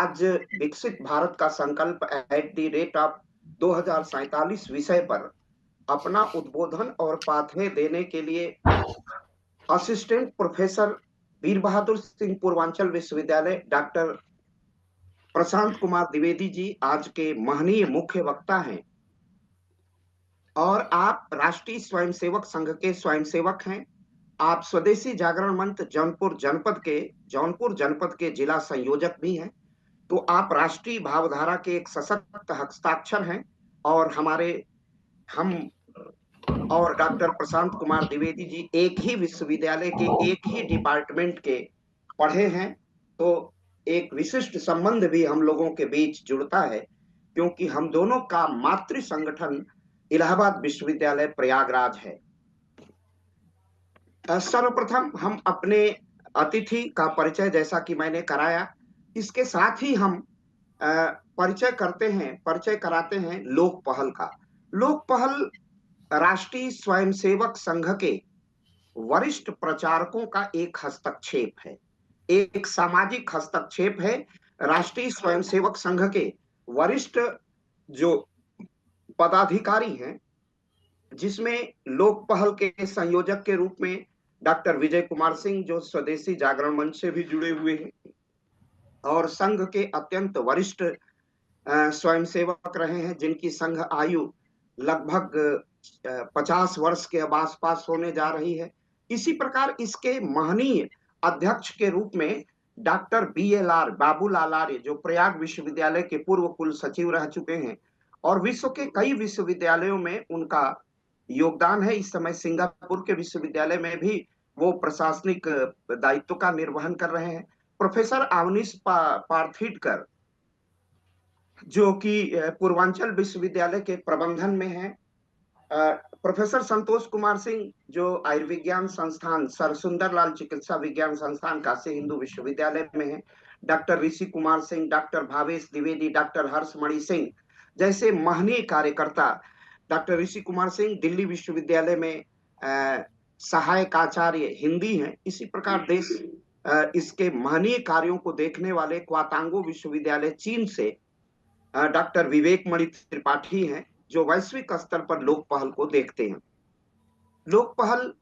आज विकसित भारत का संकल्प एट द रेट ऑफ 2047 विषय पर अपना उद्बोधन और पाथवे देने के लिए असिस्टेंट प्रोफेसर वीर बहादुर सिंह पूर्वांचल विश्वविद्यालय डॉक्टर प्रशांत कुमार द्विवेदी जी आज के महनीय मुख्य वक्ता हैं। और आप राष्ट्रीय स्वयंसेवक संघ के स्वयंसेवक हैं। आप स्वदेशी जागरण मंच जौनपुर जनपद के जिला संयोजक भी हैं। तो आप राष्ट्रीय भावधारा के एक सशक्त हस्ताक्षर हैं। और हम और डॉक्टर प्रशांत कुमार द्विवेदी जी एक ही विश्वविद्यालय के एक ही डिपार्टमेंट के पढ़े हैं। तो एक विशिष्ट संबंध भी हम लोगों के बीच जुड़ता है, क्योंकि हम दोनों का मातृ संगठन इलाहाबाद विश्वविद्यालय प्रयागराज है। सर्वप्रथम हम अपने अतिथि का परिचय जैसा कि मैंने कराया, इसके साथ ही हम परिचय कराते हैं लोक पहल का। लोक पहल राष्ट्रीय स्वयंसेवक संघ के वरिष्ठ प्रचारकों का एक हस्तक्षेप है, एक सामाजिक हस्तक्षेप है। राष्ट्रीय स्वयंसेवक संघ के वरिष्ठ जो पदाधिकारी हैं, जिसमें लोक पहल के संयोजक के रूप में डॉक्टर विजय कुमार सिंह, जो स्वदेशी जागरण मंच से भी जुड़े हुए हैं और संघ के अत्यंत वरिष्ठ स्वयंसेवक रहे हैं, जिनकी संघ आयु लगभग 50 वर्ष के आसपास होने जा रही है। इसी प्रकार इसके महनीय अध्यक्ष के रूप में डॉक्टर BLR बाबूलाल आर्य, जो प्रयाग विश्वविद्यालय के पूर्व कुल सचिव रह चुके हैं और विश्व के कई विश्वविद्यालयों में उनका योगदान है। इस समय सिंगापुर के विश्वविद्यालय में भी वो प्रशासनिक दायित्व का निर्वहन कर रहे हैं। प्रोफेसर अवनीश पार्थीडकर, जो कि पूर्वांचल विश्वविद्यालय के प्रबंधन में है। प्रोफेसर संतोष कुमार सिंह, जो आयुर्विज्ञान संस्थान सर सुंदरलाल चिकित्सा विज्ञान संस्थान काशी हिंदू विश्वविद्यालय में है। Doctor Rishi Kumar Singh, doctor Bhavesh Dwivedi, doctor Harshmani Singh जैसे महनीय कार्यकर्ता। डॉक्टर ऋषि कुमार सिंह दिल्ली विश्वविद्यालय में सहायक आचार्य हिंदी हैं। इसी प्रकार इसके महनीय कार्यों को देखने वाले क्वातांगो विश्वविद्यालय चीन से डॉक्टर विवेक मणि त्रिपाठी हैं, जो वैश्विक स्तर पर लोक पहल को देखते हैं। लोक पहल,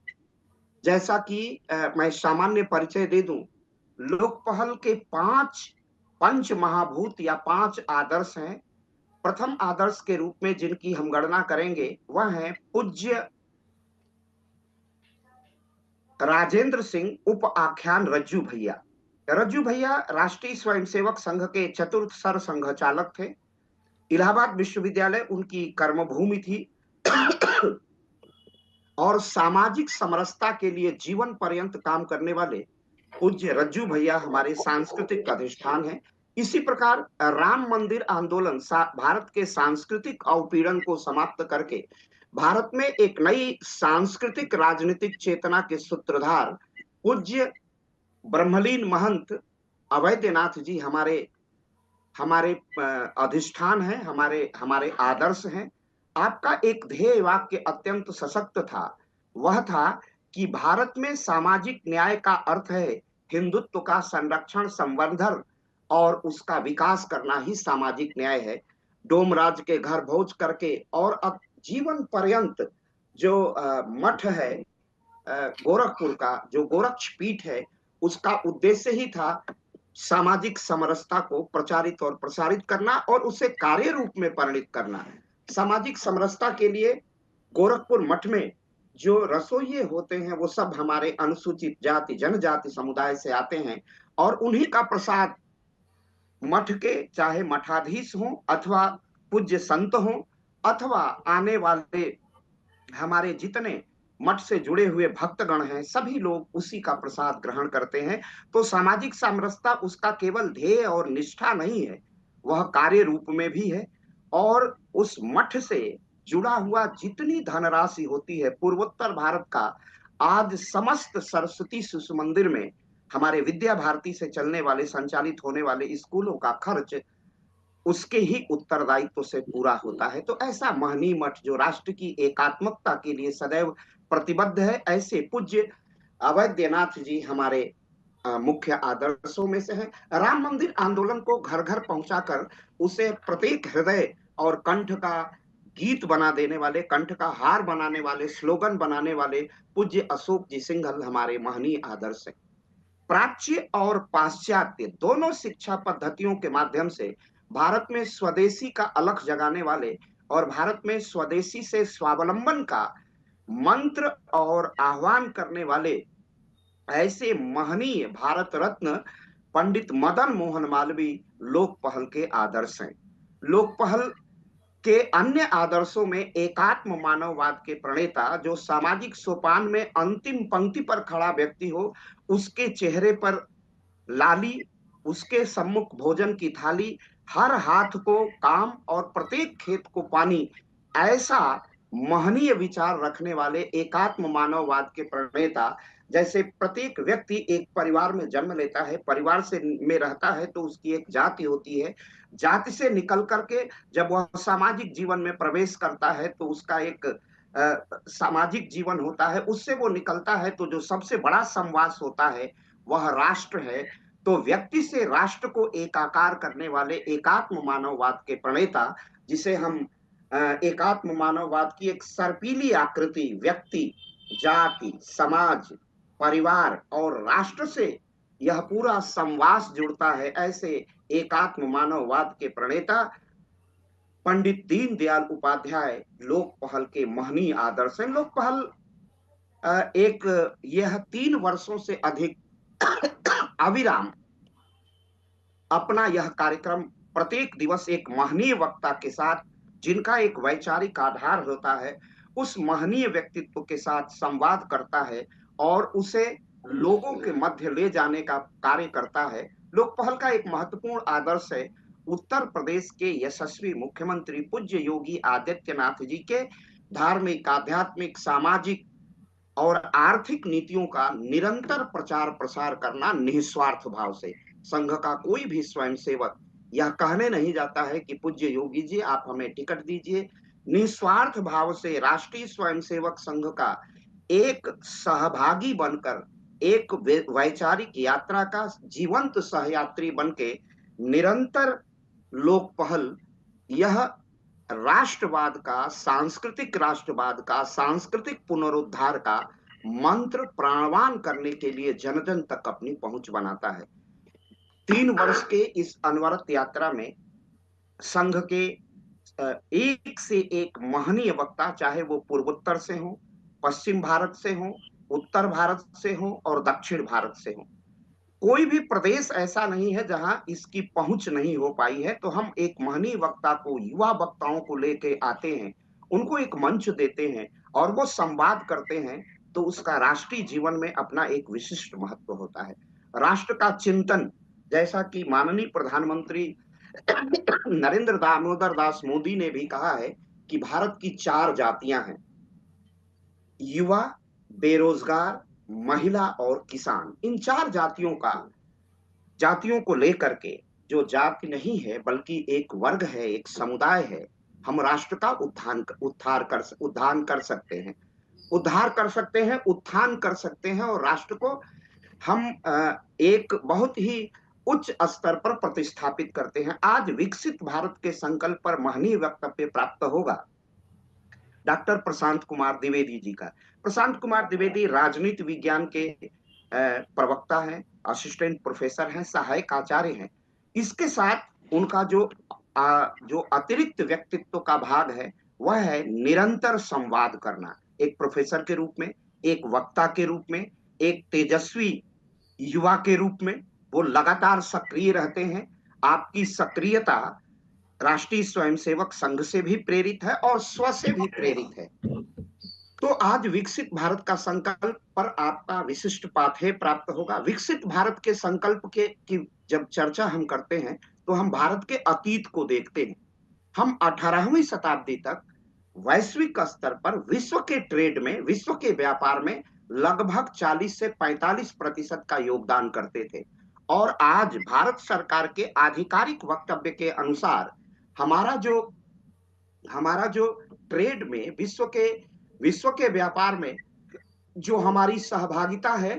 जैसा कि मैं सामान्य परिचय दे दूं, लोक पहल के 5 पंच महाभूत या 5 आदर्श हैं। प्रथम आदर्श के रूप में जिनकी हम गणना करेंगे वह है पूज्य राजेंद्र सिंह उप आख्यान रज्जू भैया। रज्जू भैया राष्ट्रीय स्वयंसेवक संघ के चतुर्थ सर संघ चालक थे। इलाहाबाद विश्वविद्यालय उनकी कर्मभूमि थी और सामाजिक समरसता के लिए जीवन पर्यंत काम करने वाले पूज्य रज्जू भैया हमारे सांस्कृतिक अधिष्ठान हैं। इसी प्रकार राम मंदिर आंदोलन भारत के सांस्कृतिक अवपीड़न को समाप्त करके भारत में एक नई सांस्कृतिक राजनीतिक चेतना के सूत्रधार पूज्य ब्रह्मलीन महंत अवैधनाथ जी हमारे अधिष्ठान है, हमारे आदर्श हैं। आपका एक ध्येय वाक्य अत्यंत सशक्त था। वह था कि भारत में सामाजिक न्याय का अर्थ है हिंदुत्व का संरक्षण, संवर्धन और उसका विकास करना ही सामाजिक न्याय है। डोमराज के घर भोज करके और अब जीवन पर्यंत जो मठ है गोरखपुर का, जो गोरक्ष पीठ है, उसका उद्देश्य ही था सामाजिक समरसता को प्रचारित और प्रसारित करना और उसे कार्य रूप में परिणित करना। सामाजिक समरसता के लिए गोरखपुर मठ में जो रसोइये होते हैं वो सब हमारे अनुसूचित जाति जनजाति समुदाय से आते हैं और उन्हीं का प्रसाद मठ के, चाहे मठाधीश हों अथवा पूज्य संत हों अथवा आने वाले हमारे जितने मठ से जुड़े हुए भक्तगण हैं, सभी लोग उसी का प्रसाद ग्रहण करते हैं। तो सामाजिक समरसता उसका केवल ध्येय और निष्ठा नहीं है, वह कार्य रूप में भी है। और उस मठ से जुड़ा हुआ जितनी धनराशि होती है, पूर्वोत्तर भारत का आज समस्त सरस्वती शिशु मंदिर में हमारे विद्या भारती से चलने वाले संचालित होने वाले स्कूलों का खर्च उसके ही उत्तरदायित्व से पूरा होता है। तो ऐसा महनीय मठ जो राष्ट्र की एकात्मकता के लिए सदैव प्रतिबद्ध है, ऐसे पूज्य अवैधनाथ जी हमारे मुख्य आदर्शों में से है। राम मंदिर आंदोलन को घर घर पहुंचाकर उसे प्रत्येक हृदय और कंठ का गीत बना देने वाले, कंठ का हार बनाने वाले, स्लोगन बनाने वाले पूज्य अशोक जी सिंघल हमारे महनीय आदर्श है। प्राच्य और पाश्चात्य दोनों शिक्षा पद्धतियों के माध्यम से भारत में स्वदेशी का अलख जगाने वाले और भारत में स्वदेशी से स्वावलंबन का मंत्र और आह्वान करने वाले ऐसे महनीय भारत रत्न पंडित मदन मोहन मालवीय लोक पहल के आदर्श हैं। लोक पहल के अन्य आदर्शों में एकात्म मानववाद के प्रणेता, जो सामाजिक सोपान में अंतिम पंक्ति पर खड़ा व्यक्ति हो, उसके चेहरे पर लाली, उसके सम्मुख भोजन की थाली, हर हाथ को काम और प्रत्येक खेत को पानी, ऐसा महनीय विचार रखने वाले एकात्म मानववाद के प्रणेता। जैसे प्रत्येक व्यक्ति एक परिवार में जन्म लेता है, परिवार से में रहता है तो उसकी एक जाति होती है, जाति से निकल करके जब वह सामाजिक जीवन में प्रवेश करता है तो उसका एक सामाजिक जीवन होता है, उससे वो निकलता है तो जो सबसे बड़ा संवास होता है वह राष्ट्र है। तो व्यक्ति से राष्ट्र को एकाकार करने वाले एकात्म मानववाद के प्रणेता, जिसे हम एकात्म मानववाद की एक सर्पीली आकृति व्यक्ति, जाति, समाज, परिवार और राष्ट्र से यह पूरा संवास जुड़ता है, ऐसे एकात्म मानववाद के प्रणेता पंडित दीनदयाल उपाध्याय लोक पहल के महनीय आदर्श हैं। लोक पहल एक यह 3 वर्षों से अधिक अविराम अपना यह कार्यक्रम प्रत्येक दिवस एक महनीय वक्ता के साथ, जिनका एक वैचारिक आधार होता है, उस महनीय व्यक्तित्व के साथ संवाद करता है और उसे लोगों के मध्य ले जाने का कार्य करता है। लोक पहल का एक महत्वपूर्ण आदर्श है उत्तर प्रदेश के यशस्वी मुख्यमंत्री पूज्य योगी आदित्यनाथ जी के धार्मिक, आध्यात्मिक, सामाजिक और आर्थिक नीतियों का निरंतर प्रचार प्रसार करना निस्वार्थ भाव से। संघ का कोई भी स्वयंसेवक यह कहने नहीं जाता है कि पूज्य योगी जी आप हमें टिकट दीजिए। निस्वार्थ भाव से राष्ट्रीय स्वयंसेवक संघ का एक सहभागी बनकर, एक वैचारिक यात्रा का जीवंत सहयात्री बनके निरंतर लोक पहल यह राष्ट्रवाद का, सांस्कृतिक पुनरुद्धार का मंत्र प्राणवान करने के लिए जन जन तक अपनी पहुंच बनाता है। 3 वर्ष के इस अनवरत यात्रा में संघ के एक से एक महनीय वक्ता, चाहे वो पूर्वोत्तर से हो, पश्चिम भारत से हो, उत्तर भारत से हो और दक्षिण भारत से हो, कोई भी प्रदेश ऐसा नहीं है जहां इसकी पहुंच नहीं हो पाई है। तो हम एक महनीय वक्ता को, युवा वक्ताओं को लेके आते हैं, उनको एक मंच देते हैं और वो संवाद करते हैं, तो उसका राष्ट्रीय जीवन में अपना एक विशिष्ट महत्व होता है। राष्ट्र का चिंतन, जैसा कि माननीय प्रधानमंत्री नरेंद्र दामोदर दास मोदी ने भी कहा है कि भारत की 4 जातियां हैं, युवा, बेरोजगार, महिला और किसान। इन 4 जातियों को लेकर के, जो जाति नहीं है बल्कि एक वर्ग है, एक समुदाय है, हम राष्ट्र का उद्धार कर सकते हैं, उत्थान कर सकते हैं और राष्ट्र को हम एक बहुत ही उच्च स्तर पर प्रतिस्थापित करते हैं। आज विकसित भारत के संकल्प पर महनीय वक्तव्य प्राप्त होगा डॉक्टर प्रशांत कुमार द्विवेदी जी का। प्रशांत कुमार द्विवेदी राजनीति विज्ञान के प्रवक्ता हैं, असिस्टेंट प्रोफेसर हैं, सहायक आचार्य हैं। इसके साथ उनका जो अतिरिक्त व्यक्तित्व का भाग है वह है निरंतर संवाद करना। एक प्रोफेसर के रूप में, एक वक्ता के रूप में, एक तेजस्वी युवा के रूप में वो लगातार सक्रिय रहते हैं। आपकी सक्रियता राष्ट्रीय स्वयंसेवक संघ से भी प्रेरित है और स्व से भी प्रेरित है। तो आज विकसित भारत का संकल्प पर आपका विशिष्ट पाठ्य प्राप्त होगा। विकसित भारत के संकल्प की जब चर्चा हम करते हैं तो हम भारत के अतीत को देखते हैं। हम 18वीं शताब्दी तक वैश्विक स्तर पर विश्व के ट्रेड में, विश्व के व्यापार में लगभग 40 से 45% का योगदान करते थे और आज भारत सरकार के आधिकारिक वक्तव्य के अनुसार हमारा जो ट्रेड में, विश्व के व्यापार में जो हमारी सहभागिता है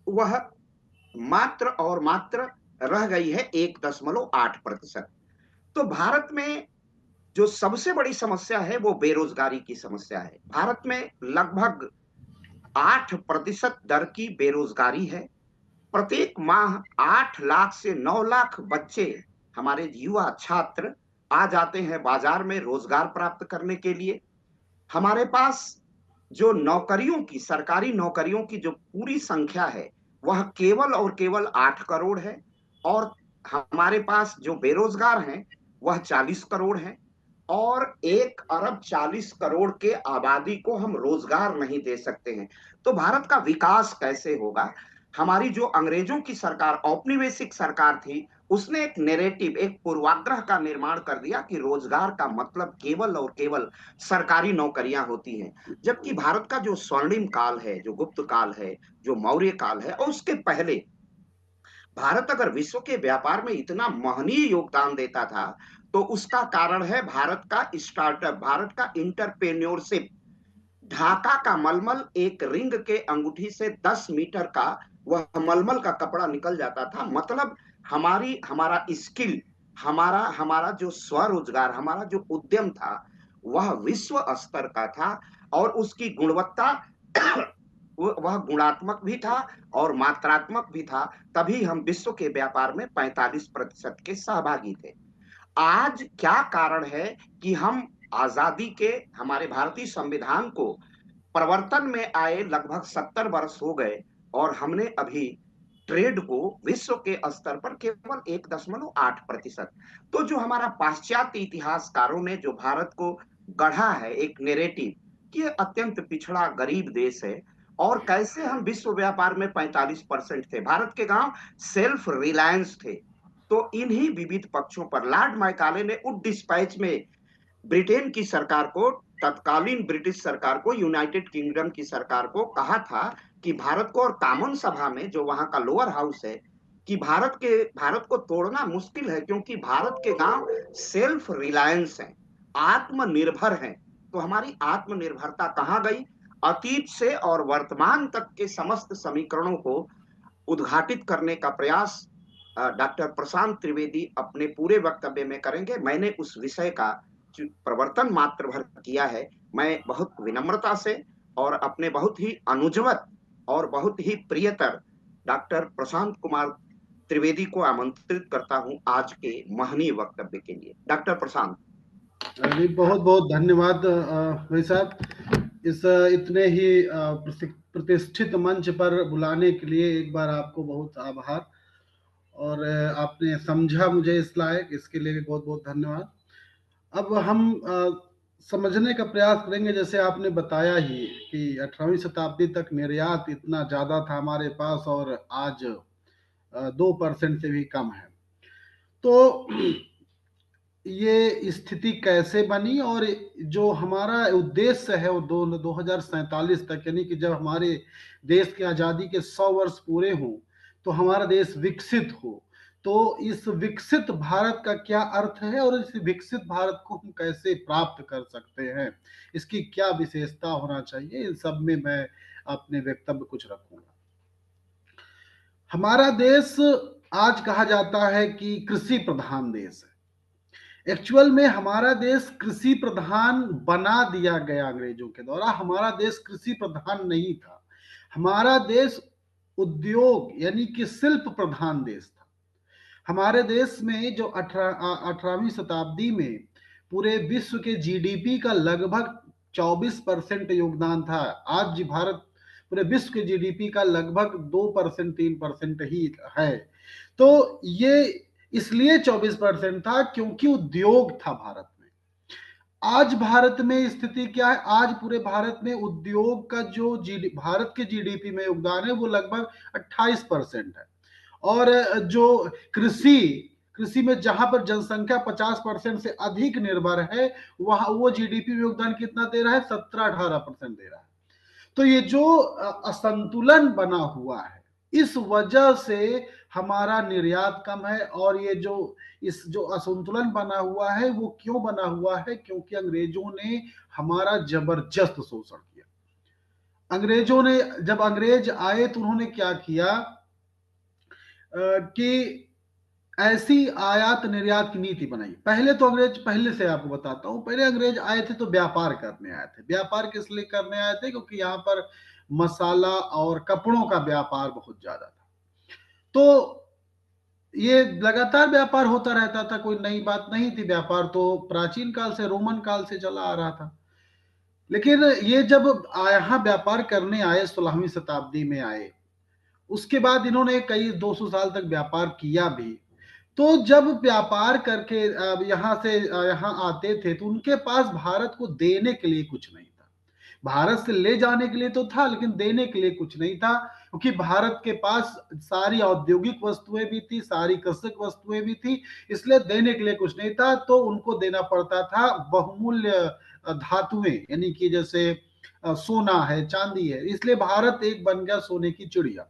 वह मात्र और मात्र रह गई है 1.8%। तो भारत में जो सबसे बड़ी समस्या है वो बेरोजगारी की समस्या है। भारत में लगभग 8% दर की बेरोजगारी है। प्रत्येक माह 8 लाख से 9 लाख बच्चे, हमारे युवा छात्र आ जाते हैं बाजार में रोजगार प्राप्त करने के लिए। हमारे पास जो नौकरियों की, सरकारी नौकरियों की जो पूरी संख्या है, वह केवल और केवल 8 करोड़ है, और हमारे पास जो बेरोजगार हैं, वह 40 करोड़ हैं, और 1 अरब 40 करोड़ के आबादी को हम रोजगार नहीं दे सकते हैं। तो भारत का विकास कैसे होगा? हमारी जो अंग्रेजों की सरकार, औपनिवेशिक सरकार थी, उसने एक नैरेटिव, एक पूर्वाग्रह का निर्माण कर दिया कि रोजगार का मतलब केवल और केवल सरकारी नौकरियां होती हैं। जबकि भारत का जो स्वर्णिम काल है, जो गुप्त काल है, जो मौर्य काल है, और उसके पहले भारत अगर विश्व के व्यापार में इतना महनीय योगदान देता था, तो उसका कारण है भारत का स्टार्टअप, भारत का इंटरप्रेन्योरशिप। ढाका का मलमल, एक रिंग के अंगूठी से 10 मीटर का वह मलमल का कपड़ा निकल जाता था। मतलब हमारी हमारा स्किल, हमारा हमारा जो स्वरोजगार, हमारा जो उद्यम था, वह विश्व स्तर का था, और उसकी गुणवत्ता वह गुणात्मक भी था और मात्रात्मक भी था। तभी हम विश्व के व्यापार में 45% के सहभागी थे। आज क्या कारण है कि हम आजादी के, हमारे भारतीय संविधान को प्रवर्तन में आए लगभग 70 वर्ष हो गए, और हमने अभी ट्रेड को विश्व के स्तर पर केवल 1.8%। तो जो हमारा पाश्चात्य इतिहासकारों ने जो भारत को गढ़ा है एक नेरेटिव कि ये अत्यंत पिछड़ा गरीब देश है, और कैसे हम विश्व व्यापार में 45% थे, भारत के गांव सेल्फ रिलायंस थे। तो इन्हीं विविध पक्षों पर लॉर्ड मैकाले ने उड डिस्पैच में ब्रिटेन की सरकार को, तत्कालीन ब्रिटिश सरकार को, यूनाइटेड किंगडम की सरकार को कहा था कि भारत को, और कॉमन सभा में जो वहां का लोअर हाउस है, कि भारत को तोड़ना मुश्किल है, क्योंकि भारत के गांव सेल्फ रिलायंस हैं, आत्मनिर्भर हैं। तो हमारी आत्मनिर्भरता कहां गई? अतीत से और वर्तमान तक के समस्त समीकरणों को उद्घाटित करने का प्रयास डॉक्टर प्रशांत त्रिवेदी अपने पूरे वक्तव्य में करेंगे। मैंने उस विषय का प्रवर्तन मात्र भर किया है। मैं बहुत विनम्रता से और अपने बहुत ही अनुजवत और बहुत ही प्रियतर डॉक्टर प्रशांत कुमार त्रिवेदी को आमंत्रित करता हूं आज के महनीय वक्तव्य के लिए। डॉक्टर प्रशांत जी, बहुत बहुत धन्यवाद भाई साहब, इस इतने ही प्रतिष्ठित मंच पर बुलाने के लिए एक बार आपको बहुत आभार, और आपने समझा मुझे इस लायक, इसके लिए बहुत बहुत धन्यवाद। अब हम समझने का प्रयास करेंगे, जैसे आपने बताया ही कि 18वीं शताब्दी तक निर्यात इतना ज़्यादा था हमारे पास, और आज 2% से भी कम है। तो ये स्थिति कैसे बनी, और जो हमारा उद्देश्य है वो 2047 तक, यानी कि जब हमारे देश की आज़ादी के 100 वर्ष पूरे हों तो हमारा देश विकसित हो, तो इस विकसित भारत का क्या अर्थ है, और इस विकसित भारत को हम कैसे प्राप्त कर सकते हैं, इसकी क्या विशेषता होना चाहिए, इन सब में मैं अपने वक्तव्य कुछ रखूंगा। हमारा देश आज कहा जाता है कि कृषि प्रधान देश है। एक्चुअल में हमारा देश कृषि प्रधान बना दिया गया अंग्रेजों के द्वारा, हमारा देश कृषि प्रधान नहीं था। हमारा देश उद्योग यानी कि शिल्प प्रधान देश था। हमारे देश में जो 18वीं शताब्दी में पूरे विश्व के जीडीपी का लगभग 24% योगदान था। आज भारत पूरे विश्व के जीडीपी का लगभग 2% 3% ही है। तो ये इसलिए 24% था क्योंकि उद्योग था भारत में। आज भारत में स्थिति क्या है? आज पूरे भारत में उद्योग का जो भारत के जीडीपी में योगदान है वो लगभग 28% है। और जो कृषि कृषि में जहां पर जनसंख्या 50% से अधिक निर्भर है, वहां वो जीडीपी में योगदान कितना दे रहा है? 17-18% दे रहा है। तो ये जो असंतुलन बना हुआ है, इस वजह से हमारा निर्यात कम है। और ये जो इस जो असंतुलन बना हुआ है वो क्यों बना हुआ है? क्योंकि अंग्रेजों ने हमारा जबरदस्त शोषण किया। अंग्रेजों ने, जब अंग्रेज आए तो उन्होंने क्या किया कि ऐसी आयात निर्यात की नीति बनाई। पहले तो अंग्रेज, पहले से आपको बताता हूं, पहले अंग्रेज आए थे तो व्यापार करने आए थे। व्यापार किस लिए करने आए थे? क्योंकि यहाँ पर मसाला और कपड़ों का व्यापार बहुत ज्यादा था। तो ये लगातार व्यापार होता रहता था, कोई नई बात नहीं थी। व्यापार तो प्राचीन काल से, रोमन काल से चला आ रहा था। लेकिन ये जब यहाँ व्यापार करने आए, 16वीं शताब्दी में आए, उसके बाद इन्होंने कई 200 साल तक व्यापार किया भी। तो जब व्यापार करके यहाँ से यहाँ आते थे तो उनके पास भारत को देने के लिए कुछ नहीं था। भारत से ले जाने के लिए तो था, लेकिन देने के लिए कुछ नहीं था, क्योंकि भारत के पास सारी औद्योगिक वस्तुएं भी थी, सारी कृषि वस्तुएं भी थी, इसलिए देने के लिए कुछ नहीं था। तो उनको देना पड़ता था बहुमूल्य धातुएं, यानी कि जैसे सोना है, चांदी है। इसलिए भारत एक बन गया सोने की चिड़िया।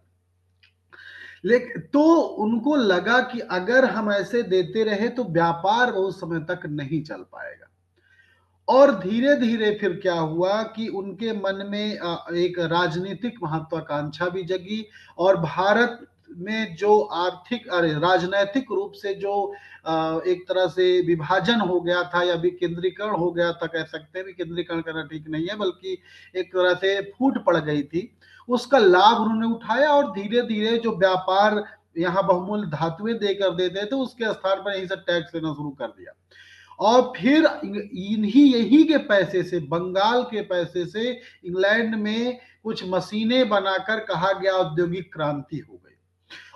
लेकिन तो उनको लगा कि अगर हम ऐसे देते रहे तो व्यापार बहुत समय तक नहीं चल पाएगा। और धीरे धीरे फिर क्या हुआ कि उनके मन में एक राजनीतिक महत्वाकांक्षा भी जगी, और भारत में जो आर्थिक, अरे राजनैतिक रूप से जो एक तरह से विभाजन हो गया था या विकेंद्रीकरण हो गया था, कह सकते हैं। विकेंद्रीकरण करना ठीक नहीं है, बल्कि एक तरह से फूट पड़ गई थी, उसका लाभ उन्होंने उठाया। और धीरे धीरे जो व्यापार यहाँ बहुमूल्य धातुएं देकर देते थे, उसके स्थान पर यहीं से टैक्स लेना शुरू कर दिया। और फिर इन्हीं यही के पैसे से, बंगाल के पैसे से इंग्लैंड में कुछ मशीनें बनाकर कहा गया औद्योगिक क्रांति हो गई।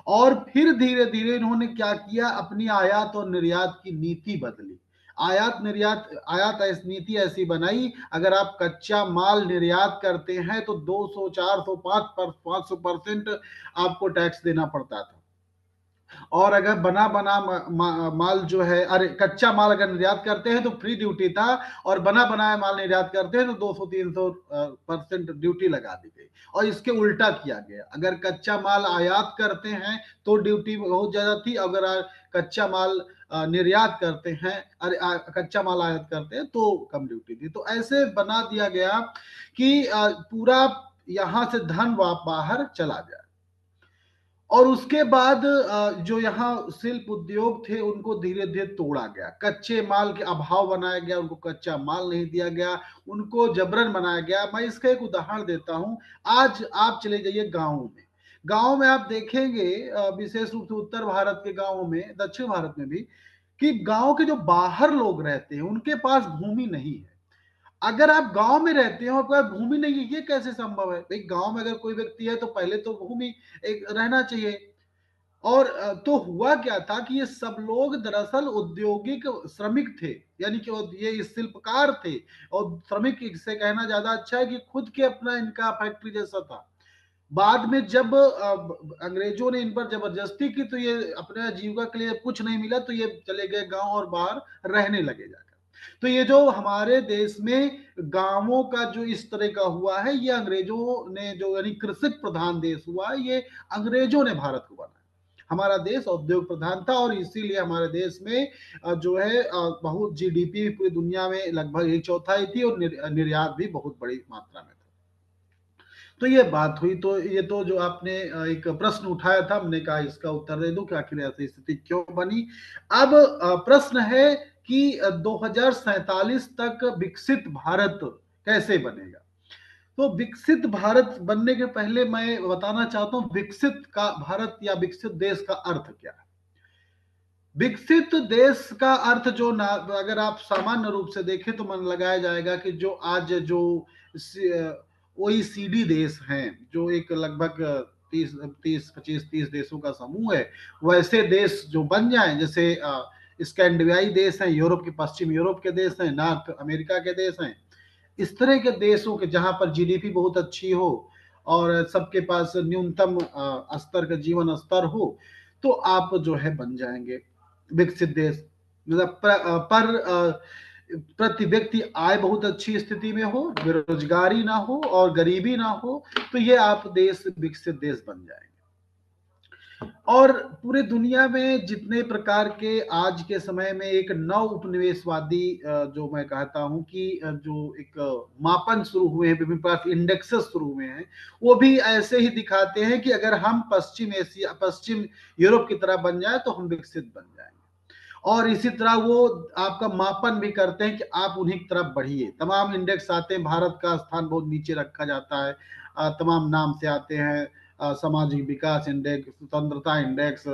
और फिर धीरे धीरे इन्होंने क्या किया, अपनी आयात और निर्यात की नीति बदली। आयात निर्यात, आयात नीति ऐसी बनाई, अगर आप कच्चा माल निर्यात करते हैं तो 200, 400, 500% आपको टैक्स देना पड़ता था। और अगर बना बना माल जो है, अरे कच्चा माल अगर निर्यात करते हैं तो फ्री ड्यूटी था, और बना बनाया माल निर्यात करते हैं तो 200-300% ड्यूटी लगा दी गई। और इसके उल्टा किया गया, अगर कच्चा माल आयात करते हैं तो ड्यूटी बहुत ज्यादा थी, अगर कच्चा माल निर्यात करते हैं, अरे कच्चा माल आयात करते हैं तो कम ड्यूटी थी। तो ऐसे बना दिया गया कि पूरा यहां से धन बाहर चला जाए। और उसके बाद जो यहाँ शिल्प उद्योग थे उनको धीरे धीरे तोड़ा गया, कच्चे माल के अभाव बनाया गया, उनको कच्चा माल नहीं दिया गया, उनको जबरन बनाया गया। मैं इसका एक उदाहरण देता हूं। आज आप चले जाइए गाँव में, गाँव में आप देखेंगे, विशेष रूप से उत्तर भारत के गाँवों में, दक्षिण भारत में भी, कि गाँव के जो बाहर लोग रहते हैं उनके पास भूमि नहीं है। अगर आप गांव में रहते हो, आपके पास भूमि नहीं है, ये कैसे संभव है? भाई गांव में अगर कोई व्यक्ति है तो पहले तो भूमि एक रहना चाहिए। और तो हुआ क्या था कि ये सब लोग दरअसल औद्योगिक श्रमिक थे, यानी कि ये शिल्पकार थे। और श्रमिक से कहना ज्यादा अच्छा है कि खुद के अपना इनका फैक्ट्री जैसा था। बाद में जब अंग्रेजों ने इन पर जबरदस्ती की तो ये अपने आजीविका के लिए कुछ नहीं मिला, तो ये चले गए गांव और बाहर रहने लगे जाकर। तो ये जो हमारे देश में गांवों का जो इस तरह का हुआ है, ये अंग्रेजों ने, जो यानी कृषि प्रधान देश हुआ है, ये अंग्रेजों ने भारत को बनाया। हमारा देश औद्योगिक प्रधान था, और इसीलिए हमारे देश में जो है बहुत जीडीपी पूरी दुनिया में लगभग 1/4 थी, और निर्यात भी बहुत बड़ी मात्रा में था। तो ये बात हुई। तो ये तो जो आपने एक प्रश्न उठाया था, हमने कहा इसका उत्तर दे दूं कि आखिर ऐसी स्थिति क्यों बनी। अब प्रश्न है कि 2047 तक विकसित भारत कैसे बनेगा। तो विकसित भारत बनने के पहले मैं बताना चाहता हूं विकसित का भारत या विकसित देश का अर्थ क्या है। विकसित देश का अर्थ जो ना, अगर आप सामान्य रूप से देखें तो मन लगाया जाएगा कि जो आज जो OECD देश हैं, जो एक लगभग 30 देशों का समूह है, वैसे देश जो बन जाएं, जैसे स्कैंडिनेवियाई देश हैं, यूरोप के, पश्चिम यूरोप के देश हैं, नॉर्थ अमेरिका के देश हैं, इस तरह के देशों के जहां पर जीडीपी बहुत अच्छी हो और सबके पास न्यूनतम स्तर का जीवन स्तर हो, तो आप जो है बन जाएंगे विकसित देश। मतलब प्रति व्यक्ति आय बहुत अच्छी स्थिति में हो, बेरोजगारी ना हो और गरीबी ना हो, तो ये आप देश विकसित देश बन जाएंगे। और पूरे दुनिया में जितने प्रकार के आज के समय में एक नव उपनिवेशवादी जो मैं कहता हूं कि जो एक मापन शुरू हुए हैं, विभिन्न प्रकार के इंडेक्सेस शुरू हुए हैं, वो भी ऐसे ही दिखाते हैं कि अगर हम पश्चिम यूरोप की तरह बन जाए तो हम विकसित बन जाएंगे। और इसी तरह वो आपका मापन भी करते हैं कि आप उन्हीं की तरफ बढ़िए। तमाम इंडेक्स आते हैं, भारत का स्थान बहुत नीचे रखा जाता है, तमाम नाम से आते हैं, सामाजिक विकास इंडेक्स, स्वतंत्रता इंडेक्स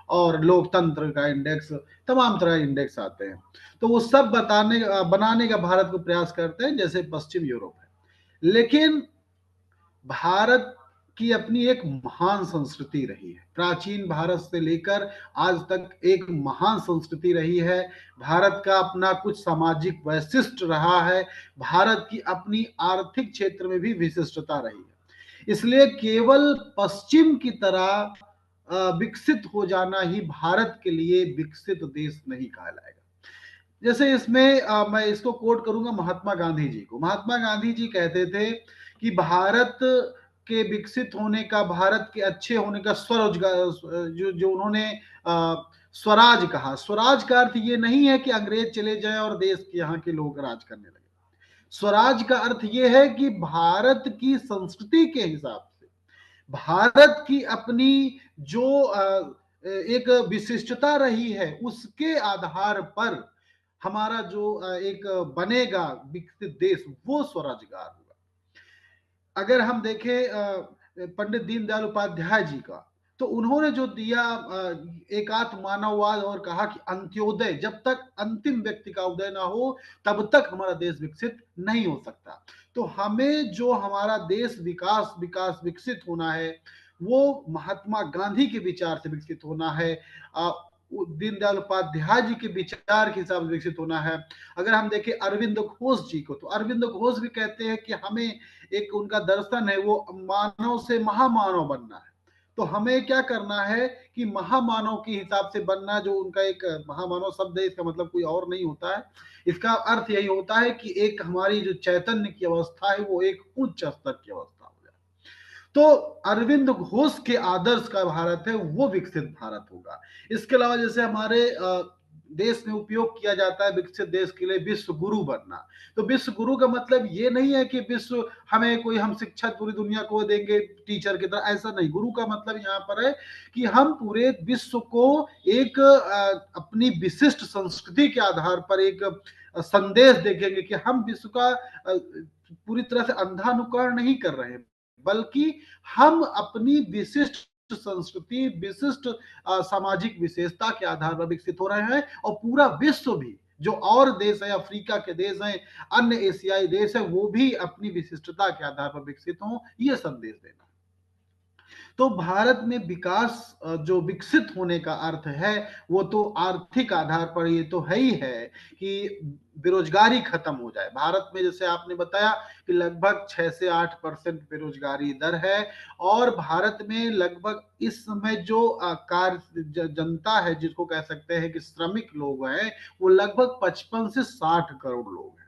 और लोकतंत्र का इंडेक्स, तमाम तरह इंडेक्स आते हैं। तो वो सब बनाने का भारत को प्रयास करते हैं जैसे पश्चिम यूरोप है। लेकिन भारत की अपनी एक महान संस्कृति रही है, प्राचीन भारत से लेकर आज तक एक महान संस्कृति रही है। भारत का अपना कुछ सामाजिक वैशिष्ट रहा है, भारत की अपनी आर्थिक क्षेत्र में भी विशिष्टता रही है। इसलिए केवल पश्चिम की तरह विकसित हो जाना ही भारत के लिए विकसित देश नहीं कहलाएगा। जैसे इसमें मैं इसको कोट करूंगा महात्मा गांधी जी को। महात्मा गांधी जी कहते थे कि भारत के विकसित होने का, भारत के अच्छे होने का स्वरोजगार, जो जो उन्होंने स्वराज कहा, स्वराज का अर्थ ये नहीं है कि अंग्रेज चले जाएं और देश के यहाँ के लोग राज करने लगे। स्वराज का अर्थ ये है कि भारत की संस्कृति के हिसाब से, भारत की अपनी जो एक विशिष्टता रही है, उसके आधार पर हमारा जो एक बनेगा विकसित देश, वो स्वरोजगार होगा। अगर हम देखें पंडित दीनदयाल उपाध्याय जी का, तो उन्होंने जो दिया एकात्म मानववाद, और कहा कि अंत्योदय, जब तक अंतिम व्यक्ति का उदय ना हो तब तक हमारा देश विकसित नहीं हो सकता। तो हमें जो हमारा देश विकास विकसित होना है, वो महात्मा गांधी के विचार से विकसित होना है, दीनदयाल उपाध्याय जी के विचार के हिसाब से विकसित होना है। अगर हम देखें अरविंद घोष जी को, तो अरविंद घोष भी कहते हैं कि हमें एक उनका दर्शन है, वो मानव से महामानव बनना है। तो हमें क्या करना है कि महामानव के हिसाब से बनना। जो उनका एक महामानव शब्द है, इसका मतलब कोई और नहीं होता है, इसका अर्थ यही होता है कि एक हमारी जो चैतन्य की अवस्था है वो एक उच्च स्तर की अवस्था हो जाए। तो अरविंद घोष के आदर्श का भारत है वो विकसित भारत होगा। इसके अलावा जैसे हमारे देश में उपयोग किया जाता है विकसित देश के लिए विश्व गुरु बनना। तो विश्व गुरु का मतलब ये नहीं है कि विश्व हमें कोई, हम शिक्षा पूरी दुनिया को देंगे टीचर की तरह, ऐसा नहीं। गुरु का मतलब यहाँ पर है कि हम पूरे विश्व को एक अपनी विशिष्ट संस्कृति के आधार पर एक संदेश देखेंगे कि हम विश्व का पूरी तरह से अंधानुकरण नहीं कर रहे हैं, बल्कि हम अपनी विशिष्ट संस्कृति, विशिष्ट सामाजिक विशेषता के आधार पर विकसित हो रहे हैं। और पूरा विश्व भी, जो और देश है, अफ्रीका के देश हैं, अन्य एशियाई देश है, वो भी अपनी विशिष्टता के आधार पर विकसित हों, ये संदेश देना। तो भारत में विकास, जो विकसित होने का अर्थ है, वो तो आर्थिक आधार पर ये तो है ही है कि बेरोजगारी खत्म हो जाए। भारत में जैसे आपने बताया कि लगभग 6 से 8% बेरोजगारी दर है, और भारत में लगभग इस समय जो जनता है, जिसको कह सकते हैं कि श्रमिक लोग हैं, वो लगभग 55 से 60 करोड़ लोग हैं।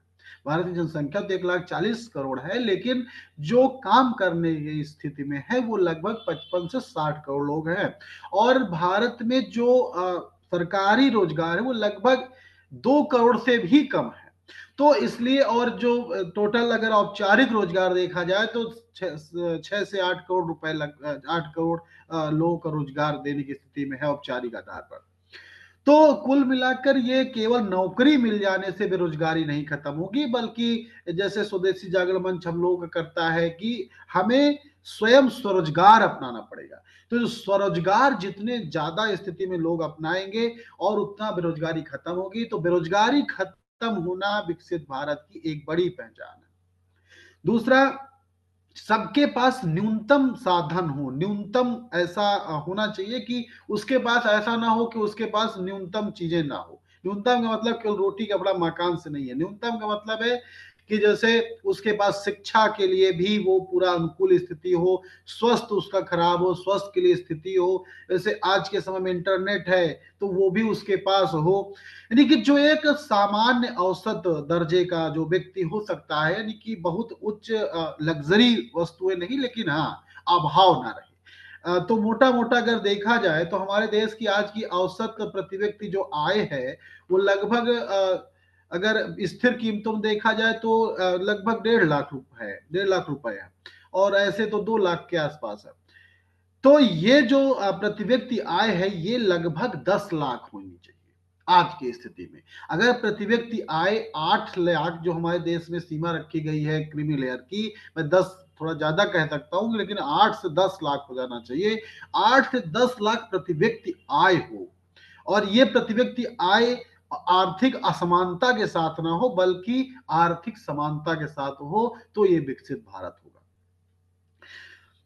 भारत की जनसंख्या तो 1,40,00,000 है, लेकिन जो काम करने की स्थिति में है वो लगभग 55 से 60 करोड़ लोग हैं। और भारत में जो सरकारी रोजगार है वो लगभग 2 करोड़ से भी कम है। तो इसलिए, और जो टोटल अगर औपचारिक रोजगार देखा जाए तो 6 से 8 करोड़ रुपए 8 करोड़ लोगों का रोजगार देने की स्थिति में है औपचारिक आधार पर। तो कुल मिलाकर ये केवल नौकरी मिल जाने से बेरोजगारी नहीं खत्म होगी, बल्कि जैसे स्वदेशी जागरण मंच हम लोग करता है कि हमें स्वयं स्वरोजगार अपनाना पड़ेगा। तो जो स्वरोजगार जितने ज्यादा स्थिति में लोग अपनाएंगे और उतना बेरोजगारी खत्म होगी। तो बेरोजगारी खत्म होना विकसित भारत की एक बड़ी पहचान है। दूसरा, सबके पास न्यूनतम साधन हो, न्यूनतम ऐसा होना चाहिए कि उसके पास ऐसा ना हो कि उसके पास न्यूनतम चीजें ना हो। न्यूनतम का मतलब केवल रोटी कपड़ा मकान से नहीं है। न्यूनतम का मतलब है कि जैसे उसके पास शिक्षा के लिए भी वो पूरा अनुकूल स्थिति हो, स्वस्थ उसका खराब हो, स्वस्थ के लिए स्थिति हो। जैसे आज के समय में इंटरनेट है तो वो भी उसके पास हो। यानी कि जो एक सामान्य औसत दर्जे का जो व्यक्ति हो सकता है, यानी कि बहुत उच्च लग्जरी वस्तुएं नहीं, लेकिन हाँ, अभाव ना रहे। तो मोटा मोटा अगर देखा जाए तो हमारे देश की आज की औसत प्रति व्यक्ति जो आय है वो लगभग अगर स्थिर कीमतों में देखा जाए तो लगभग 1.5 लाख है, 1.5 लाख है, और ऐसे तो 2 लाख के आसपास है। तो ये जो प्रति व्यक्ति आय है ये लगभग 10 लाख होनी चाहिए आज की स्थिति में। अगर प्रति व्यक्ति आय 8 लाख जो हमारे देश में सीमा रखी गई है क्रीमी लेयर की, मैं 10 थोड़ा ज्यादा कह सकता हूं, लेकिन 8 से 10 लाख हो जाना चाहिए। 8 से 10 लाख प्रति व्यक्ति आय हो, और ये प्रति व्यक्ति आय आर्थिक असमानता के साथ ना हो बल्कि आर्थिक समानता के साथ हो, तो ये विकसित भारत होगा।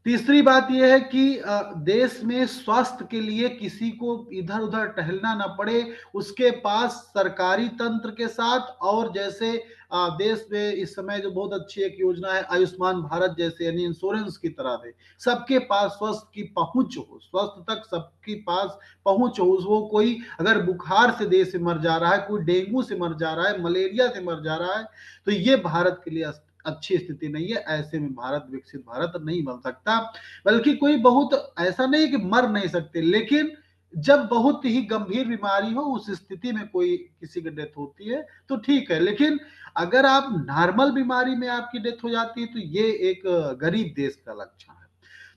तीसरी बात यह है कि देश में स्वास्थ्य के लिए किसी को इधर उधर टहलना ना पड़े, उसके पास सरकारी तंत्र के साथ, और जैसे देश में इस समय जो बहुत अच्छी एक योजना है आयुष्मान भारत जैसे, यानी इंश्योरेंस की तरह से सबके पास स्वास्थ्य की पहुंच हो, स्वास्थ्य तक सबके पास पहुंच हो। वो कोई अगर बुखार से देश से मर जा रहा है, कोई डेंगू से मर जा रहा है, मलेरिया से मर जा रहा है, तो ये भारत के लिए अच्छी स्थिति नहीं है। ऐसे में भारत विकसित भारत नहीं बन सकता। बल्कि कोई बहुत ऐसा नहीं कि मर नहीं सकते, लेकिन जब बहुत ही गंभीर बीमारी हो उस स्थिति में कोई किसी की डेथ होती है तो ठीक है, लेकिन अगर आप नॉर्मल बीमारी में आपकी डेथ हो जाती है तो ये एक गरीब देश का लक्षण है।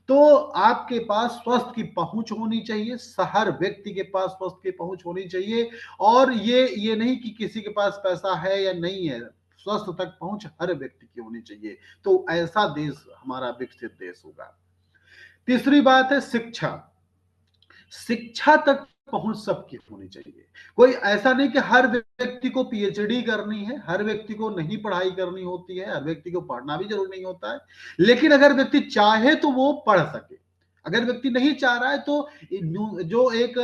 तो आपके पास स्वास्थ्य की पहुंच होनी चाहिए, हर व्यक्ति के पास स्वास्थ्य की पहुंच होनी चाहिए, और ये नहीं कि किसी के पास पैसा है या नहीं है, स्वास्थ्य तक पहुंच हर व्यक्ति की होनी चाहिए। तो ऐसा देश हमारा विकसित देश होगा। तीसरी बात है शिक्षा। शिक्षा तक पहुंच सबकी होनी चाहिए। कोई ऐसा नहीं कि हर व्यक्ति को पीएचडी करनी है, हर व्यक्ति को नहीं पढ़ाई करनी होती है, हर व्यक्ति को पढ़ना भी जरूरी नहीं होता है, लेकिन अगर व्यक्ति चाहे तो वो पढ़ सके। अगर व्यक्ति नहीं चाह रहा है तो जो एक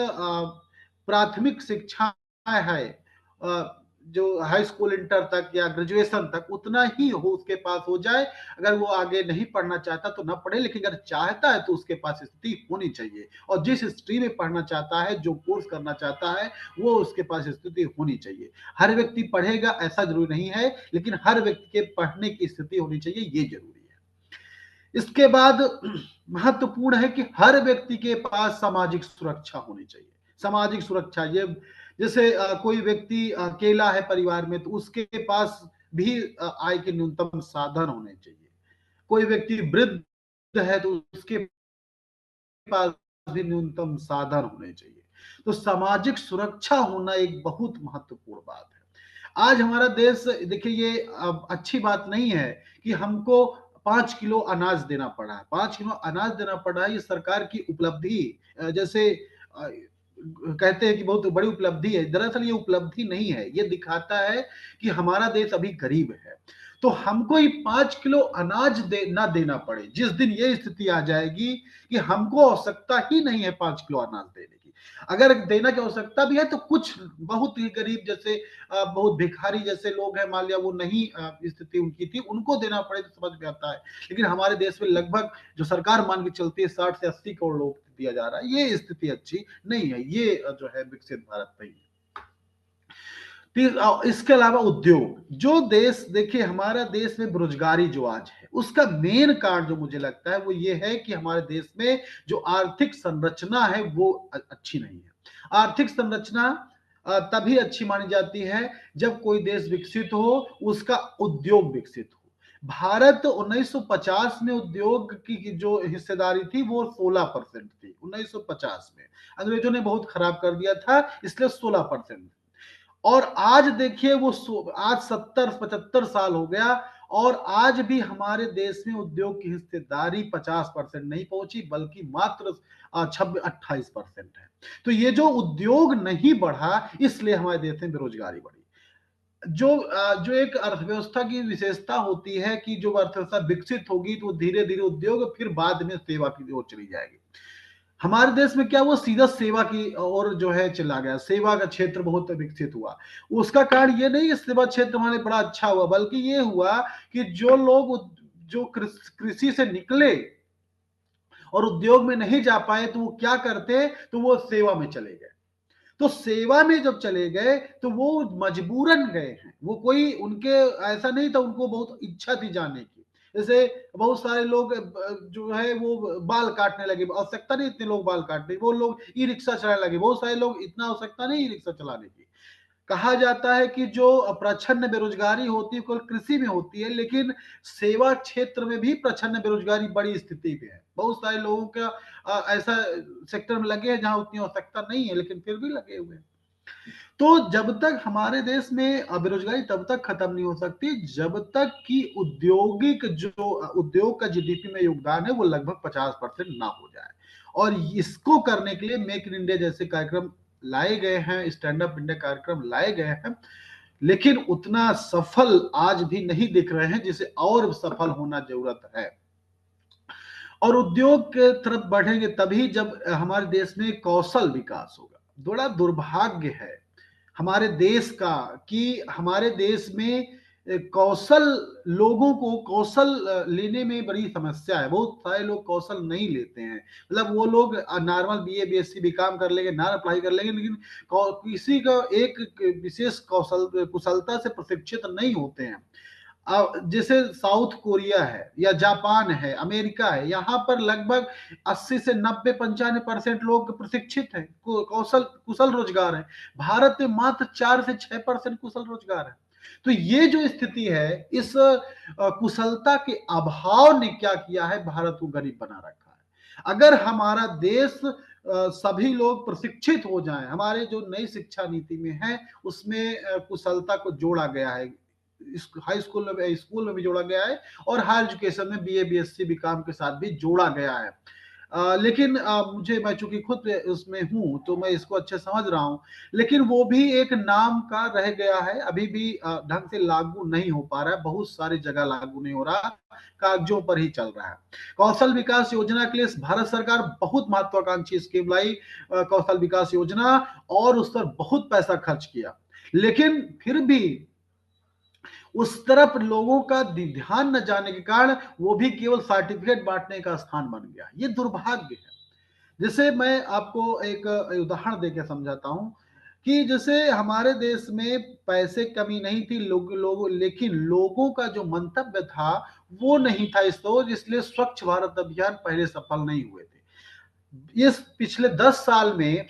प्राथमिक शिक्षा है, जो हाई स्कूल इंटर तक या ग्रेजुएशन तक उतना ही हो उसके पास हो जाए। अगर वो आगे नहीं पढ़ना चाहता तो ना पढ़े, लेकिन अगर चाहता है तो उसके पास स्थिति होनी चाहिए, और जिस स्ट्रीम में पढ़ना चाहता है, जो कोर्स करना चाहता है, वो उसके पास स्थिति होनी चाहिए। हर व्यक्ति पढ़ेगा ऐसा जरूरी नहीं है, लेकिन हर व्यक्ति के पढ़ने की स्थिति होनी चाहिए, ये जरूरी है। इसके बाद महत्वपूर्ण है कि हर व्यक्ति के पास सामाजिक सुरक्षा होनी चाहिए। सामाजिक सुरक्षा ये जैसे कोई व्यक्ति अकेला है परिवार में तो उसके पास भी आय के न्यूनतम साधन होने चाहिए। कोई व्यक्ति वृद्ध है तो उसके पास भी न्यूनतम साधन होने चाहिए। तो सामाजिक सुरक्षा होना एक बहुत महत्वपूर्ण बात है। आज हमारा देश देखिए, ये अच्छी बात नहीं है कि हमको 5 किलो अनाज देना पड़ा है। 5 किलो अनाज देना पड़ा है, ये सरकार की उपलब्धि जैसे कहते हैं कि बहुत बड़ी उपलब्धि है। दरअसल ये उपलब्धि नहीं है, ये दिखाता है कि हमारा देश अभी गरीब है। तो हमको ही 5 किलो अनाज ना देना पड़े, जिस दिन ये स्थिति आ जाएगी कि हमको आवश्यकता ही नहीं है 5 किलो अनाज देने की, अगर देना की आवश्यकता भी है तो कुछ बहुत ही गरीब जैसे बहुत भिखारी जैसे लोग हैं, मान लिया वो नहीं स्थिति उनकी थी, उनको देना पड़े तो समझ में आता है। लेकिन हमारे देश में लगभग जो सरकार मान के चलती है 60 से 80 करोड़ लोग दिया जा रहा है, ये स्थिति अच्छी नहीं है, ये जो है विकसित भारत नहीं है। इसके अलावा उद्योग, जो देश देखिए हमारा देश में बेरोजगारी जो आज है उसका मेन कारण जो मुझे लगता है वो ये है कि हमारे देश में जो आर्थिक संरचना है वो अच्छी नहीं है। आर्थिक संरचना तभी अच्छी मानी जाती है जब कोई देश विकसित हो, उसका उद्योग विकसित हो। भारत 1950 में उद्योग की जो हिस्सेदारी थी वो 16% थी। 1950 में अंग्रेजों ने बहुत खराब कर दिया था, इसलिए 16%। और आज देखिए वो आज 70-75 साल हो गया, और आज भी हमारे देश में उद्योग की हिस्सेदारी 50% नहीं पहुंची, बल्कि मात्र 28% है। तो ये जो उद्योग नहीं बढ़ा, इसलिए हमारे देश में बेरोजगारी बढ़ी। जो एक अर्थव्यवस्था की विशेषता होती है कि जो अर्थव्यवस्था विकसित होगी तो धीरे धीरे उद्योग फिर बाद में सेवा की ओर चली जाएगी। हमारे देश में क्या हुआ, सीधा सेवा की ओर जो है चला गया, सेवा का क्षेत्र बहुत विकसित हुआ। उसका कारण ये नहीं कि सेवा क्षेत्र हमारे बड़ा अच्छा हुआ, बल्कि ये हुआ कि जो लोग जो कृषि से निकले और उद्योग में नहीं जा पाए तो वो क्या करते, तो वो सेवा में चले गए। तो सेवा में जब चले गए तो वो मजबूरन गए हैं, वो कोई उनके ऐसा नहीं था, उनको बहुत इच्छा थी जाने की, जैसे बहुत सारे लोग जो है वो बाल काटने लगे, आवश्यकता नहीं इतने लोग बाल काटने, वो लोग ई रिक्शा चलाने लगे, बहुत सारे लोग, इतना आवश्यकता नहीं ई रिक्शा चलाने की। कहा जाता है कि जो प्रच्छन्न बेरोजगारी होती है केवल कृषि में होती है, लेकिन सेवा क्षेत्र में भी प्रच्छन्न बेरोजगारी बड़ी स्थिति पे है। बहुत सारे लोगों का ऐसा सेक्टर में लगे हैं जहां उतनी आवश्यकता नहीं है, लेकिन फिर भी लगे हुए हैं। तो जब तक हमारे देश में बेरोजगारी तब तक खत्म नहीं हो सकती जब तक कि औद्योगिक जो उद्योग का जीडीपी में योगदान है वो लगभग 50% ना हो जाए। और इसको करने के लिए मेक इन इंडिया जैसे कार्यक्रम लाए गए हैं, स्टैंड अप इंडिया कार्यक्रम लाए गए हैं, लेकिन उतना सफल आज भी नहीं दिख रहे हैं जिसे और सफल होना जरूरत है। और उद्योग के तरफ बढ़ेंगे तभी जब हमारे देश में कौशल विकास होगा। बड़ा दुर्भाग्य है हमारे देश का कि हमारे देश में कौशल, लोगों को कौशल लेने में बड़ी समस्या है। बहुत सारे लोग कौशल नहीं लेते हैं, मतलब वो लोग नॉर्मल बीए बीएससी भी काम कर लेंगे, नॉर्मल पढ़ाई कर लेंगे, लेकिन किसी का एक विशेष कौशल कुशलता से प्रशिक्षित नहीं होते हैं। जैसे साउथ कोरिया है या जापान है, अमेरिका है, यहाँ पर लगभग 80 से 90-95% लोग प्रशिक्षित हैं, कौशल कुशल रोजगार है। भारत में मात्र 4 से 6% कुशल रोजगार है। तो ये जो स्थिति है, इस कुशलता के अभाव ने क्या किया है, भारत को गरीब बना रखा है। अगर हमारा देश सभी लोग प्रशिक्षित हो जाएं, हमारे जो नई शिक्षा नीति में है उसमें कुशलता को जोड़ा गया है, हाई स्कूल में भी जोड़ा गया है और हायर एजुकेशन में बीए बीएससी बीकॉम के साथ भी जोड़ा गया है। लेकिन मैं चूंकि खुद उसमें हूं तो मैं इसको अच्छे समझ रहा हूं, लेकिन वो भी एक नाम का रह गया है, अभी भी ढंग से लागू नहीं हो पा रहा है, बहुत सारी जगह लागू नहीं हो रहा, कागजों पर ही चल रहा है। कौशल विकास योजना के लिए भारत सरकार बहुत महत्वाकांक्षी स्कीम लाई, कौशल विकास योजना, और उस पर बहुत पैसा खर्च किया, लेकिन फिर भी उस तरफ लोगों का ध्यान न जाने के कारण वो भी केवल सर्टिफिकेट बांटने का स्थान बन गया। ये दुर्भाग्य है। जैसे मैं आपको एक उदाहरण देकर समझाता हूं कि जैसे हमारे देश में पैसे कमी नहीं थी, लेकिन लोगों का जो मंतव्य था वो नहीं था इस ओर, इसलिए स्वच्छ भारत अभियान पहले सफल नहीं हुए थे। इस पिछले 10 साल में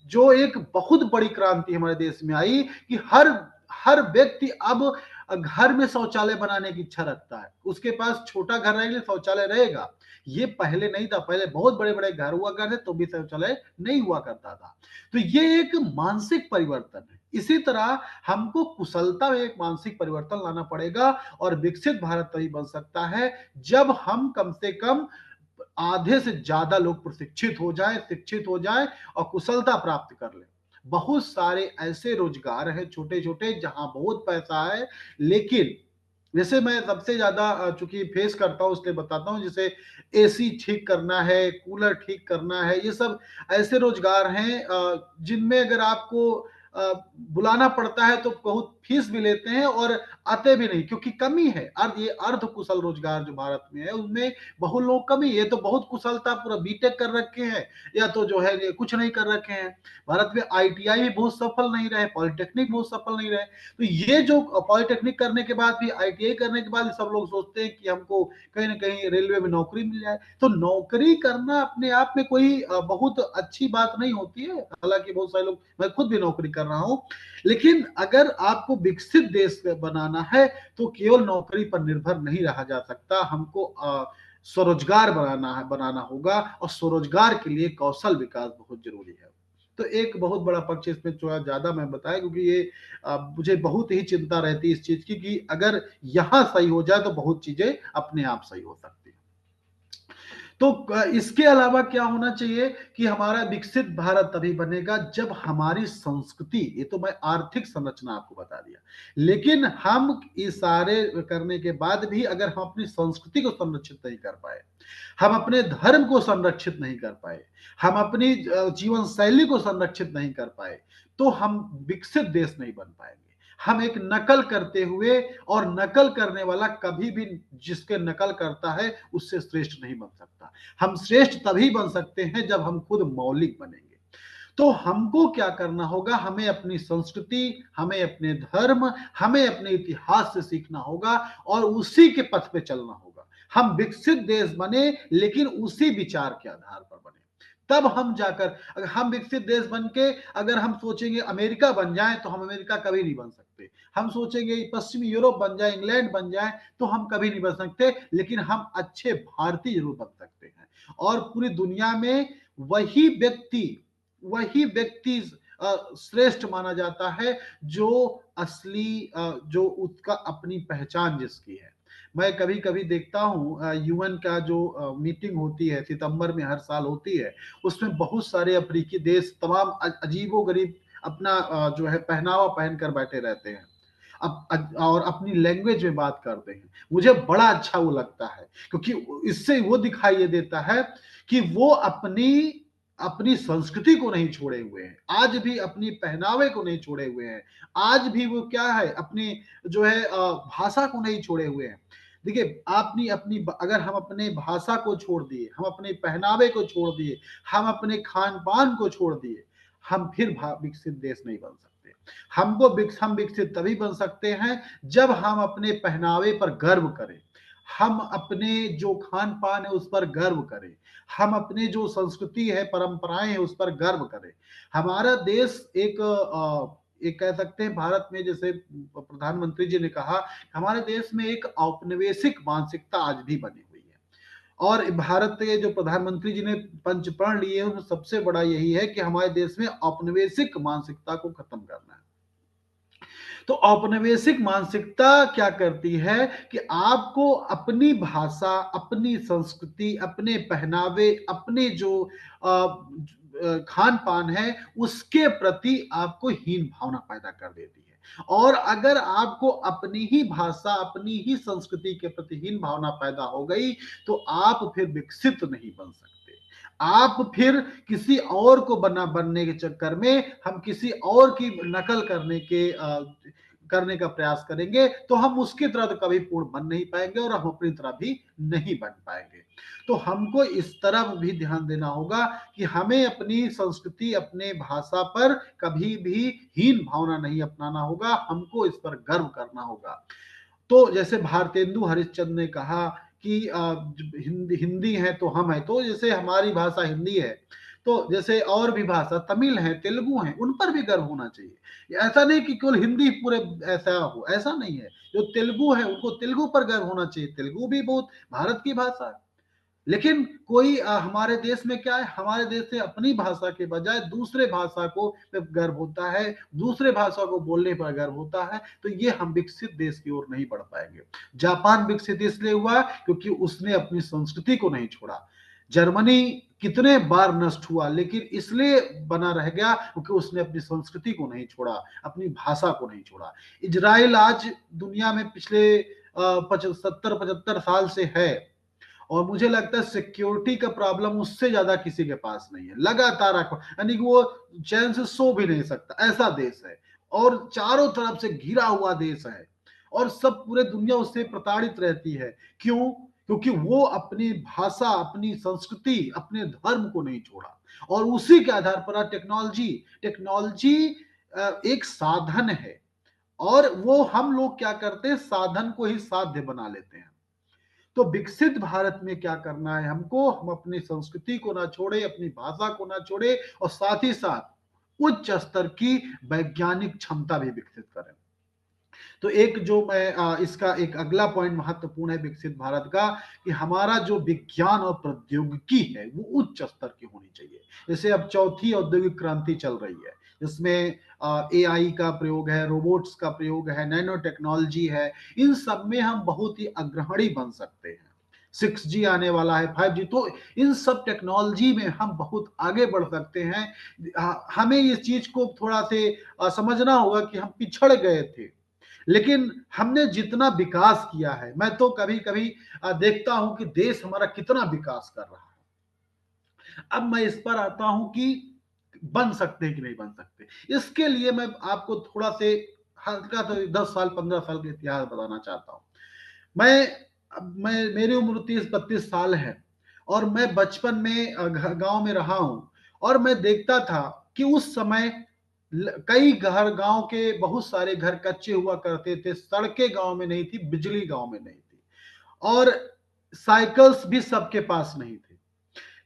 जो एक बहुत बड़ी क्रांति हमारे देश में आई कि हर हर व्यक्ति अब घर में शौचालय बनाने की इच्छा रखता है, उसके पास छोटा घर रहेगा शौचालय रहेगा। ये पहले नहीं था, पहले बहुत बड़े बड़े घर हुआ करते तो भी शौचालय नहीं हुआ करता था। तो ये एक मानसिक परिवर्तन है। इसी तरह हमको कुशलता में एक मानसिक परिवर्तन लाना पड़ेगा और विकसित भारत तभी बन सकता है जब हम कम से कम आधे से ज्यादा लोग प्रशिक्षित हो जाए, शिक्षित हो जाए और कुशलता प्राप्त कर ले। बहुत सारे ऐसे रोजगार हैं छोटे छोटे जहां बहुत पैसा है, लेकिन जैसे मैं सबसे ज्यादा चूंकि फेस करता हूं इसलिए बताता हूं, जैसे एसी ठीक करना है, कूलर ठीक करना है, ये सब ऐसे रोजगार हैं जिनमें अगर आपको बुलाना पड़ता है तो बहुत फीस भी लेते हैं और आते भी नहीं, क्योंकि कमी है। ये अर्ध कुशल रोजगार जो भारत में है उनमें बहुत लोग कमी, ये तो बहुत कुशलता पूरा बीटेक कर रखे हैं या तो जो है कुछ नहीं कर रखे हैं। भारत में आईटीआई भी बहुत सफल नहीं रहे, पॉलिटेक्निक बहुत सफल नहीं रहे। तो ये जो पॉलिटेक्निक करने के बाद भी, आईटीआई करने के बाद सब लोग सोचते हैं कि हमको कहीं ना कहीं रेलवे में नौकरी मिल जाए। तो नौकरी करना अपने आप में कोई बहुत अच्छी बात नहीं होती है, हालांकि बहुत सारे लोग, मैं खुद भी नौकरी कर रहा हूं, लेकिन अगर आपको विकसित देश बनाना है तो केवल नौकरी पर निर्भर नहीं रहा जा सकता, हमको स्वरोजगार बनाना होगा, और स्वरोजगार के लिए कौशल विकास बहुत जरूरी है। तो एक बहुत बड़ा पक्ष इसमें थोड़ा ज्यादा मैं बताया, क्योंकि ये मुझे बहुत ही चिंता रहती है इस चीज की कि अगर यहाँ सही हो जाए तो बहुत चीजें अपने आप सही हो सकती है। तो इसके अलावा क्या होना चाहिए कि हमारा विकसित भारत तभी बनेगा जब हमारी संस्कृति, ये तो मैं आर्थिक संरचना आपको बता दिया, लेकिन हम इस सारे करने के बाद भी अगर हम अपनी संस्कृति को संरक्षित नहीं कर पाए, हम अपने धर्म को संरक्षित नहीं कर पाए, हम अपनी जीवन शैली को संरक्षित नहीं कर पाए, तो हम विकसित देश नहीं बन पाएंगे। हम एक नकल करते हुए, और नकल करने वाला कभी भी जिसके नकल करता है उससे श्रेष्ठ नहीं बन सकता। हम श्रेष्ठ तभी बन सकते हैं जब हम खुद मौलिक बनेंगे। तो हमको क्या करना होगा, हमें अपनी संस्कृति, हमें अपने धर्म, हमें अपने इतिहास से सीखना होगा और उसी के पथ पे चलना होगा। हम विकसित देश बने, लेकिन उसी विचार के आधार पर बने। तब हम जाकर, अगर हम विकसित देश बन के अगर हम सोचेंगे अमेरिका बन जाए, तो हम अमेरिका कभी नहीं बन सकते। हम सोचेंगे पश्चिमी यूरोप बन जाए, इंग्लैंड बन जाए, तो हम कभी नहीं बन सकते। लेकिन हम अच्छे भारतीय जरूर बन सकते हैं, और पूरी दुनिया में वही व्यक्ति वही व्यक्ति श्रेष्ठ माना जाता है जो असली जो उसका अपनी पहचान जिसकी है। मैं कभी कभी देखता हूँ यूएन का जो मीटिंग होती है, सितंबर में हर साल होती है, उसमें बहुत सारे अफ्रीकी देश तमाम अजीबो गरीब अपना जो है पहनावा पहनकर बैठे रहते हैं, और अपनी लैंग्वेज में बात करते हैं। मुझे बड़ा अच्छा वो लगता है, क्योंकि इससे वो दिखाई देता है कि वो अपनी अपनी संस्कृति को नहीं छोड़े हुए हैं, आज भी अपनी पहनावे को नहीं छोड़े हुए हैं, आज भी वो क्या है अपनी जो है भाषा को नहीं छोड़े हुए हैं। देखिए आपने अपनी अगर हम अपने भाषा को छोड़ दिए, हम अपने पहनावे को छोड़ दिए, हम अपने खान पान को छोड़ दिए, हम फिर विकसित देश नहीं बन सकते। हम विकसित तभी बन सकते हैं जब हम अपने पहनावे पर गर्व करें, हम अपने जो खान पान है उस पर गर्व करें, हम अपने जो संस्कृति है, परंपराएं हैं, उस पर गर्व करें। हमारा देश एक कह सकते हैं, भारत में जैसे प्रधानमंत्री जी ने कहा, हमारे देश में एक औपनिवेशिक मानसिकता आज भी बनी हुई है। और भारत के जो प्रधानमंत्री जी ने पंचप्रण लिए, उनमें सबसे बड़ा यही है कि हमारे देश में औपनिवेशिक मानसिकता को खत्म करना है। तो औपनिवेशिक मानसिकता क्या करती है कि आपको अपनी भाषा, अपनी संस्कृति, अपने पहनावे, अपने जो खान पान है, उसके प्रति आपको हीन भावना पैदा कर देती है। और अगर आपको अपनी ही भाषा, अपनी ही संस्कृति के प्रति हीन भावना पैदा हो गई, तो आप फिर विकसित नहीं बन सकते। आप फिर किसी और को बनने के चक्कर में, हम किसी और की नकल करने का प्रयास करेंगे, तो हम उसकी तरह तो कभी पूर्ण बन नहीं पाएंगे, और हम अपनी तरह भी नहीं बन पाएंगे। तो हमको इस तरफ भी ध्यान देना होगा कि हमें अपनी संस्कृति, अपने भाषा पर कभी भी हीन भावना नहीं अपनाना होगा, हमको इस पर गर्व करना होगा। तो जैसे भारतेंदु हरिश्चंद्र ने कहा कि हिंदी है तो हम है, तो जैसे हमारी भाषा हिंदी है, तो जैसे और भी भाषा तमिल है, तेलुगु है, उन पर भी गर्व होना चाहिए। ऐसा नहीं कि केवल हिंदी पूरे ऐसा हो, ऐसा नहीं है। जो तेलुगु है उनको तेलुगु पर गर्व होना चाहिए, तेलुगु भी बहुत भारत की भाषा है। लेकिन कोई हमारे देश में क्या है, हमारे देश से अपनी भाषा के बजाय दूसरे भाषा को गर्व होता है, दूसरे भाषा को बोलने पर गर्व होता है, तो ये हम विकसित देश की ओर नहीं बढ़ पाएंगे। जापान विकसित इसलिए हुआ क्योंकि उसने अपनी संस्कृति को नहीं छोड़ा। जर्मनी कितने बार नष्ट हुआ, लेकिन इसलिए बना रह गया क्योंकि उसने अपनी संस्कृति को नहीं छोड़ा, अपनी भाषा को नहीं छोड़ा। इजराइल आज दुनिया में पिछले 70-75 साल से है, और मुझे लगता है सिक्योरिटी का प्रॉब्लम उससे ज्यादा किसी के पास नहीं है। लगातार यानी कि वो चैन से सो भी नहीं सकता, ऐसा देश है, और चारों तरफ से घिरा हुआ देश है, और सब पूरे दुनिया उससे प्रताड़ित रहती है। क्यों? क्योंकि वो अपनी भाषा, अपनी संस्कृति, अपने धर्म को नहीं छोड़ा, और उसी के आधार पर टेक्नोलॉजी टेक्नोलॉजी एक साधन है, और वो हम लोग क्या करते हैं, साधन को ही साध्य बना लेते हैं। तो विकसित भारत में क्या करना है हमको, हम अपनी संस्कृति को ना छोड़े, अपनी भाषा को ना छोड़े, और साथ ही साथ उच्च स्तर की वैज्ञानिक क्षमता भी विकसित करें। तो एक जो मैं इसका एक अगला पॉइंट महत्वपूर्ण है विकसित भारत का, कि हमारा जो विज्ञान और प्रौद्योगिकी है वो उच्च स्तर की होनी चाहिए। जैसे अब चौथी औद्योगिक क्रांति चल रही है, जिसमें एआई का प्रयोग है, रोबोट्स का प्रयोग है, नैनो टेक्नोलॉजी है। इन सब में हम बहुत ही अग्रणी बन सकते हैं। 6G आने वाला है, 5G, तो इन सब टेक्नोलॉजी में हम बहुत आगे बढ़ सकते हैं। हमें इस चीज को थोड़ा से समझना होगा कि हम पिछड़ गए थे, लेकिन हमने जितना विकास किया है, मैं तो कभी कभी देखता हूं कि देश हमारा कितना विकास कर रहा है। अब मैं इस पर आता हूं कि बन सकते हैं कि नहीं बन सकते। इसके लिए मैं आपको थोड़ा से हल्का तो 10 साल 15 साल का इतिहास बताना चाहता हूं। मैं मेरी उम्र 30-32 साल है, और मैं बचपन में गांव में रहा हूं, और मैं देखता था कि उस समय कई घर, गांव के बहुत सारे घर कच्चे हुआ करते थे, सड़कें गांव में नहीं थी, बिजली गांव में नहीं थी, और साइकिल्स भी सबके पास नहीं थे।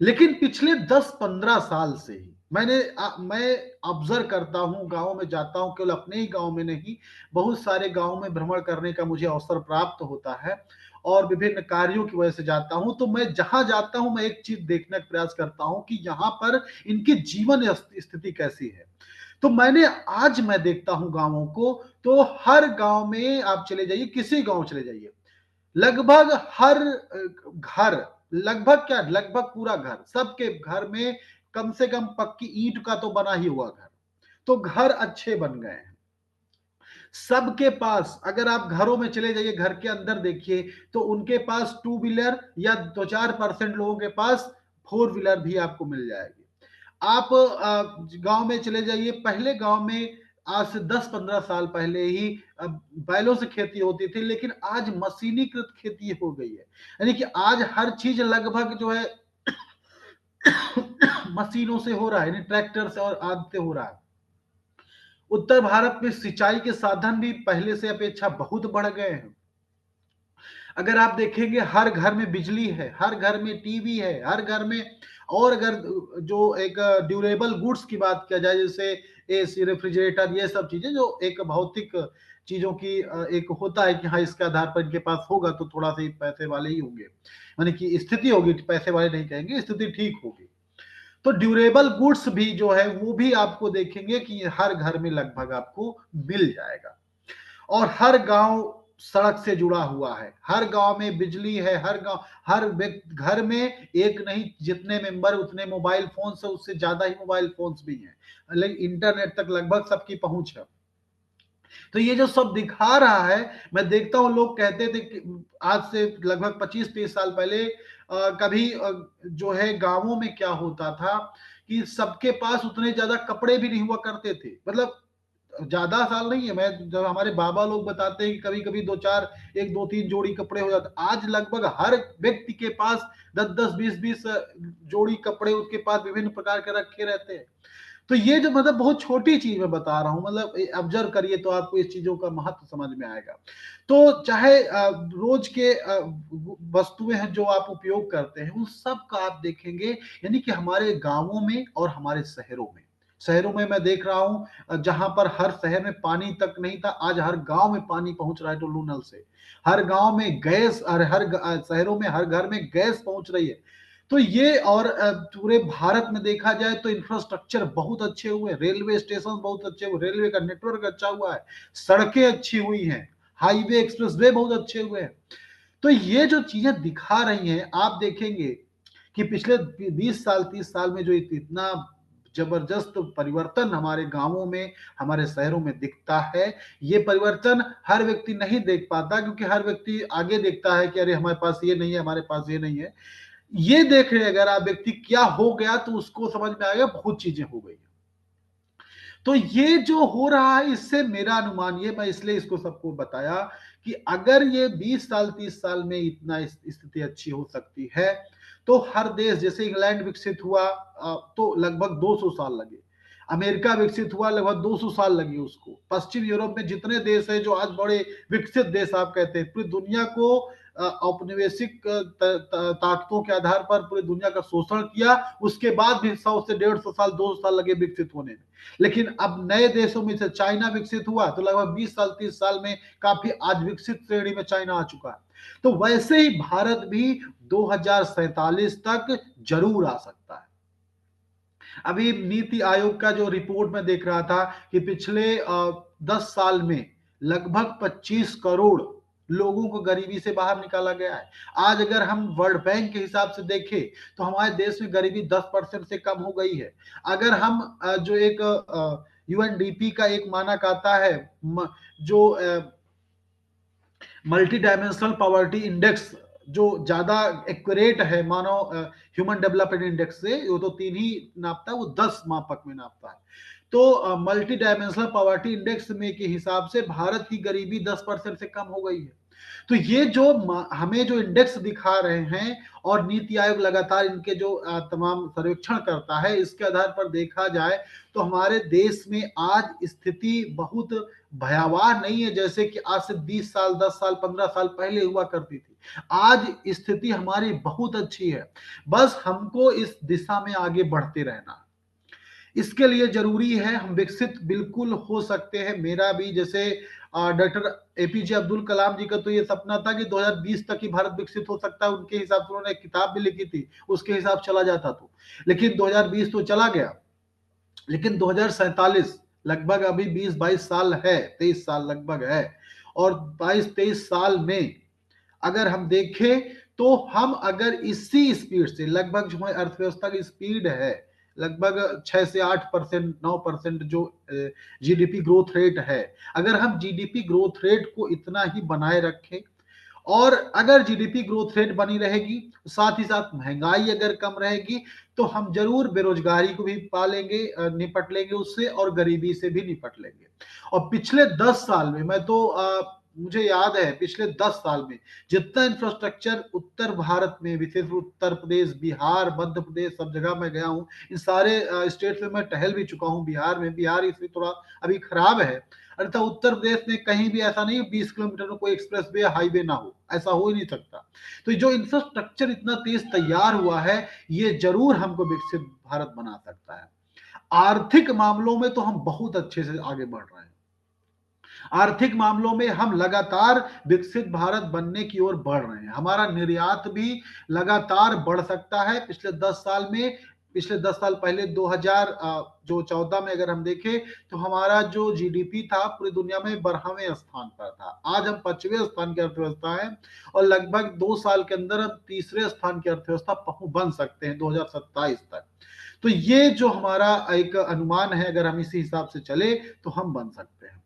लेकिन पिछले 10-15 साल से ही मैं ऑब्जर्व करता हूँ, गाँव में जाता हूँ, केवल अपने ही गाँव में नहीं, बहुत सारे गाँव में भ्रमण करने का मुझे अवसर प्राप्त होता है और विभिन्न कार्यों की वजह से जाता हूँ। तो मैं जहाँ जाता हूँ, मैं एक चीज़ देखने का प्रयास करता हूँ कि यहाँ पर इनकी जीवन स्थिति कैसी है। तो आज मैं देखता हूँ गाँवों को, तो हर गाँव में आप चले जाइए, किसी गाँव चले जाइए, लगभग हर घर, लगभग क्या, लगभग पूरा घर, सबके घर में कम से कम पक्की ईंट का तो बना ही हुआ घर। तो घर अच्छे बन गए हैं सबके पास। अगर आप घरों में चले जाइए, घर के अंदर देखिए, तो उनके पास टू व्हीलर या 2-4% लोगों के पास फोर व्हीलर भी आपको मिल जाएगी। आप गांव में चले जाइए, पहले गांव में आज से 10-15 साल पहले ही बैलों से खेती होती थी, लेकिन आज मशीनीकृत खेती हो गई है। यानी कि आज हर चीज लगभग जो है मशीनों से हो रहा है, यानी ट्रैक्टर से और आदि से हो रहा है। उत्तर भारत में सिंचाई के साधन भी पहले से अपेक्षा बहुत बढ़ गए हैं। अगर आप देखेंगे, हर घर में बिजली है, हर घर में टीवी है, हर घर में, और अगर जो एक ड्यूरेबल गुड्स की बात किया जाए, जैसे एसी, रेफ्रिजरेटर, ये सब चीजें जो एक भौतिक चीजों की एक होता है कि हाँ, इसके आधार पर इनके पास होगा तो थोड़ा सा पैसे वाले ही होंगे, यानी कि स्थिति होगी, पैसे वाले नहीं कहेंगे, स्थिति ठीक होगी। तो ड्यूरेबल गुड्स भी जो है वो भी आपको देखेंगे कि हर घर में लगभग आपको मिल जाएगा। और हर गांव सड़क से जुड़ा हुआ है, हर गांव में बिजली है, हर गांव, हर व्यक्ति घर में एक नहीं, जितने मेंबर उतने मोबाइल फोन से, उससे ज्यादा ही मोबाइल फोन्स भी हैं, लेकिन इंटरनेट तक लगभग सबकी पहुंच है। तो ये जो सब दिखा रहा है, मैं देखता हूं, लोग कहते थे कि आज से लगभग 25-30 साल पहले कभी जो है गांवों में क्या होता था कि सबके पास उतने ज्यादा कपड़े भी नहीं हुआ करते थे। मतलब ज्यादा साल नहीं है, मैं जब हमारे बाबा लोग बताते हैं कि कभी कभी 2-4, 1-2-3 जोड़ी कपड़े हो जाते, आज लगभग हर व्यक्ति के पास 10-10, 20-20 जोड़ी कपड़े उसके पास विभिन्न प्रकार के रखे रहते हैं। तो ये जो, मतलब बहुत छोटी चीज मैं बता रहा हूं, मतलब ऑब्जर्व करिए तो आपको इस चीजों का महत्व समझ में आएगा। तो चाहे रोज के वस्तुएं हैं जो आप उपयोग करते हैं, उन सब का आप देखेंगे, यानी कि हमारे गांवों में और हमारे शहरों में मैं देख रहा हूं, जहां पर हर शहर में पानी तक नहीं था, आज हर गांव में पानी पहुंच रहा है टुल्लू नल से। हर गांव में गैस, और हर शहरों में हर घर में गैस पहुंच रही है। तो ये, और पूरे भारत में देखा जाए तो इंफ्रास्ट्रक्चर बहुत अच्छे हुए, रेलवे स्टेशन बहुत अच्छे हुए, रेलवे का नेटवर्क अच्छा हुआ है, सड़कें अच्छी हुई हैं, हाईवे, एक्सप्रेसवे बहुत अच्छे हुए हैं। तो ये जो चीजें दिखा रही हैं, आप देखेंगे कि पिछले 20 साल 30 साल में जो इतना जबरदस्त परिवर्तन हमारे गांवों में, हमारे शहरों में दिखता है। ये परिवर्तन हर व्यक्ति नहीं देख पाता, क्योंकि हर व्यक्ति आगे देखता है कि अरे हमारे पास ये नहीं है, हमारे पास ये नहीं है। ये देख रहे अगर आप व्यक्ति क्या हो गया, तो उसको समझ में आएगा बहुत चीजें हो गई। तो ये जो हो रहा है, इससे मेरा अनुमान, ये मैं इसलिए इसको सबको बताया कि अगर ये 20 साल 30 साल में इतना स्थिति अच्छी हो सकती है, तो हर देश, जैसे इंग्लैंड विकसित हुआ तो लगभग 200 साल लगे, अमेरिका विकसित हुआ लगभग 200 साल लगे उसको, पश्चिम यूरोप में जितने देश है जो आज बड़े विकसित देश आप कहते हैं, पूरी दुनिया को औपनिवेशिक ताकतों के आधार पर पूरी दुनिया का शोषण किया, उसके बाद भी 100 से 150 साल 200 साल लगे विकसित होने में। लेकिन अब नए देशों में से चाइना विकसित हुआ तो लगभग 20 साल 30 साल में काफी आज विकसित श्रेणी में चाइना आ चुका है। तो वैसे ही भारत भी 2047 तक जरूर आ सकता है। अभी नीति आयोग का जो रिपोर्ट में देख रहा था कि पिछले 10 साल में लगभग 25 करोड़ लोगों को गरीबी से बाहर निकाला गया है। आज अगर हम वर्ल्ड बैंक के हिसाब से देखें तो हमारे देश में गरीबी 10% से कम हो गई है। अगर हम जो एक यूएनडीपी का एक मानक आता है, जो मल्टी डायमेंशनल पॉवर्टी इंडेक्स, जो ज्यादा एक्यूरेट है मानव ह्यूमन डेवलपमेंट इंडेक्स से, वो तो 3 ही नापता है, वो 10 मापक में नापता है। तो मल्टी डायमेंशनल पॉवर्टी इंडेक्स में के हिसाब से भारत की गरीबी 10% से कम हो गई है। तो ये जो हमें जो इंडेक्स दिखा रहे हैं और नीति आयोग लगातार इनके जो तमाम सर्वेक्षण करता है, इसके आधार पर देखा जाए तो हमारे देश में आज स्थिति बहुत भयावह नहीं है जैसे कि आज से 20 साल 10 साल 15 साल पहले हुआ करती थी। आज स्थिति हमारी बहुत अच्छी है, बस हमको इस दिशा में आगे बढ़ते रहना। इसके लिए जरूरी है हम विकसित बिल्कुल हो सकते हैं। मेरा भी जैसे डॉक्टर एपीजे अब्दुल कलाम जी का तो ये सपना था कि 2020 तक ही भारत विकसित हो सकता है। उनके हिसाब से उन्होंने एक किताब भी लिखी थी, उसके हिसाब चला जाता तो, लेकिन 2020 तो चला गया, लेकिन 2047 लगभग अभी 20-22 साल है, 23 साल लगभग है, और 22-23 साल में अगर हम देखें तो हम अगर इसी स्पीड से लगभग जो हमारी अर्थव्यवस्था की स्पीड है लगभग 6 से 8% 9% जो जीडीपी ग्रोथ रेट है, अगर हम जीडीपी ग्रोथ रेट को इतना ही बनाए रखें और अगर जीडीपी ग्रोथ रेट बनी रहेगी, साथ ही साथ महंगाई अगर कम रहेगी, तो हम जरूर बेरोजगारी को भी पालेंगे, निपट लेंगे उससे, और गरीबी से भी निपट लेंगे। और पिछले 10 साल में मैं तो मुझे याद है पिछले 10 साल में जितना इंफ्रास्ट्रक्चर उत्तर भारत में, विशेष उत्तर प्रदेश, बिहार, मध्य प्रदेश, सब जगह मैं गया हूँ। इन सारे स्टेट्स में मैं टहल भी चुका हूँ। बिहार में, बिहार इसमें थोड़ा अभी खराब है, अन्यथा उत्तर प्रदेश में कहीं भी ऐसा नहीं 20 किलोमीटर में कोई एक्सप्रेस वे हाईवे ना हो, ऐसा हो ही नहीं सकता। तो जो इंफ्रास्ट्रक्चर इतना तेज तैयार हुआ है, ये जरूर हमको विकसित भारत बना सकता है। आर्थिक मामलों में तो हम बहुत अच्छे से आगे बढ़ रहे हैं। आर्थिक मामलों में हम लगातार विकसित भारत बनने की ओर बढ़ रहे हैं। हमारा निर्यात भी लगातार बढ़ सकता है। पिछले 10 साल में, पिछले 10 साल पहले 2014 में अगर हम देखें तो हमारा जो जीडीपी था पूरी दुनिया में 12वें स्थान पर था। आज हम 5वें स्थान की अर्थव्यवस्था है और लगभग 2 साल के अंदर हम तीसरे स्थान की अर्थव्यवस्था बन सकते हैं 2027 तक। तो ये जो हमारा एक अनुमान है, अगर हम इसी हिसाब से चले तो हम बन सकते हैं।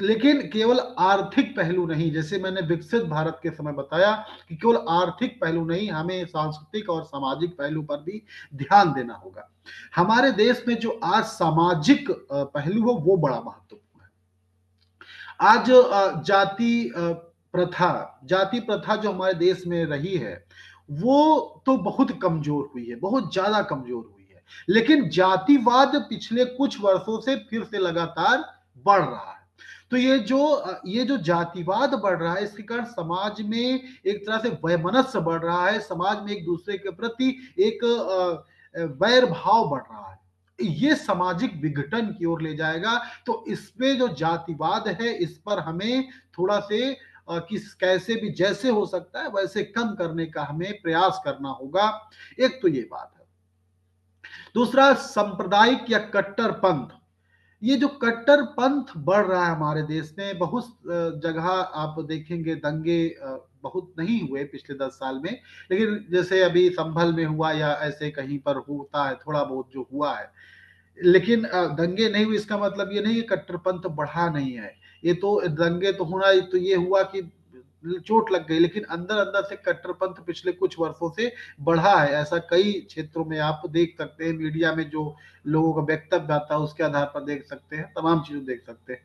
लेकिन केवल आर्थिक पहलू नहीं, जैसे मैंने विकसित भारत के समय बताया कि केवल आर्थिक पहलू नहीं, हमें सांस्कृतिक और सामाजिक पहलू पर भी ध्यान देना होगा। हमारे देश में जो आज सामाजिक पहलू हो वो बड़ा महत्वपूर्ण है। आज जाति प्रथा जो हमारे देश में रही है वो तो बहुत कमजोर हुई है, बहुत ज्यादा कमजोर हुई है, लेकिन जातिवाद पिछले कुछ वर्षों से फिर से लगातार बढ़ रहा है। तो ये जो जातिवाद बढ़ रहा है, इसके कारण समाज में एक तरह से वैमनस्य बढ़ रहा है, समाज में एक दूसरे के प्रति एक वैर भाव बढ़ रहा है। ये सामाजिक विघटन की ओर ले जाएगा। तो इसमें जो जातिवाद है इस पर हमें थोड़ा से किस कैसे भी जैसे हो सकता है वैसे कम करने का हमें प्रयास करना होगा। एक तो ये बात है। दूसरा, सांप्रदायिक या कट्टरपंथ। ये जो कट्टरपंथ बढ़ रहा है हमारे देश में, बहुत जगह आप देखेंगे दंगे बहुत नहीं हुए पिछले 10 साल में, लेकिन जैसे अभी संभल में हुआ या ऐसे कहीं पर होता है थोड़ा बहुत जो हुआ है, लेकिन दंगे नहीं हुए इसका मतलब ये नहीं कि कट्टरपंथ बढ़ा नहीं है। ये तो दंगे तो होना, तो ये हुआ कि चोट लग गई, लेकिन अंदर अंदर से कट्टरपंथ पिछले कुछ वर्षों से बढ़ा है। ऐसा कई क्षेत्रों में आप देख सकते हैं, मीडिया में जो लोगों का वक्तव्य आता है उसके आधार पर देख सकते हैं, तमाम चीजें देख सकते हैं।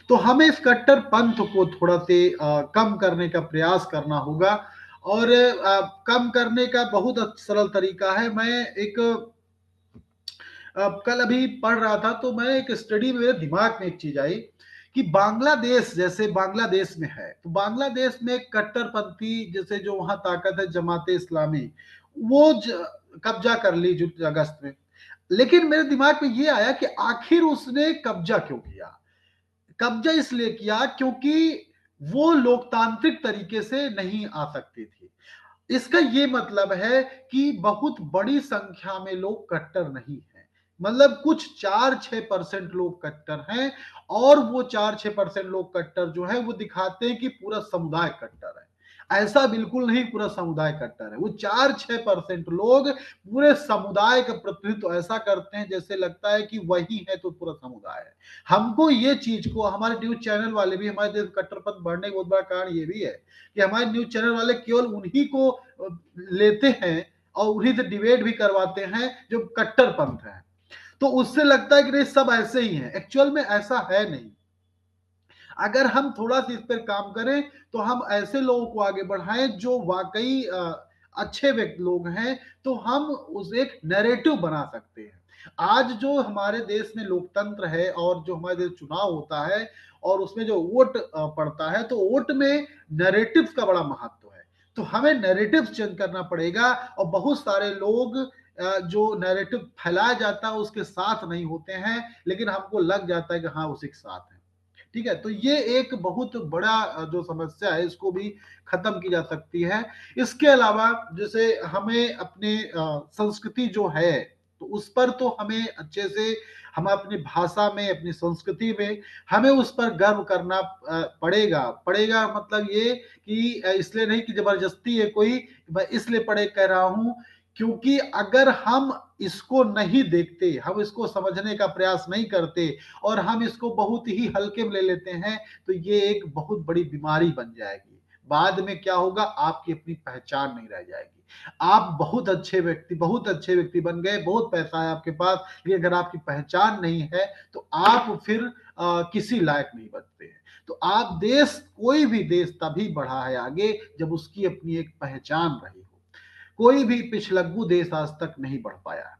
तो हमें इस कट्टरपंथ को थोड़ा से कम करने का प्रयास करना होगा। और कम करने का बहुत सरल तरीका है। मैं एक कल अभी पढ़ रहा था तो मैं एक स्टडी में मेरे दिमाग में एक चीज आई कि बांग्लादेश, जैसे बांग्लादेश में है, तो बांग्लादेश में कट्टरपंथी जैसे जो वहां ताकत है जमाते इस्लामी, वो कब्जा कर ली अगस्त में। लेकिन मेरे दिमाग में ये आया कि आखिर उसने कब्जा क्यों किया। कब्जा इसलिए किया क्योंकि वो लोकतांत्रिक तरीके से नहीं आ सकती थी। इसका ये मतलब है कि बहुत बड़ी संख्या में लोग कट्टर नहीं हैं, मतलब कुछ 4-6% लोग कट्टर हैं, और वो 4-6% लोग कट्टर जो है वो दिखाते हैं कि पूरा समुदाय कट्टर है। ऐसा बिल्कुल नहीं पूरा समुदाय कट्टर है। वो 4-6% लोग पूरे समुदाय का प्रतिनिधित्व ऐसा करते हैं जैसे लगता है कि वही है तो पूरा समुदाय है। हमको ये चीज को, हमारे न्यूज चैनल वाले भी, हमारे देश कट्टरपंथ बढ़ने का बहुत बड़ा कारण ये भी है कि हमारे न्यूज चैनल वाले केवल उन्हीं को लेते हैं और उन्हीं से डिबेट भी करवाते हैं जो कट्टरपंथ है। तो उससे लगता है कि नहीं सब ऐसे ही हैं, एक्चुअल में ऐसा है नहीं। अगर हम थोड़ा सा इस पर काम करें तो हम ऐसे लोगों को आगे बढ़ाएं जो वाकई अच्छे व्यक्ति लोग हैं, तो हम उस एक नैरेटिव बना सकते हैं। आज जो हमारे देश में लोकतंत्र है और जो हमारे देश चुनाव होता है और उसमें जो वोट पड़ता है, तो वोट में नैरेटिव्स का बड़ा महत्व है। तो हमें नैरेटिव्स चेंज करना पड़ेगा और बहुत सारे लोग जो नैरेटिव फैलाया जाता है उसके साथ नहीं होते हैं, लेकिन हमको लग जाता है कि हाँ उसी के साथ है। ठीक है, तो ये एक बहुत बड़ा जो समस्या है इसको भी खत्म की जा सकती है। इसके अलावा जैसे हमें अपने संस्कृति जो है तो उस पर तो हमें अच्छे से, हम अपनी भाषा में, अपनी संस्कृति में हमें उस पर गर्व करना पड़ेगा। पड़ेगा मतलब ये कि इसलिए नहीं कि जबरदस्ती है कोई, मैं इसलिए पढ़े कह रहा हूं क्योंकि अगर हम इसको नहीं देखते, हम इसको समझने का प्रयास नहीं करते और हम इसको बहुत ही हल्के में ले लेते हैं, तो ये एक बहुत बड़ी बीमारी बन जाएगी। बाद में क्या होगा, आपकी अपनी पहचान नहीं रह जाएगी। आप बहुत अच्छे व्यक्ति बन गए, बहुत पैसा है आपके पास, लेकिन अगर आपकी पहचान नहीं है तो आप फिर किसी लायक नहीं बनते हैं। तो आप देश, कोई भी देश तभी बढ़ा है आगे जब उसकी अपनी एक पहचान रही हो। कोई भी पिछलग्गू देश आज तक नहीं बढ़ पाया,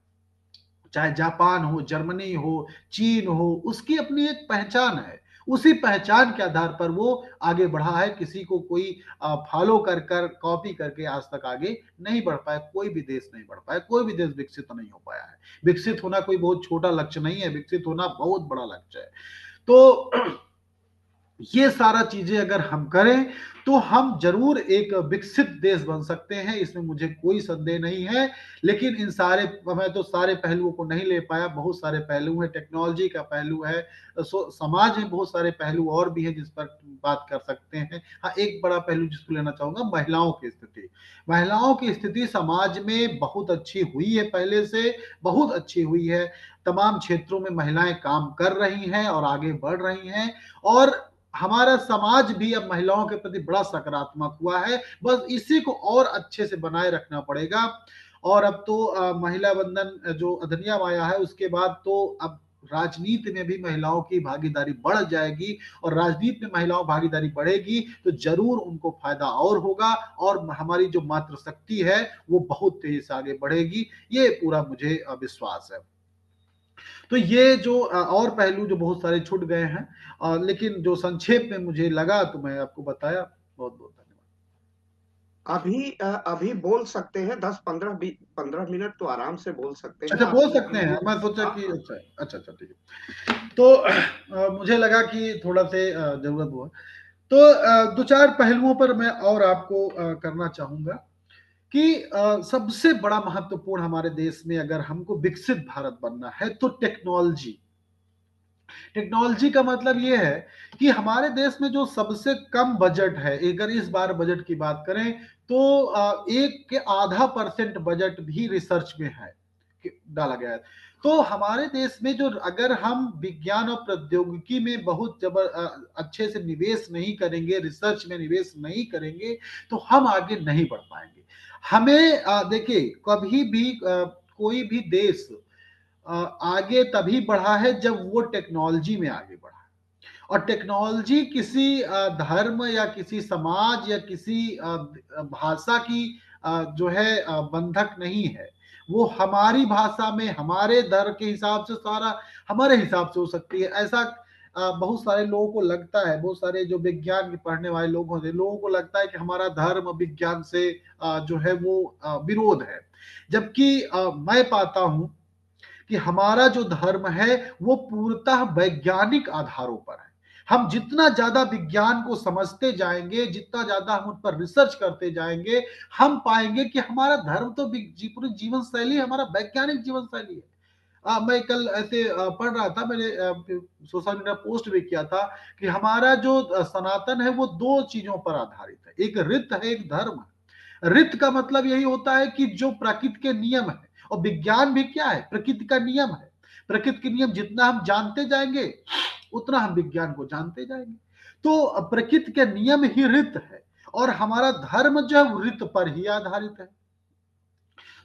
चाहे जापान हो, जर्मनी हो, चीन हो, उसकी अपनी एक पहचान है। उसी पहचान के आधार पर वो आगे बढ़ा है। किसी को कोई फॉलो कर कर कॉपी करके आज तक आगे नहीं बढ़ पाया। कोई भी देश नहीं बढ़ पाया, कोई भी देश विकसित नहीं हो पाया है। विकसित होना कोई बहुत छोटा लक्ष्य नहीं है, विकसित होना बहुत बड़ा लक्ष्य है। तो ये सारा चीजें अगर हम करें तो हम जरूर एक विकसित देश बन सकते हैं, इसमें मुझे कोई संदेह नहीं है। लेकिन इन सारे, मैं तो सारे पहलुओं को नहीं ले पाया, बहुत सारे पहलू हैं, टेक्नोलॉजी का पहलू है, समाज में बहुत सारे पहलू और भी हैं जिस पर बात कर सकते हैं। हाँ, एक बड़ा पहलू जिसको लेना चाहूंगा, महिलाओं की स्थिति। महिलाओं की स्थिति समाज में बहुत अच्छी हुई है, पहले से बहुत अच्छी हुई है। तमाम क्षेत्रों में महिलाएं काम कर रही हैं और आगे बढ़ रही हैं, और हमारा समाज भी अब महिलाओं के प्रति बड़ा सकारात्मक हुआ है। बस इसी को और अच्छे से बनाए रखना पड़ेगा। और अब तो महिला बंधन जो अधिनियम आया है उसके बाद तो अब राजनीति में भी महिलाओं की भागीदारी बढ़ जाएगी, और राजनीति में महिलाओं भागीदारी बढ़ेगी तो जरूर उनको फायदा और होगा, और हमारी जो मातृशक्ति है वो बहुत तेजी से आगे बढ़ेगी। ये पूरा मुझे विश्वास है। तो ये जो और पहलू जो बहुत सारे छूट गए हैं, लेकिन जो संक्षेप में मुझे लगा तो मैं आपको बताया। बहुत बहुत धन्यवाद। अभी बोल सकते हैं, 10-15 मिनट तो आराम से बोल सकते हैं। अच्छा, बोल आपने सकते हैं, बिल्कुल। मैं सोचा हाँ कि हाँ। अच्छा अच्छा अच्छा, ठीक है। तो मुझे लगा कि थोड़ा से जरूरत हुआ, तो दो चार पहलुओं पर मैं और आपको करना चाहूंगा कि सबसे बड़ा महत्वपूर्ण हमारे देश में अगर हमको विकसित भारत बनना है तो टेक्नोलॉजी। टेक्नोलॉजी का मतलब ये है कि हमारे देश में जो सबसे कम बजट है, अगर इस बार बजट की बात करें तो 1 के 0.5% बजट भी रिसर्च में है डाला गया है। तो हमारे देश में जो, अगर हम विज्ञान और प्रौद्योगिकी में बहुत अच्छे से निवेश नहीं करेंगे, रिसर्च में निवेश नहीं करेंगे, तो हम आगे नहीं बढ़ पाएंगे। हमें देखिए, कभी भी कोई भी देश आगे तभी बढ़ा है जब वो टेक्नोलॉजी में आगे बढ़ा है। और टेक्नोलॉजी किसी धर्म या किसी समाज या किसी भाषा की जो है बंधक नहीं है। वो हमारी भाषा में, हमारे धर्म के हिसाब से, सारा हमारे हिसाब से हो सकती है। ऐसा बहुत सारे लोगों को लगता है, बहुत सारे जो विज्ञान के पढ़ने वाले लोग होते हैं, लोगों को लगता है कि हमारा धर्म विज्ञान से जो है वो विरोध है। जबकि मैं पाता हूं कि हमारा जो धर्म है वो पूर्णतः वैज्ञानिक आधारों पर है। हम जितना ज्यादा विज्ञान को समझते जाएंगे, जितना ज्यादा हम उन पर रिसर्च करते जाएंगे, हम पाएंगे कि हमारा धर्म तो पूरी जीवन शैली हमारा वैज्ञानिक जीवन शैली है। मैं कल ऐसे पढ़ रहा था, मैंने सोशल मीडिया पोस्ट भी किया था कि हमारा जो सनातन है वो दो चीजों पर आधारित है, एक ऋत है, एक धर्म है। ऋत का मतलब यही होता है कि जो प्रकृति के नियम है, और विज्ञान भी क्या है, प्रकृति का नियम है। प्रकृति के नियम जितना हम जानते जाएंगे उतना हम विज्ञान को जानते जाएंगे। तो प्रकृति के नियम ही ऋत है, और हमारा धर्म जो है ऋत पर ही आधारित है।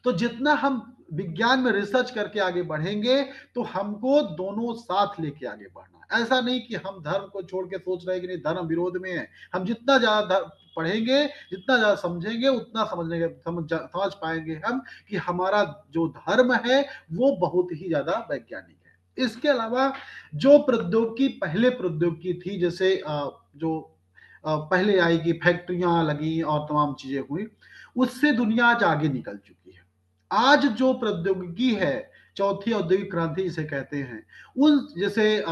तो जितना हम विज्ञान में रिसर्च करके आगे बढ़ेंगे तो हमको दोनों साथ लेके आगे बढ़ना है। ऐसा नहीं कि हम धर्म को छोड़ के सोच रहे हैं कि नहीं धर्म विरोध में है। हम जितना ज्यादा पढ़ेंगे, जितना ज्यादा समझेंगे, उतना समझ पाएंगे हम कि हमारा जो धर्म है वो बहुत ही ज्यादा वैज्ञानिक है। इसके अलावा जो प्रौद्योगिकी पहले प्रौद्योगिकी थी, जैसे जो पहले आई कि फैक्ट्रियां लगी और तमाम चीजें हुई, उससे दुनिया आज आगे निकल चुकी है। आज जो प्रौद्योगिकी है, चौथी औद्योगिक क्रांति जिसे कहते हैं, उन जैसे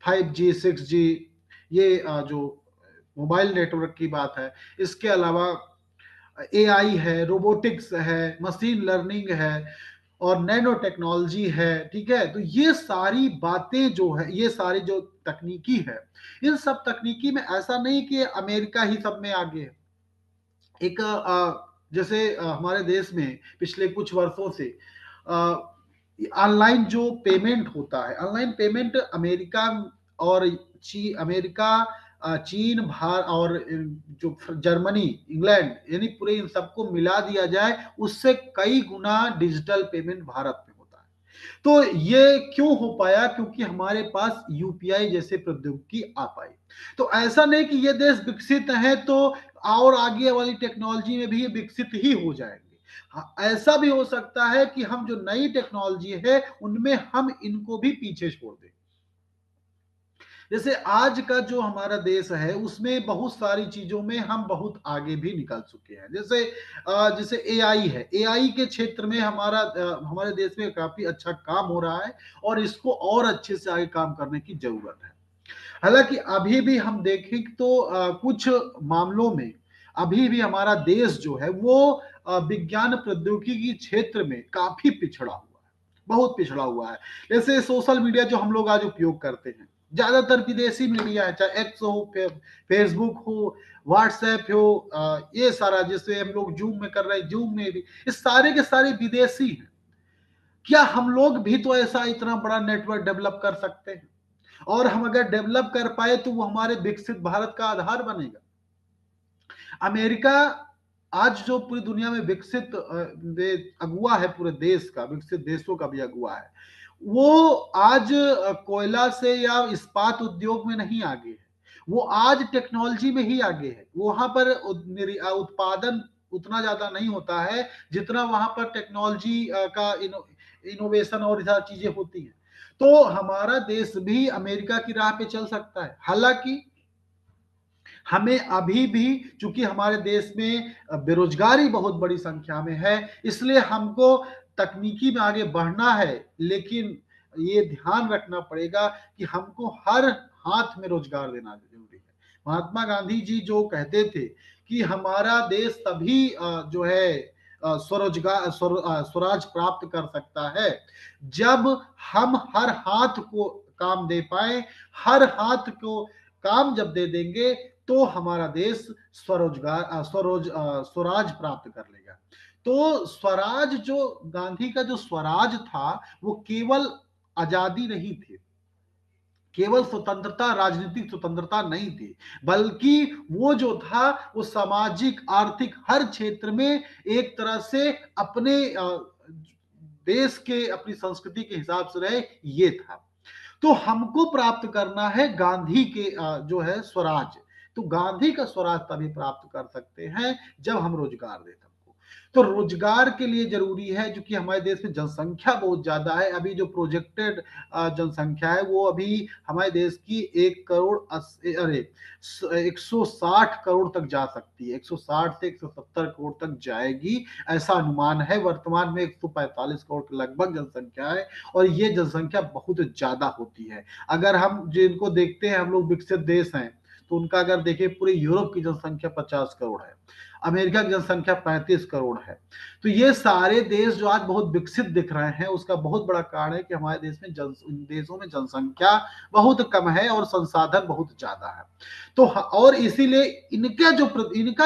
5G 6G, ये जो मोबाइल नेटवर्क की बात है, इसके अलावा AI है, रोबोटिक्स है, मशीन लर्निंग है और नैनो टेक्नोलॉजी है, ठीक है। तो ये सारी बातें जो है, ये सारी जो तकनीकी है, इन सब तकनीकी में ऐसा नहीं कि अमेरिका ही सब में आगे है। एक जैसे हमारे देश में पिछले कुछ वर्षों से ऑनलाइन जो पेमेंट होता है, ऑनलाइन पेमेंट अमेरिका और अमेरिका, चीन, भारत और जो जर्मनी, इंग्लैंड, यानी पूरे इन सबको मिला दिया जाए, उससे कई गुना डिजिटल पेमेंट भारत में होता है। तो ये क्यों हो पाया? क्योंकि हमारे पास यूपीआई जैसे प्रौद्योगिकी आ पाई। तो ऐसा नहीं कि ये देश विकसित है तो और आगे वाली टेक्नोलॉजी में भी ये विकसित ही हो जाएंगे। हाँ, ऐसा भी हो सकता है कि हम जो नई टेक्नोलॉजी है उनमें हम इनको भी पीछे छोड़ दें। जैसे आज का जो हमारा देश है उसमें बहुत सारी चीजों में हम बहुत आगे भी निकल चुके हैं। जैसे एआई है, एआई के क्षेत्र में हमारे देश में काफी अच्छा काम हो रहा है और इसको और अच्छे से आगे काम करने की जरूरत है। हालांकि अभी भी हम देखें तो कुछ मामलों में अभी भी हमारा देश जो है वो विज्ञान प्रौद्योगिकी क्षेत्र में काफी पिछड़ा हुआ है, बहुत पिछड़ा हुआ है। जैसे सोशल मीडिया जो हम लोग आज उपयोग करते हैं, ज्यादातर विदेशी मीडिया है, चाहे एक्स हो, फेसबुक हो, व्हाट्सएप हो, ये सारा जैसे हम लोग जूम में कर रहे हैं, जूम में भी ये सारे के सारे विदेशी हैं। क्या हम लोग भी तो ऐसा इतना बड़ा नेटवर्क डेवलप कर सकते हैं? और हम अगर डेवलप कर पाए तो वो हमारे विकसित भारत का आधार बनेगा। अमेरिका आज जो पूरी दुनिया में विकसित अगुआ है, पूरे देश का, विकसित देशों का भी अगुआ है, वो आज कोयला से या इस्पात उद्योग में नहीं आगे है, वो आज टेक्नोलॉजी में ही आगे है। वहां पर उत्पादन उतना ज्यादा नहीं होता है जितना वहां पर टेक्नोलॉजी का इनोवेशन और सारी चीजें होती हैं। तो हमारा देश भी अमेरिका की राह पे चल सकता है। हालांकि हमें अभी भी, चूंकि हमारे देश में बेरोजगारी बहुत बड़ी संख्या में है, इसलिए हमको तकनीकी में आगे बढ़ना है, लेकिन ये ध्यान रखना पड़ेगा कि हमको हर हाथ में रोजगार देना जरूरी है। महात्मा गांधी जी जो कहते थे कि हमारा देश तभी जो है स्वराज प्राप्त कर सकता है जब हम हर हाथ को काम दे पाए। हर हाथ को काम जब दे देंगे तो हमारा देश स्वराज प्राप्त कर लेगा। तो स्वराज, जो गांधी का जो स्वराज था, वो केवल आजादी नहीं थी, केवल स्वतंत्रता, राजनीतिक स्वतंत्रता नहीं थी, बल्कि वो जो था वो सामाजिक, आर्थिक हर क्षेत्र में एक तरह से अपने देश के, अपनी संस्कृति के हिसाब से रहे, ये था। तो हमको प्राप्त करना है गांधी के जो है स्वराज। तो गांधी का स्वराज तभी प्राप्त कर सकते हैं जब हम रोजगार दें सबको। तो रोजगार के लिए जरूरी है, क्योंकि हमारे देश में जनसंख्या बहुत ज्यादा है। अभी जो प्रोजेक्टेड जनसंख्या है वो अभी हमारे देश की 160 करोड़ तक जा सकती है, 160 से 170 करोड़ तक जाएगी, ऐसा अनुमान है। वर्तमान में 145 करोड़ के लगभग जनसंख्या है और ये जनसंख्या बहुत ज्यादा होती है। अगर हम जिनको देखते हैं, हम लोग विकसित देश हैं, तो उनका अगर देखें, पूरे यूरोप की जनसंख्या 50 करोड़ है, अमेरिका की जनसंख्या 35 करोड़ है। तो ये सारे देश जो आज बहुत विकसित दिख रहे हैं, उसका बहुत बड़ा कारण है कि हमारे देश में देशों में जनसंख्या बहुत कम है और संसाधन बहुत ज्यादा है। तो और इसीलिए इनका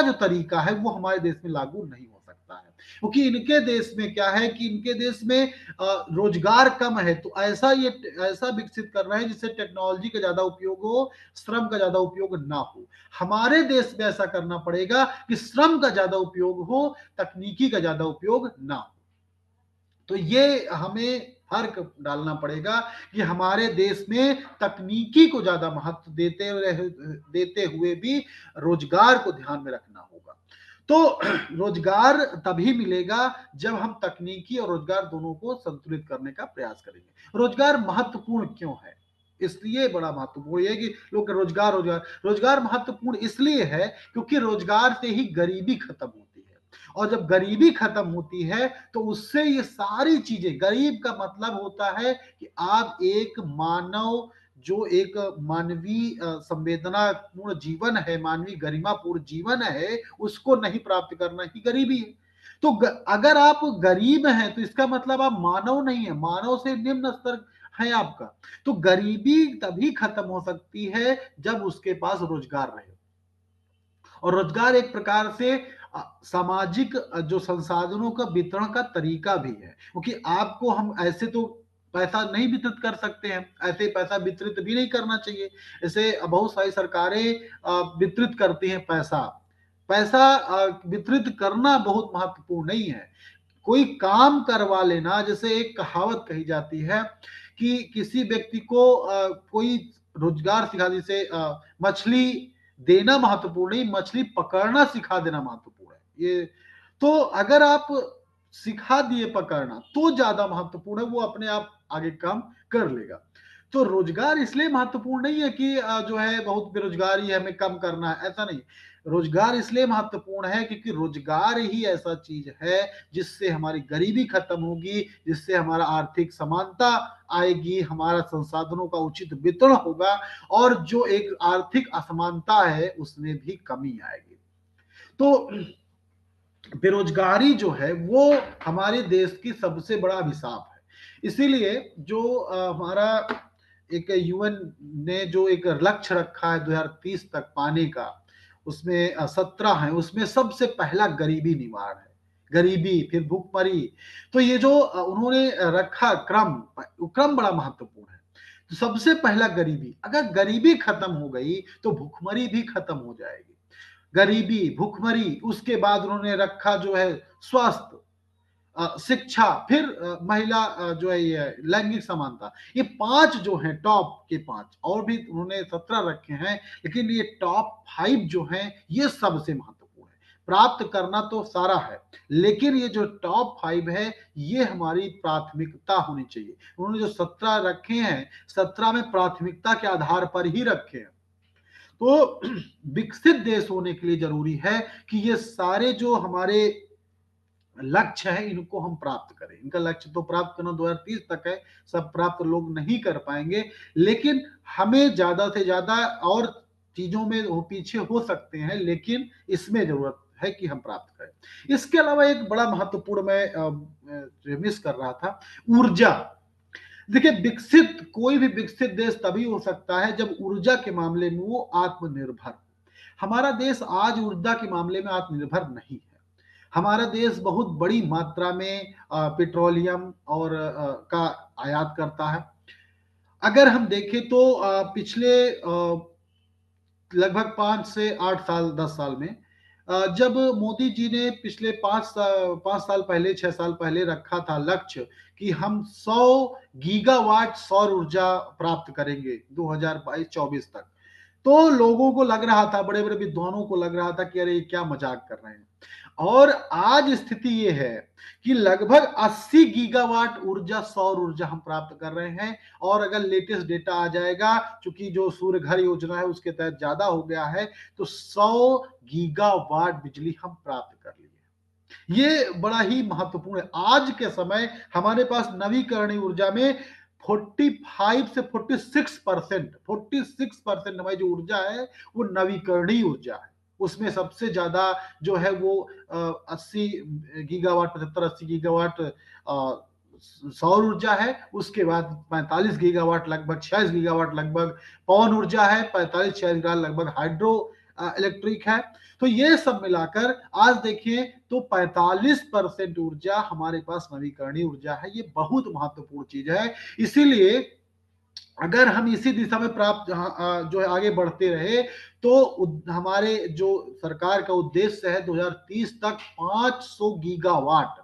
जो तरीका है वो हमारे देश में लागू नहीं हो सकता है, क्योंकि इनके देश में क्या है कि इनके देश में रोजगार कम है। तो ऐसा विकसित कर रहे हैं जिससे टेक्नोलॉजी का ज्यादा उपयोग हो, श्रम का ज्यादा उपयोग ना हो। हमारे देश में ऐसा करना पड़ेगा कि श्रम का ज्यादा उपयोग हो, तकनीकी का ज्यादा उपयोग ना हो। तो ये हमें फर्क डालना पड़ेगा कि हमारे देश में तकनीकी को ज्यादा महत्व देते हुए भी रोजगार को ध्यान में रखना होगा। तो रोजगार तभी मिलेगा जब हम तकनीकी और रोजगार दोनों को संतुलित करने का प्रयास करेंगे। रोजगार महत्वपूर्ण क्यों है? इसलिए बड़ा महत्वपूर्ण है कि लोग रोजगार रोजगार रोजगार महत्वपूर्ण इसलिए है क्योंकि रोजगार से ही गरीबी खत्म होती है, और जब गरीबी खत्म होती है तो उससे ये सारी चीजें, गरीब का मतलब होता है कि आप एक मानव, जो एक मानवीय संवेदनापूर्ण जीवन है, मानवीय गरिमापूर्ण जीवन है, उसको नहीं प्राप्त करना ही गरीबी है। तो अगर आप गरीब हैं तो इसका मतलब आप मानव नहीं है, मानव से निम्न स्तर है आपका। तो गरीबी तभी खत्म हो सकती है जब उसके पास रोजगार रहे, और रोजगार एक प्रकार से सामाजिक जो संसाधनों का वितरण का तरीका भी है, क्योंकि आपको हम ऐसे तो पैसा नहीं वितरित कर सकते हैं, ऐसे पैसा वितरित भी नहीं करना चाहिए। ऐसे बहुत सारी सरकारें वितरित करती हैं पैसा, पैसा वितरित करना बहुत महत्वपूर्ण नहीं है, कोई काम करवा लेना। जैसे एक कहावत कही जाती है कि किसी व्यक्ति को कोई रोजगार सिखा, जैसे मछली देना महत्वपूर्ण नहीं, मछली पकड़ना सिखा देना महत्वपूर्ण है। ये तो अगर आप सिखा दिए पकड़ना तो ज्यादा महत्वपूर्ण है, वो अपने आप आगे काम कर लेगा। तो रोजगार इसलिए महत्वपूर्ण नहीं है कि जो है बहुत बेरोजगारी है हमें कम करना है, ऐसा नहीं। रोजगार इसलिए महत्वपूर्ण है क्योंकि रोजगार ही ऐसा चीज है जिससे हमारी गरीबी खत्म होगी, जिससे हमारा आर्थिक समानता आएगी, हमारा संसाधनों का उचित वितरण होगा, और जो एक आर्थिक असमानता है उसमें भी कमी आएगी। तो बेरोजगारी जो है वो हमारे देश की सबसे बड़ा अभिशाप है। इसीलिए जो हमारा एक यूएन ने जो एक लक्ष्य रखा है 2030 तक पाने का, उसमें 17 है, उसमें सबसे पहला गरीबी निवारण है, गरीबी फिर भूखमरी। तो ये जो उन्होंने रखा क्रम, क्रम बड़ा महत्वपूर्ण है। तो सबसे पहला गरीबी, अगर गरीबी खत्म हो गई तो भूखमरी भी खत्म हो जाएगी। गरीबी, भूखमरी, उसके बाद उन्होंने रखा जो है स्वास्थ्य, शिक्षा, फिर महिला जो है ये लैंगिक समानता। ये 5 जो हैं टॉप के 5, और भी उन्होंने 17 रखे हैं, लेकिन ये टॉप 5 जो हैं ये सबसे महत्वपूर्ण है। प्राप्त करना तो सारा है, लेकिन ये जो टॉप 5 है ये हमारी प्राथमिकता होनी चाहिए। उन्होंने जो 17 रखे हैं, 17 में प्राथमिकता के आधार पर ही रखे हैं। तो विकसित देश होने के लिए जरूरी है कि ये सारे जो हमारे लक्ष्य है इनको हम प्राप्त करें। इनका लक्ष्य तो प्राप्त करना 2030 तक है, सब प्राप्त लोग नहीं कर पाएंगे, लेकिन हमें ज्यादा से ज्यादा और चीजों में वो पीछे हो सकते हैं, लेकिन इसमें जरूरत है कि हम प्राप्त करें। इसके अलावा एक बड़ा महत्वपूर्ण मैं मिस कर रहा था, ऊर्जा। देखिए, विकसित कोई भी विकसित देश तभी हो सकता है जब ऊर्जा के मामले में वो आत्मनिर्भर। हमारा देश आज ऊर्जा के मामले में आत्मनिर्भर नहीं है। हमारा देश बहुत बड़ी मात्रा में पेट्रोलियम और का आयात करता है। अगर हम देखें तो पिछले लगभग 5 से 8 साल 10 साल में, जब मोदी जी ने पिछले 5 साल पहले 6 साल पहले रखा था लक्ष्य कि हम 100 गीगावाट सौर ऊर्जा प्राप्त करेंगे 2022-24 तक, तो लोगों को लग रहा था, बड़े बड़े विद्वानों को लग रहा था कि अरे ये क्या मजाक कर रहे हैं। और आज स्थिति ये है कि लगभग 80 गीगावाट ऊर्जा, सौर ऊर्जा हम प्राप्त कर रहे हैं। और अगर लेटेस्ट डेटा आ जाएगा, चूंकि जो सूर्य घर योजना है उसके तहत ज्यादा हो गया है, तो 100 गीगावाट बिजली हम प्राप्त कर लिए। ये बड़ा ही महत्वपूर्ण है। आज के समय हमारे पास नवीकरणीय ऊर्जा में 45 से 46% हमारी जो ऊर्जा है वो नवीकरणीय ऊर्जा है। उसमें सबसे ज्यादा जो है वो 80 गीगावाट, 75-80 गीगावाट सौर ऊर्जा है। उसके बाद 45 गीगावाट, लगभग 46 गीगावाट लगभग पवन ऊर्जा है, 45-46 गीगावाट लगभग हाइड्रो इलेक्ट्रिक है। तो ये सब मिलाकर आज देखिए तो 45% ऊर्जा हमारे पास नवीकरणीय ऊर्जा है। ये बहुत महत्वपूर्ण चीज है। इसीलिए अगर हम इसी दिशा में प्राप्त जो है आगे बढ़ते रहे, तो हमारे जो सरकार का उद्देश्य है 2030 तक 500 गीगावाट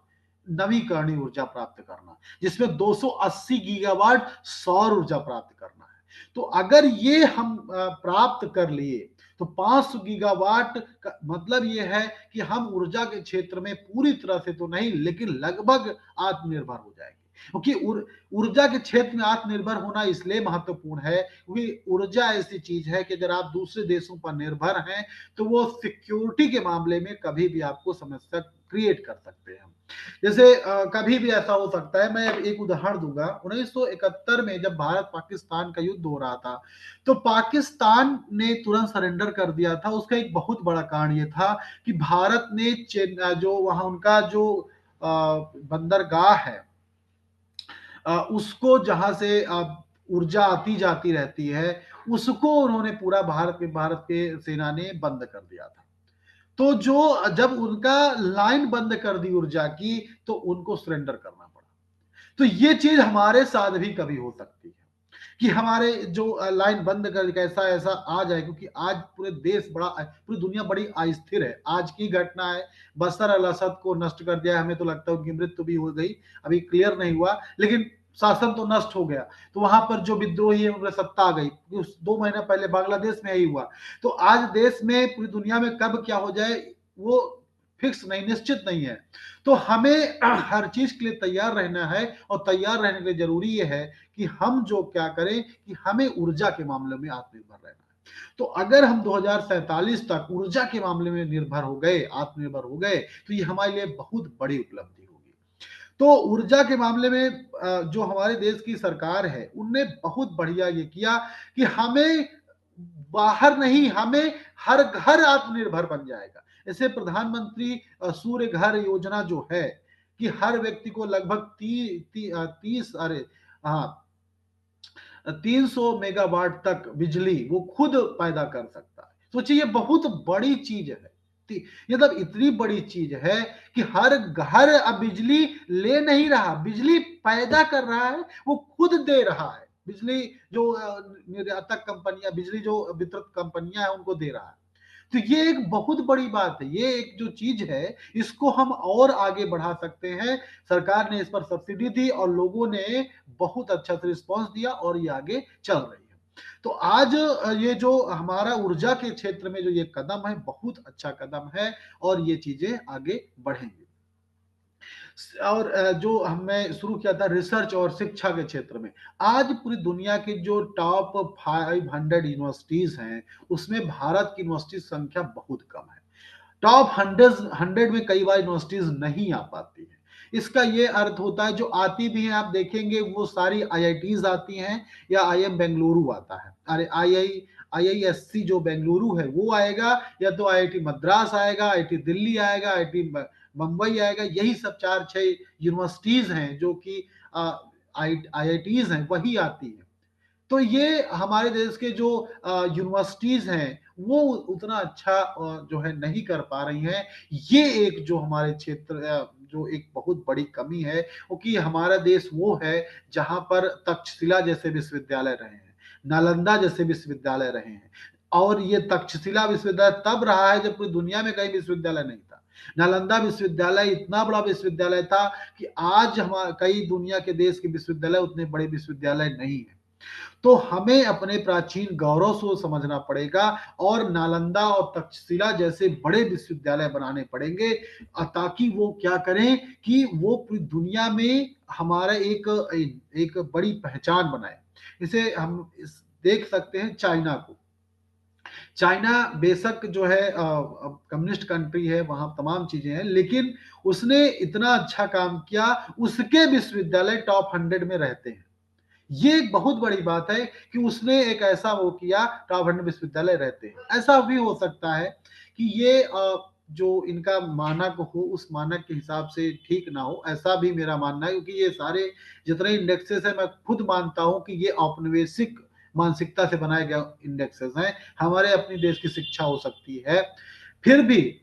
नवीकरणीय ऊर्जा प्राप्त करना, जिसमें 280 गीगावाट सौर ऊर्जा प्राप्त करना है। तो अगर ये हम प्राप्त कर लिए तो 500 गीगावाट का मतलब ये है कि हम ऊर्जा के क्षेत्र में पूरी तरह से तो नहीं लेकिन लगभग आत्मनिर्भर हो जाएंगे। क्योंकि ऊर्जा के क्षेत्र में आत्मनिर्भर होना इसलिए महत्वपूर्ण है क्योंकि ऊर्जा ऐसी चीज है कि अगर आप दूसरे देशों पर निर्भर हैं तो वो सिक्योरिटी के मामले में कभी भी आपको समस्या क्रिएट कर सकते हैं। जैसे कभी भी ऐसा हो सकता है। मैं एक उदाहरण दूंगा। 1971 में जब भारत पाकिस्तान का युद्ध हो रहा था तो पाकिस्तान ने तुरंत सरेंडर कर दिया था। उसका एक बहुत बड़ा कारण ये था कि भारत ने जो वहां उनका जो बंदरगाह है उसको जहां से ऊर्जा आती जाती रहती है उसको उन्होंने पूरा भारत के सेना ने बंद कर दिया था। तो जो जब उनका लाइन बंद कर दी ऊर्जा की तो उनको सरेंडर करना पड़ा। तो ये चीज हमारे साथ भी कभी हो सकती है कि हमारे जो लाइन बंद कर कैसा ऐसा आ जाए, क्योंकि आज पूरे देश बड़ा पूरी दुनिया बड़ी अस्थिर है। आज की घटना है बशर अल असद को नष्ट कर दिया। हमें तो लगता है उनकी मृत्यु भी हो गई, अभी क्लियर नहीं हुआ, लेकिन शासन तो नष्ट हो गया। तो वहां पर जो विद्रोही है उनमें सत्ता आ गई। 2 महीना पहले बांग्लादेश में यही हुआ। तो आज देश में पूरी दुनिया में कब क्या हो जाए वो फिक्स नहीं, निश्चित नहीं है। तो हमें हर चीज के लिए तैयार रहना है और तैयार रहने के लिए जरूरी ये है कि हम जो क्या करें कि हमें ऊर्जा के मामले में आत्मनिर्भर रहना है। तो अगर हम 2047 तक ऊर्जा के मामले में निर्भर हो गए, आत्मनिर्भर हो गए, तो ये हमारे लिए बहुत बड़ी उपलब्धि होगी। तो ऊर्जा के मामले में जो हमारे देश की सरकार है उनने बहुत बढ़िया ये किया कि हमें बाहर नहीं, हमें हर घर आत्मनिर्भर बन जाएगा। ऐसे प्रधानमंत्री सूर्य घर योजना जो है कि हर व्यक्ति को लगभग 300 मेगावाट तक बिजली वो खुद पैदा कर सकता है। सोचिए ये बहुत बड़ी चीज है। ये मतलब इतनी बड़ी चीज है कि हर घर अब बिजली ले नहीं रहा, बिजली पैदा कर रहा है, वो खुद दे रहा है। बिजली जो निर्यातक कंपनियां, बिजली जो वितरक कंपनियां है उनको दे रहा है। तो ये एक बहुत बड़ी बात है। ये एक जो चीज है इसको हम और आगे बढ़ा सकते हैं। सरकार ने इस पर सब्सिडी दी और लोगों ने बहुत अच्छा से रिस्पॉन्स दिया और ये आगे चल रही है। तो आज ये जो हमारा ऊर्जा के क्षेत्र में जो ये कदम है बहुत अच्छा कदम है और ये चीजें आगे बढ़ेंगी। और जो हमने शुरू किया था रिसर्च और शिक्षा के क्षेत्र में, आज पूरी दुनिया की जो टॉप 500 यूनिवर्सिटीज हैं उसमें भारत की यूनिवर्सिटी संख्या बहुत कम है। टॉप 100 में कई बार यूनिवर्सिटीज नहीं आ पाती है। इसका ये अर्थ होता है जो आती भी हैं आप देखेंगे वो सारी आईआईटीज आती हैं या आईएम बेंगलुरु आता है। अरे आईआईएससी जो बेंगलुरु है वो आएगा या तो आईआईटी मद्रास आएगा, आईआईटी दिल्ली आएगा, आईआईटी मुंबई आएगा। यही सब 4-6 यूनिवर्सिटीज हैं जो कि आईआईटीज हैं वही आती है। तो ये हमारे देश के जो यूनिवर्सिटीज हैं वो उतना अच्छा जो है नहीं कर पा रही हैं। ये एक जो हमारे क्षेत्र जो एक बहुत बड़ी कमी है क्योंकि हमारा देश वो है जहां पर तक्षशिला जैसे विश्वविद्यालय रहे हैं, नालंदा जैसे विश्वविद्यालय रहे हैं। और ये तक्षशिला विश्वविद्यालय तब रहा है जब पूरी दुनिया में कहीं विश्वविद्यालय नहीं था। नालंदा विश्वविद्यालय इतना बड़ा विश्वविद्यालय था कि आज हमारे कई दुनिया के देश के विश्वविद्यालय उतने बड़े विश्वविद्यालय नहीं है। तो हमें अपने प्राचीन गौरव को समझना पड़ेगा और नालंदा और तक्षशिला जैसे बड़े विश्वविद्यालय बनाने पड़ेंगे ताकि वो क्या करें कि वो पूरी दुनिया में हमारा एक बड़ी पहचान बनाए। इसे हम देख सकते हैं चाइना को। चाइना बेशक जो है कम्युनिस्ट कंट्री है, वहां तमाम चीजें हैं, लेकिन उसने इतना अच्छा काम किया, उसके विश्वविद्यालय टॉप 100 में रहते हैं। ये एक बहुत बड़ी बात है कि उसने एक ऐसा वो किया, टॉप 100 विश्वविद्यालय रहते हैं। ऐसा भी हो सकता है कि ये जो इनका मानक हो उस मानक के हिसाब से ठीक ना हो, ऐसा भी मेरा मानना है। क्योंकि ये सारे जितने इंडेक्सेस है मैं खुद मानता हूं कि ये औपनिवेशिक मानसिकता से बनाए गए इंडेक्सेस हैं। हमारे अपनी देश की शिक्षा हो सकती है, फिर भी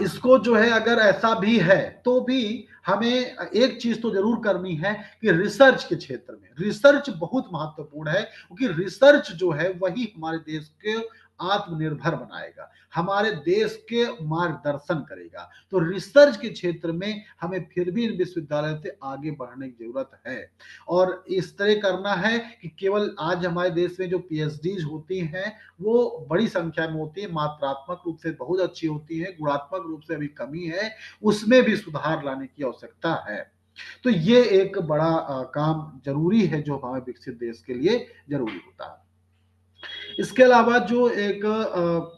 इसको जो है अगर ऐसा भी है तो भी हमें एक चीज तो जरूर करनी है कि रिसर्च के क्षेत्र में रिसर्च बहुत महत्वपूर्ण है। क्योंकि रिसर्च जो है वही हमारे देश के आत्मनिर्भर बनाएगा, हमारे देश के मार्गदर्शन करेगा। तो रिसर्च के क्षेत्र में हमें फिर भी इन विश्वविद्यालयों से आगे बढ़ने की जरूरत है, और इस तरह करना है कि केवल आज हमारे देश में जो पीएचडीज होती हैं वो बड़ी संख्या में होती है, मात्रात्मक रूप से बहुत अच्छी होती है, गुणात्मक रूप से अभी कमी है, उसमें भी सुधार लाने की आवश्यकता है। तो ये एक बड़ा काम जरूरी है जो हमारे विकसित देश के लिए जरूरी होता है। इसके अलावा जो एक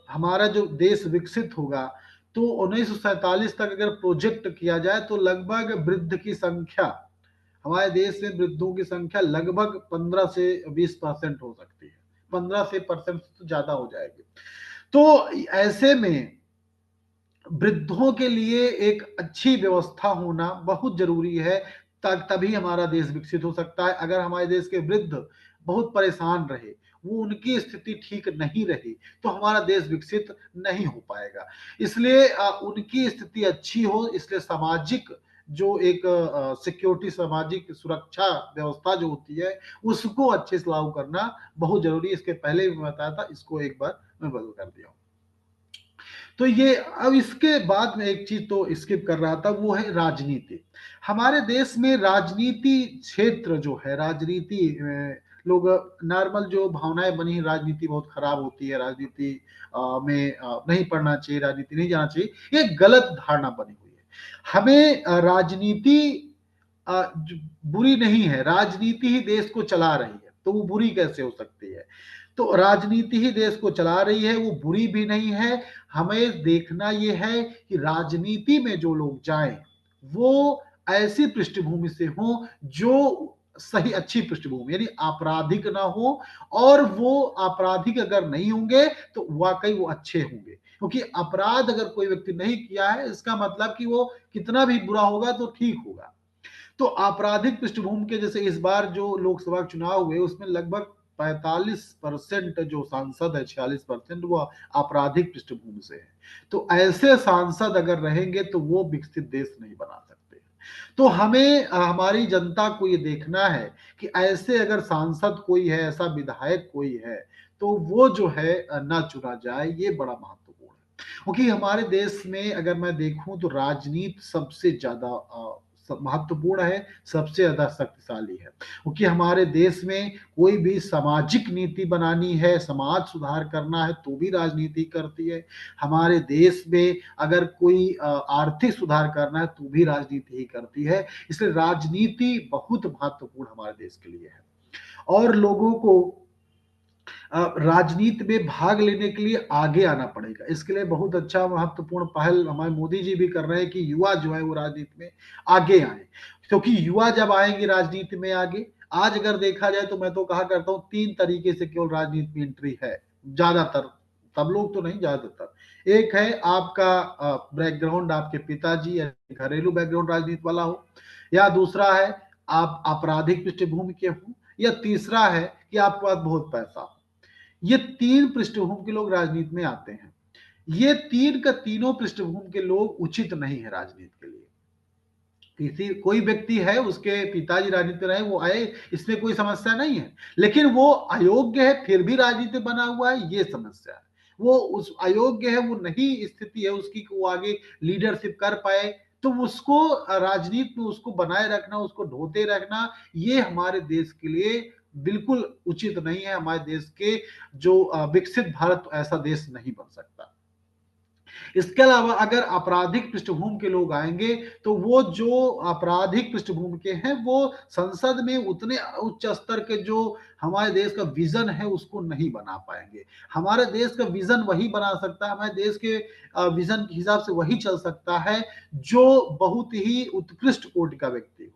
हमारा जो देश विकसित होगा, तो 1947 तक अगर प्रोजेक्ट किया जाए तो लगभग वृद्ध की संख्या, हमारे देश में वृद्धों की संख्या लगभग 15 से 20% हो सकती है, 15 से परसेंट तो ज्यादा हो जाएगी। तो ऐसे में वृद्धों के लिए एक अच्छी व्यवस्था होना बहुत जरूरी है, तभी हमारा देश विकसित हो सकता है। अगर हमारे देश के वृद्ध बहुत परेशान रहे, वो उनकी स्थिति ठीक नहीं रही, तो हमारा देश विकसित नहीं हो पाएगा। इसलिए उनकी स्थिति अच्छी हो, इसलिए सामाजिक जो एक सिक्योरिटी, सामाजिक सुरक्षा व्यवस्था जो होती है, उसको अच्छे से लागू करना बहुत जरूरी है। इसके पहले भी मैं बताया था, इसको एक बार मैं बदल कर दिया। तो ये अब इसके बाद में एक चीज तो स्किप कर रहा था, वो है राजनीति। हमारे देश में राजनीति क्षेत्र जो है, राजनीति लोग नॉर्मल जो भावनाएं बनी है, राजनीति बहुत खराब होती है, राजनीति में नहीं पढ़ना चाहिए, राजनीति नहीं जाना चाहिए, ये गलत धारणा बनी हुई है। हमें राजनीति बुरी नहीं है, राजनीति ही देश को चला रही है, तो वो बुरी कैसे हो सकती है? तो राजनीति ही देश को चला रही है, वो बुरी भी नहीं है। हमें देखना ये है कि राजनीति में जो लोग जाएं वो ऐसी पृष्ठभूमि से हो जो सही, अच्छी पृष्ठभूमि, यानी आपराधिक ना हो, और वो आपराधिक अगर नहीं होंगे तो वाकई वो अच्छे होंगे, क्योंकि अपराध अगर कोई व्यक्ति नहीं किया है, इसका मतलब कि वो कितना भी बुरा होगा तो ठीक होगा। तो आपराधिक पृष्ठभूमि के, जैसे इस बार जो लोकसभा चुनाव हुए उसमें लगभग 45% जो सांसद है, 46% वो आपराधिक पृष्ठभूमि से है। तो ऐसे सांसद अगर रहेंगे तो वो विकसित देश नहीं बना सकते। तो हमें हमारी जनता को ये देखना है कि ऐसे अगर सांसद कोई है, ऐसा विधायक कोई है, तो वो जो है ना चुना जाए, ये बड़ा महत्वपूर्ण है। क्योंकि हमारे देश में अगर मैं देखूं तो राजनीति सबसे ज्यादा महत्वपूर्ण है, सबसे ज्यादा शक्तिशाली है, क्योंकि हमारे देश में कोई भी सामाजिक नीति बनानी है, समाज सुधार करना है, तो भी राजनीति करती है। हमारे देश में अगर कोई आर्थिक सुधार करना है तो भी राजनीति ही करती है। इसलिए राजनीति बहुत महत्वपूर्ण हमारे देश के लिए है, और लोगों को राजनीति में भाग लेने के लिए आगे आना पड़ेगा। इसके लिए बहुत अच्छा महत्वपूर्ण पहल हमारे मोदी जी भी कर रहे हैं कि युवा जो है वो राजनीति में आगे आए, क्योंकि युवा जब आएंगे राजनीति में आगे, आज अगर देखा जाए तो मैं तो कहा करता हूँ 3 तरीके से केवल राजनीति में एंट्री है, ज्यादातर, सब लोग तो नहीं, ज्यादातर। एक है आपका बैकग्राउंड, आपके पिताजी या घरेलू बैकग्राउंड राजनीति वाला हो, या दूसरा है आप आपराधिक पृष्ठभूमि के हो, या तीसरा है कि आपके पास बहुत पैसा हो। ये 3 पृष्ठभूमि के लोग राजनीति में आते हैं। ये 3 का तीनों पृष्ठभूमि के लोग उचित नहीं है राजनीति के लिए। किसी कोई व्यक्ति है, उसके पिताजी राजनीति रहे, वो आए, इसमें कोई समस्या नहीं है, लेकिन वो अयोग्य है फिर भी राजनीति बना हुआ है, ये समस्या है। वो उस अयोग्य है, वो नहीं स्थिति है उसकी कि वो आगे लीडरशिप कर पाए, तो उसको राजनीति में उसको बनाए रखना, उसको ढोते रखना, ये हमारे देश के लिए बिल्कुल उचित नहीं है। हमारे देश के जो विकसित भारत ऐसा देश नहीं बन सकता। इसके अलावा अगर आपराधिक पृष्ठभूमि के लोग आएंगे तो वो जो आपराधिक पृष्ठभूमि के हैं वो संसद में उतने उच्च स्तर के जो हमारे देश का विजन है उसको नहीं बना पाएंगे। हमारे देश का विजन वही बना सकता है, हमारे देश के विजन के हिसाब से वही चल सकता है जो बहुत ही उत्कृष्ट कोटि का व्यक्ति हो।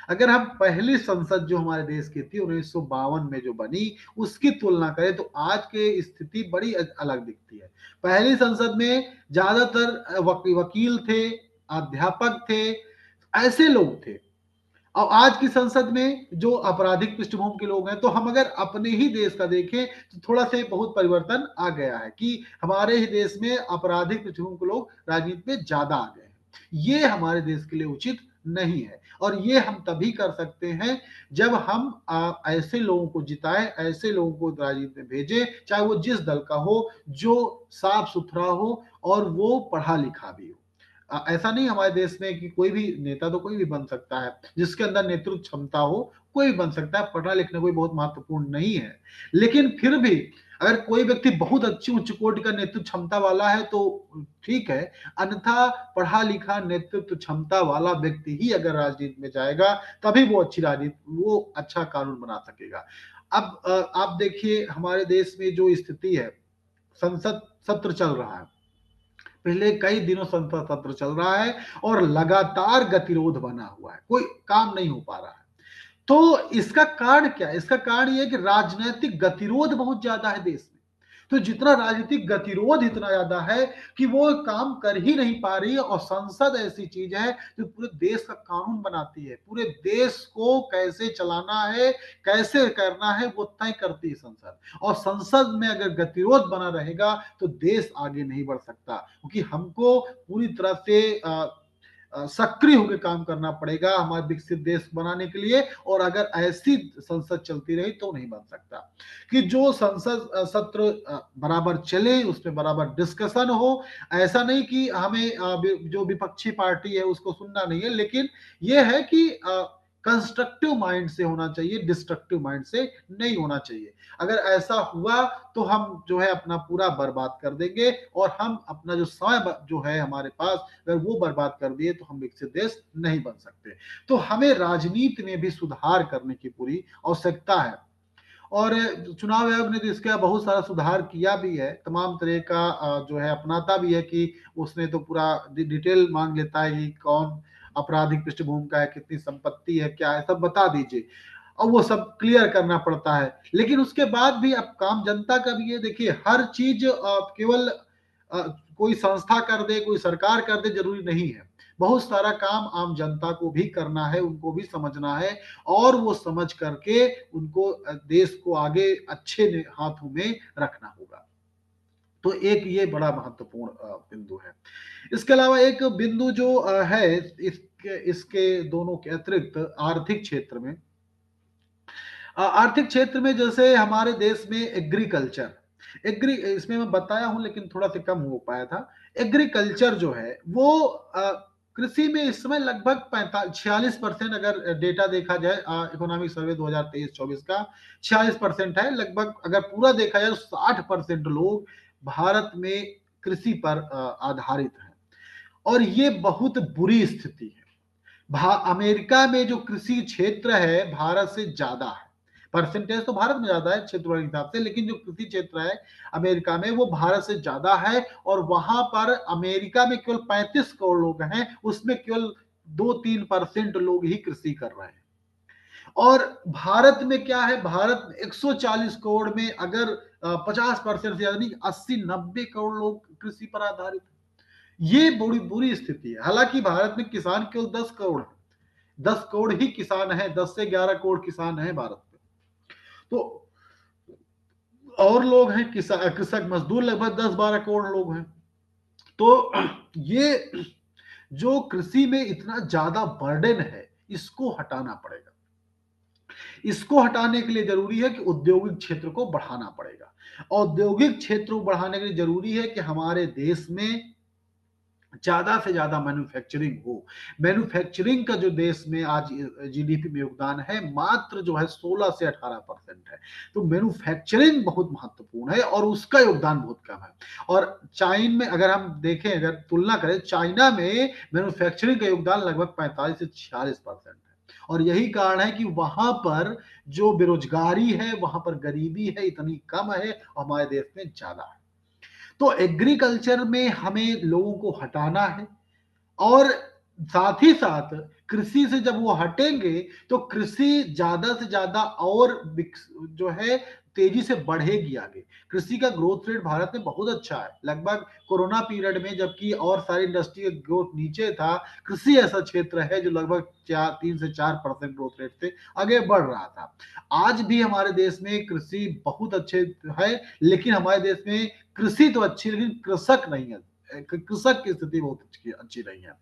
अगर हम पहली संसद जो हमारे देश की थी 1952 में जो बनी, उसकी तुलना करें तो आज की स्थिति बड़ी अलग दिखती है। पहली संसद में ज्यादातर वकील थे, अध्यापक थे, ऐसे लोग थे, और आज की संसद में जो आपराधिक पृष्ठभूमि के लोग हैं। तो हम अगर अपने ही देश का देखें तो थोड़ा से बहुत परिवर्तन आ गया है कि हमारे ही देश में आपराधिक पृष्ठभूमि के लोग राजनीति में ज्यादा आ गए हैं। ये हमारे देश के लिए उचित नहीं है। और ये हम तभी कर सकते हैं जब हम ऐसे लोगों को जिताएं, ऐसे लोगों को राजनीति में भेजें, चाहे वो जिस दल का हो, जो साफ सुथरा हो और वो पढ़ा लिखा भी हो। ऐसा नहीं हमारे देश में कि कोई भी नेता तो कोई भी बन सकता है, जिसके अंदर नेतृत्व क्षमता हो कोई भी बन सकता है, पढ़ना लिखना कोई बहुत महत्वपूर्ण नहीं है। लेकिन फिर भी अगर कोई व्यक्ति बहुत अच्छी उच्च कोटि का नेतृत्व क्षमता वाला है तो ठीक है, अन्यथा पढ़ा लिखा नेतृत्व क्षमता वाला व्यक्ति ही अगर राजनीति में जाएगा तभी वो अच्छी राजनीति, वो अच्छा कानून बना सकेगा। अब आप देखिए हमारे देश में जो स्थिति है, संसद सत्र चल रहा है, पिछले कई दिनों संसद सत्र चल रहा है और लगातार गतिरोध बना हुआ है, कोई काम नहीं हो पा रहा है। तो इसका कारण क्या है? इसका कारण ये है कि राजनीतिक गतिरोध बहुत ज्यादा है देश में। तो जितना राजनीतिक गतिरोध इतना ज्यादा है कि वो काम कर ही नहीं पा रही है। और संसद ऐसी चीज है जो पूरे देश का कानून बनाती है, पूरे देश को कैसे चलाना है, कैसे करना है, वो तय करती है संसद। और संसद में अगर गतिरोध बना रहेगा तो देश आगे नहीं बढ़ सकता, क्योंकि हमको पूरी तरह से सक्रिय होकर काम करना पड़ेगा हमारे विकसित देश बनाने के लिए। और अगर ऐसी संसद चलती रही तो नहीं बन सकता। कि जो संसद सत्र बराबर चले, उसमें बराबर डिस्कशन हो। ऐसा नहीं कि हमें जो विपक्षी पार्टी है उसको सुनना नहीं है, लेकिन यह है कि कंस्ट्रक्टिव माइंड से होना चाहिए, डिस्ट्रक्टिव माइंड से नहीं होना चाहिए। अगर ऐसा हुआ तो हम जो है अपना पूरा बर्बाद कर देंगे, और हम अपना जो समय जो है हमारे पास अगर वो बर्बाद कर दिए तो हम विकसित देश नहीं बन सकते। तो हमें राजनीति में भी सुधार करने की पूरी आवश्यकता है। और चुनाव आयोग ने तो इसका बहुत सारा सुधार किया भी है, तमाम तरह का जो है अपनाता भी है कि उसने तो पूरा डिटेल मांग लेता है कि कौन आपराधिक पृष्ठभूमि का है, कितनी संपत्ति है, क्या है, सब बता दीजिए। और वो सब क्लियर करना पड़ता है। लेकिन उसके बाद भी अब काम जनता का भी है। देखिए हर चीज केवल कोई संस्था कर दे, कोई सरकार कर दे जरूरी नहीं है। बहुत सारा काम आम जनता को भी करना है, उनको भी समझना है, और वो समझ करके उनको देश को आगे अच्छे हाथों में रखना होगा। तो एक ये बड़ा महत्वपूर्ण बिंदु है। इसके अलावा एक बिंदु जो है इसके दोनों के अतिरिक्त आर्थिक क्षेत्र में, आर्थिक क्षेत्र में जैसे हमारे देश में एग्रीकल्चर, इसमें मैं बताया हूं लेकिन थोड़ा सा कम हो पाया था। एग्रीकल्चर जो है वो कृषि में इस समय लगभग 46% अगर डेटा देखा जाए, इकोनॉमिक सर्वे 2023-24 का 46% है लगभग। अगर पूरा देखा जाए तो 60% लोग भारत में कृषि पर आधारित हैं, और ये बहुत बुरी स्थिति है। अमेरिका में जो कृषि क्षेत्र है भारत से ज्यादा है, परसेंटेज तो भारत में ज्यादा है क्षेत्र के हिसाब से, लेकिन जो कृषि क्षेत्र है अमेरिका में वो भारत से ज्यादा है। और वहां पर अमेरिका में केवल 35 करोड़ लोग हैं, उसमें केवल 2-3% लोग ही कृषि कर रहे हैं। और भारत में क्या है, भारत में 140 करोड़ में अगर 50% से ज्यादा नहीं, 80-90 करोड़ लोग कृषि पर आधारित है। ये बड़ी बुरी स्थिति है। हालांकि भारत में किसान केवल 10 करोड़ है, 10 करोड़ ही किसान है, 10 से 11 करोड़ किसान है भारत में। तो और लोग हैं कृषक मजदूर लगभग 10-12 करोड़ लोग हैं। तो ये जो कृषि में इतना ज्यादा बर्डन है, इसको हटाना पड़ेगा। इसको हटाने के लिए जरूरी है कि औद्योगिक क्षेत्र को बढ़ाना पड़ेगा। औद्योगिक क्षेत्र को बढ़ाने के लिए जरूरी है कि हमारे देश में ज्यादा से ज्यादा मैन्युफैक्चरिंग हो। मैन्युफैक्चरिंग का जो देश में आज जीडीपी में योगदान है मात्र जो है 16 से 18% है। तो मैन्युफैक्चरिंग बहुत महत्वपूर्ण है और उसका योगदान बहुत कम है। और चाइना में अगर हम देखें, अगर तुलना करें, चाइना में मैन्युफैक्चरिंग का योगदान लगभग 45 से 46% है। और यही कारण है कि वहां पर जो बेरोजगारी है, वहां पर गरीबी है इतनी कम है, हमारे देश में ज्यादा है। तो एग्रीकल्चर में हमें लोगों को हटाना है, और साथ ही साथ कृषि से जब वो हटेंगे तो कृषि ज्यादा से ज्यादा और जो है तेजी से बढ़ेगी आगे। कृषि का ग्रोथ रेट भारत में बहुत अच्छा है। लगभग कोरोना पीरियड में जबकि और सारी इंडस्ट्री का ग्रोथ नीचे था, कृषि ऐसा क्षेत्र है जो लगभग 3 से 4% ग्रोथ रेट से आगे बढ़ रहा था। आज भी हमारे देश में कृषि बहुत अच्छे है, लेकिन हमारे देश में कृषि तो अच्छी, लेकिन कृषक नहीं है कृषक की स्थिति बहुत अच्छी नहीं है।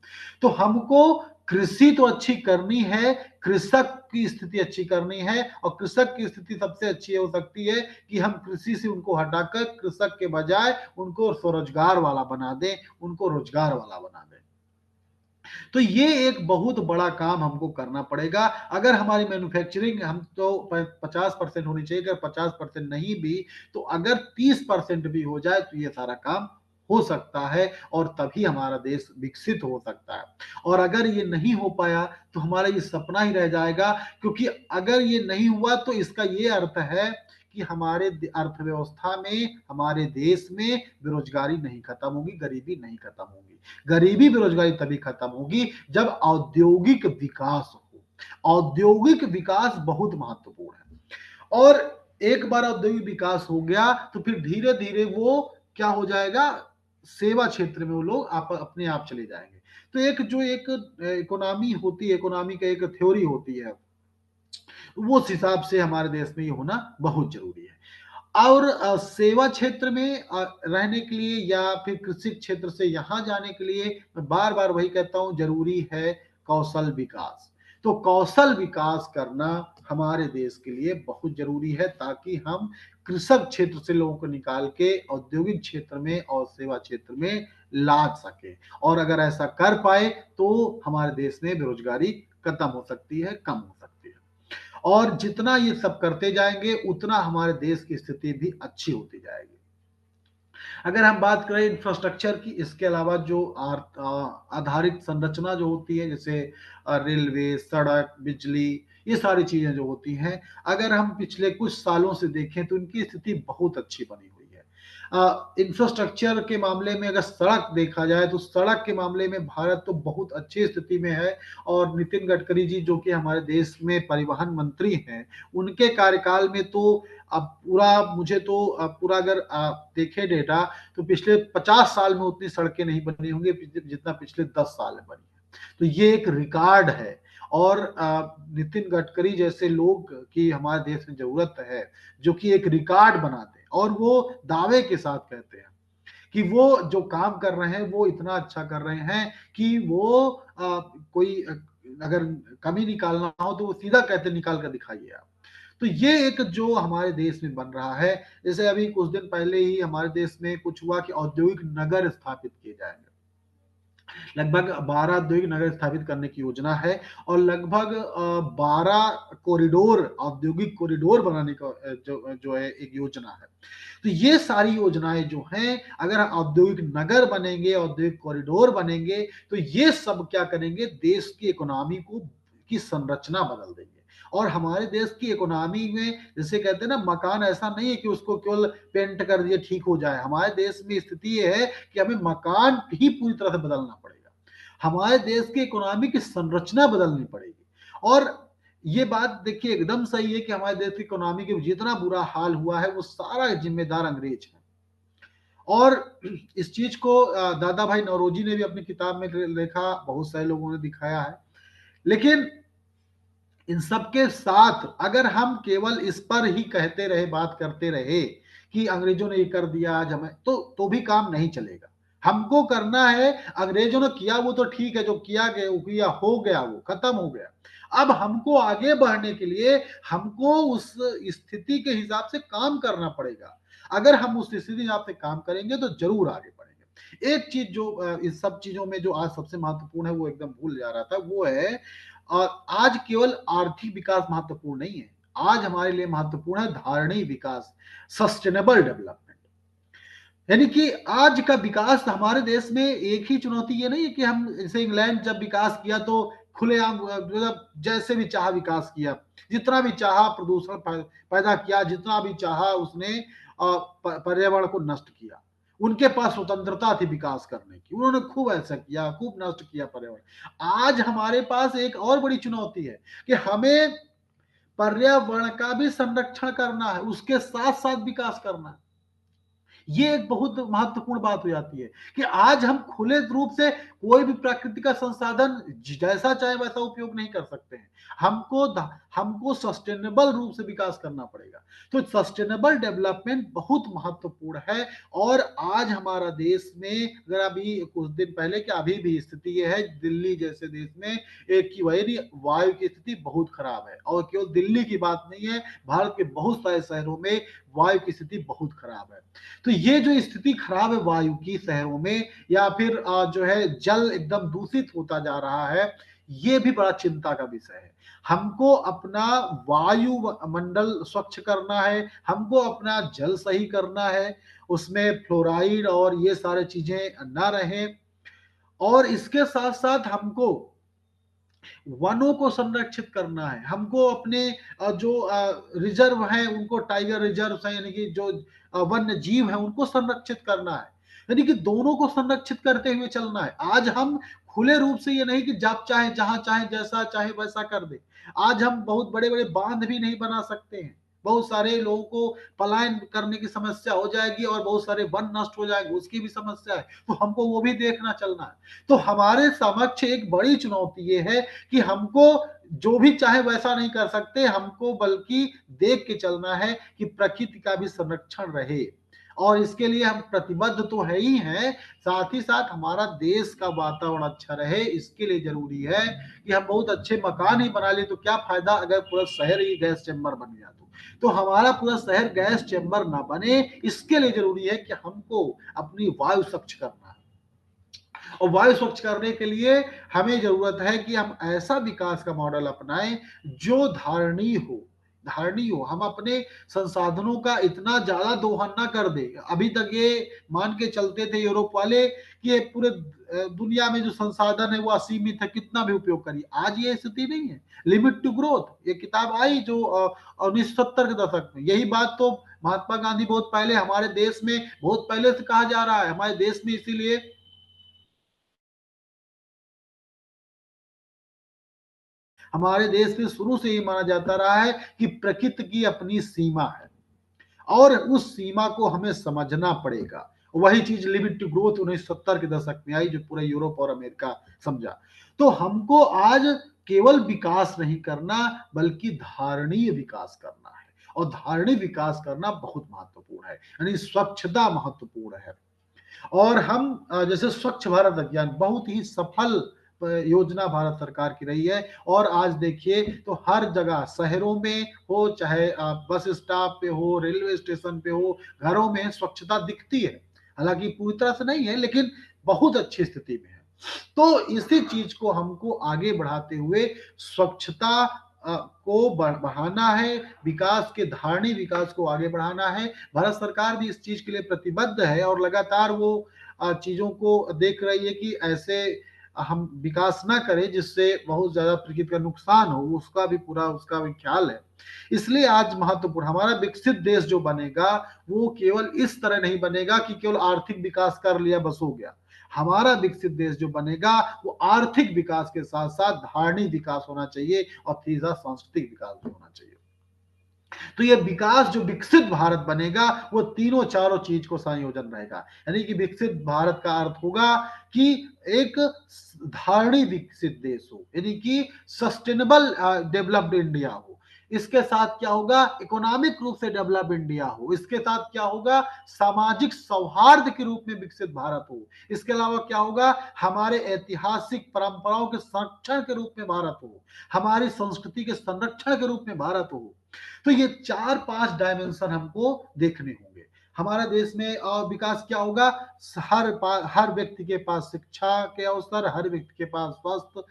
तो हमको कृषि तो अच्छी करनी है, कृषक की स्थिति अच्छी करनी है, और कृषक की स्थिति सबसे अच्छी हो सकती है कि हम कृषि से उनको हटाकर कृषक के बजाय उनको स्वरोजगार वाला बना दें, उनको रोजगार वाला बना दें। तो ये एक बहुत बड़ा काम हमको करना पड़ेगा। अगर हमारी मैन्युफैक्चरिंग, हम तो 50% होनी चाहिए, अगर 50% नहीं भी तो अगर 30% भी हो जाए तो ये सारा काम हो सकता है, और तभी हमारा देश विकसित हो सकता है। और अगर ये नहीं हो पाया तो हमारा ये सपना ही रह जाएगा, क्योंकि अगर ये नहीं हुआ तो इसका ये अर्थ है कि हमारे अर्थव्यवस्था में, हमारे देश में बेरोजगारी नहीं खत्म होगी, गरीबी नहीं खत्म होगी। गरीबी बेरोजगारी तभी खत्म होगी जब औद्योगिक विकास हो। औद्योगिक विकास बहुत महत्वपूर्ण है, और एक बार औद्योगिक विकास हो गया तो फिर धीरे धीरे वो क्या हो जाएगा, सेवा क्षेत्र में वो लोग अपने आप चले जाएंगे। तो एक इकोनॉमी होती है, इकोनॉमी का एक थ्योरी होती है, वो उस हिसाब से हमारे देश में ये होना बहुत जरूरी है। और सेवा क्षेत्र में रहने के लिए या फिर कृषि क्षेत्र से यहाँ जाने के लिए मैं बार बार वही कहता हूँ, जरूरी है कौशल विकास। तो कौशल विकास करना हमारे देश के लिए बहुत जरूरी है, ताकि हम कृषक क्षेत्र से लोगों को निकाल के औद्योगिक क्षेत्र में और सेवा क्षेत्र में ला सके। और अगर ऐसा कर पाए तो हमारे देश में बेरोजगारी खत्म हो सकती है, कम हो सकती है। और जितना ये सब करते जाएंगे उतना हमारे देश की स्थिति भी अच्छी होती जाएगी। अगर हम बात करें इंफ्रास्ट्रक्चर की, इसके अलावा जो आधारित संरचना जो होती है, जैसे रेलवे, सड़क, बिजली, ये सारी चीजें जो होती हैं, अगर हम पिछले कुछ सालों से देखें तो इनकी स्थिति बहुत अच्छी बनी हुई है। इंफ्रास्ट्रक्चर के मामले में अगर सड़क देखा जाए तो सड़क के मामले में भारत तो बहुत अच्छी स्थिति में है। और नितिन गडकरी जी जो कि हमारे देश में परिवहन मंत्री हैं, उनके कार्यकाल में तो अब पूरा, मुझे तो पूरा अगर देखे डेटा तो पिछले 50 साल में उतनी सड़कें नहीं बनी होंगी जितना पिछले 10 साल में बनी है। तो ये एक रिकॉर्ड है। और नितिन गडकरी जैसे लोग की हमारे देश में जरूरत है, जो कि एक रिकॉर्ड बनाते हैं और वो दावे के साथ कहते हैं कि वो जो काम कर रहे हैं वो इतना अच्छा कर रहे हैं कि वो कोई अगर कमी निकालना हो तो वो सीधा कहते निकाल कर दिखाइए आप। तो ये एक जो हमारे देश में बन रहा है, जैसे अभी कुछ दिन पहले ही हमारे देश में कुछ हुआ कि औद्योगिक नगर स्थापित किए जाएंगे। लगभग 12 औद्योगिक नगर स्थापित करने की योजना है, और लगभग 12 कॉरिडोर, औद्योगिक कॉरिडोर बनाने का जो है एक योजना है। तो ये सारी योजनाएं जो हैं, अगर औद्योगिक नगर बनेंगे, औद्योगिक कॉरिडोर बनेंगे, तो ये सब क्या करेंगे, देश की इकोनॉमी को की संरचना बदल देंगे। और हमारे देश की इकोनॉमी में, जैसे कहते हैं ना, मकान ऐसा नहीं है कि उसको केवल पेंट कर दिए ठीक हो जाए। हमारे देश में स्थिति ये है कि हमें मकान ही पूरी तरह से बदलना पड़ेगा, हमारे देश की इकोनॉमी की संरचना बदलनी पड़ेगी। और ये बात देखिए एकदम सही है कि हमारे देश की इकोनॉमी के जितना बुरा हाल हुआ है वो सारा जिम्मेदार अंग्रेज है। और इस चीज को दादा भाई नौरोजी ने भी अपनी किताब में लिखा, बहुत सारे लोगों ने दिखाया है। लेकिन इन सबके साथ अगर हम केवल इस पर ही कहते रहे, बात करते रहे कि अंग्रेजों ने ये कर दिया आज हमें, तो भी काम नहीं चलेगा। हमको करना है, अंग्रेजों ने किया वो तो ठीक है, जो किया गया वो किया, हो गया, वो खत्म हो गया। अब हमको आगे बढ़ने के लिए हमको उस स्थिति के हिसाब से काम करना पड़ेगा। अगर हम उस स्थिति के हिसाब से काम करेंगे तो जरूर आगे बढ़ेंगे। एक चीज जो इस सब चीजों में जो आज सबसे महत्वपूर्ण है, वो एकदम भूल जा रहा था, वो है और आज केवल आर्थिक विकास महत्वपूर्ण नहीं है, आज हमारे लिए महत्वपूर्ण है धारणीय विकास, सस्टेनेबल डेवलपमेंट। यानी कि आज का विकास हमारे देश में एक ही चुनौती ये नहीं है कि हम जैसे इंग्लैंड जब विकास किया तो खुलेआम मतलब जैसे भी चाहा विकास किया, जितना भी चाहा प्रदूषण पैदा किया, जितना भी चाहा उसने पर्यावरण को नष्ट किया। उनके पास स्वतंत्रता थी विकास करने की, उन्होंने खूब ऐसा किया, खूब नष्ट किया पर्यावरण। आज हमारे पास एक और बड़ी चुनौती है कि हमें पर्यावरण का भी संरक्षण करना है, उसके साथ साथ विकास करना है। ये एक बहुत महत्वपूर्ण बात हो जाती है कि आज हम खुले रूप से कोई भी प्राकृतिक का संसाधन जैसा चाहे वैसा उपयोग नहीं कर सकते हैं। हमको सस्टेनेबल रूप से विकास करना पड़ेगा। तो सस्टेनेबल डेवलपमेंट बहुत महत्वपूर्ण है। और आज हमारा देश में, अगर अभी कुछ दिन पहले कि अभी भी स्थिति ये है, दिल्ली जैसे देश में एक की वही वायु की स्थिति बहुत खराब है। और केवल दिल्ली की बात नहीं है, भारत के बहुत सारे शहरों में वायु की स्थिति बहुत खराब है। तो ये जो स्थिति खराब है वायु की शहरों में, या फिर जो है जल एकदम दूषित होता जा रहा है, ये भी बड़ा चिंता का विषय है। हमको अपना वायु मंडल स्वच्छ करना है, हमको अपना जल सही करना है, उसमें फ्लोराइड और ये सारे चीजें ना रहें। और इसके साथ साथ हमको वनों को संरक्षित करना है। हमको अपने जो रिजर्व है उनको, टाइगर रिजर्व है यानी कि जो वन्य जीव है उनको संरक्षित करना है। यानी कि दोनों को संरक्षित करते हुए चलना है। आज हम खुले रूप से ये नहीं कि जब चाहे जहां चाहे जैसा चाहे वैसा कर दे। आज हम बहुत बड़े बड़े बांध भी नहीं बना सकते हैं। बहुत सारे लोगों को पलायन करने की समस्या हो जाएगी और बहुत सारे वन नष्ट हो जाएंगे, उसकी भी समस्या है। तो हमको वो भी देखना चलना है। तो हमारे समक्ष एक बड़ी चुनौती ये है कि हमको जो भी चाहे वैसा नहीं कर सकते, हमको बल्कि देख के चलना है कि प्रकृति का भी संरक्षण रहे। और इसके लिए हम प्रतिबद्ध तो है ही हैं, साथ ही साथ हमारा देश का वातावरण अच्छा रहे, इसके लिए जरूरी है कि हम बहुत अच्छे मकान ही बना ले तो क्या फायदा अगर पूरा शहर ही गैस चैम्बर बन गया। तो हमारा पूरा शहर गैस चैम्बर ना बने, इसके लिए जरूरी है कि हमको अपनी वायु स्वच्छ करना है। और वायु स्वच्छ करने के लिए हमें जरूरत है कि हम ऐसा विकास का मॉडल अपनाएं जो धारणीय हो। हम अपने संसाधनों का इतना ज्यादा दोहन ना कर दे। अभी तक ये मान के चलते थे यूरोप वाले कि ये पूरे दुनिया में जो संसाधन है वो असीमित है, कितना भी उपयोग करिए। आज ये स्थिति नहीं है। लिमिट टू ग्रोथ ये किताब आई जो 1970 के दशक में। यही बात तो महात्मा गांधी बहुत पहले हमारे देश में बहुत पहले से कहा जा रहा है। हमारे देश में इसीलिए हमारे देश में शुरू से ही माना जाता रहा है कि प्रकृति की अपनी सीमा है और उस सीमा को हमें समझना पड़ेगा। वही चीज लिमिट टू ग्रोथ 1970 के दशक में आई जो पूरा यूरोप और अमेरिका समझा। तो हमको आज केवल विकास नहीं करना बल्कि धारणीय विकास करना है। और धारणीय विकास करना बहुत महत्वपूर्ण है, यानी स्वच्छता महत्वपूर्ण है। और हम जैसे स्वच्छ भारत अभियान बहुत ही सफल योजना भारत सरकार की रही है। और आज देखिए तो हर जगह शहरों में हो, चाहे बस स्टॉप पे हो, रेलवे स्टेशन पे हो, घरों में स्वच्छता दिखती है। हालांकि पूरी तरह से नहीं है लेकिन बहुत अच्छी स्थिति में है। तो इसी चीज को हमको आगे बढ़ाते हुए स्वच्छता को बढ़ाना है, विकास के धारणी विकास को आगे बढ़ाना है। भारत सरकार भी इस चीज के लिए प्रतिबद्ध है और लगातार वो चीजों को देख रही है कि ऐसे हम विकास ना करें जिससे बहुत ज्यादा प्रकृति का नुकसान हो, उसका भी ख्याल है। इसलिए आज महत्वपूर्ण हमारा विकसित देश जो बनेगा वो केवल इस तरह नहीं बनेगा कि केवल आर्थिक विकास कर लिया बस हो गया। हमारा विकसित देश जो बनेगा वो आर्थिक विकास के साथ साथ धार्मिक विकास होना चाहिए और तीसरा सांस्कृतिक विकास भी होना चाहिए। तो ये विकास जो विकसित भारत बनेगा वो तीनों चारों चीज को संयोजन रहेगा। यानी कि विकसित भारत का अर्थ होगा कि एक धारणी विकसित देश हो, यानी कि सस्टेनेबल डेवलप्ड इंडिया हो। इसके साथ क्या होगा, इकोनॉमिक रूप से डेवलप इंडिया हो। इसके साथ क्या होगा, सामाजिक सौहार्द के रूप में विकसित भारत हो। इसके अलावा क्या होगा, हमारे ऐतिहासिक परंपराओं के संरक्षण के रूप में भारत हो, हमारी संस्कृति के संरक्षण के रूप में भारत हो। तो ये 4-5 डायमेंशन हमको देखने होंगे। हमारा देश में विकास क्या होगा, हर व्यक्ति के पास शिक्षा के अवसर, हर व्यक्ति के पास स्वास्थ्य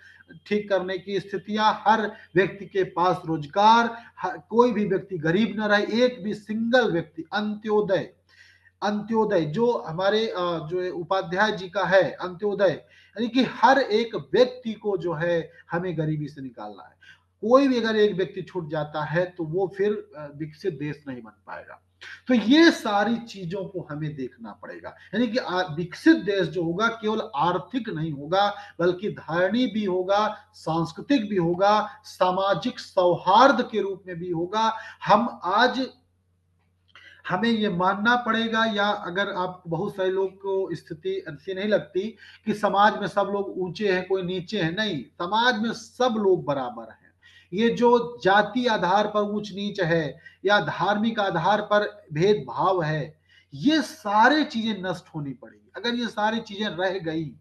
ठीक करने की स्थितियां, हर व्यक्ति के पास रोजगार, कोई भी व्यक्ति गरीब न रहे, एक भी सिंगल व्यक्ति अंत्योदय अंत्योदय जो हमारे जो उपाध्याय जी का है अंत्योदय, यानी कि हर एक व्यक्ति को जो है हमें गरीबी से निकालना है। कोई भी अगर एक व्यक्ति छूट जाता है तो वो फिर विकसित देश नहीं बन पाएगा। तो ये सारी चीजों को हमें देखना पड़ेगा। यानी कि विकसित देश जो होगा केवल आर्थिक नहीं होगा बल्कि धार्मिक भी होगा, सांस्कृतिक भी होगा, सामाजिक सौहार्द के रूप में भी होगा। हम आज हमें ये मानना पड़ेगा, या अगर आप बहुत सारे लोग को स्थिति ऐसी नहीं लगती कि समाज में सब लोग ऊंचे हैं कोई नीचे है, नहीं, समाज में सब लोग बराबर हैं। ये जो जाति आधार पर ऊंच नीच है या धार्मिक आधार पर भेदभाव है, ये सारे चीजें नष्ट होनी पड़ेगी। अगर ये सारी चीजें रह गई,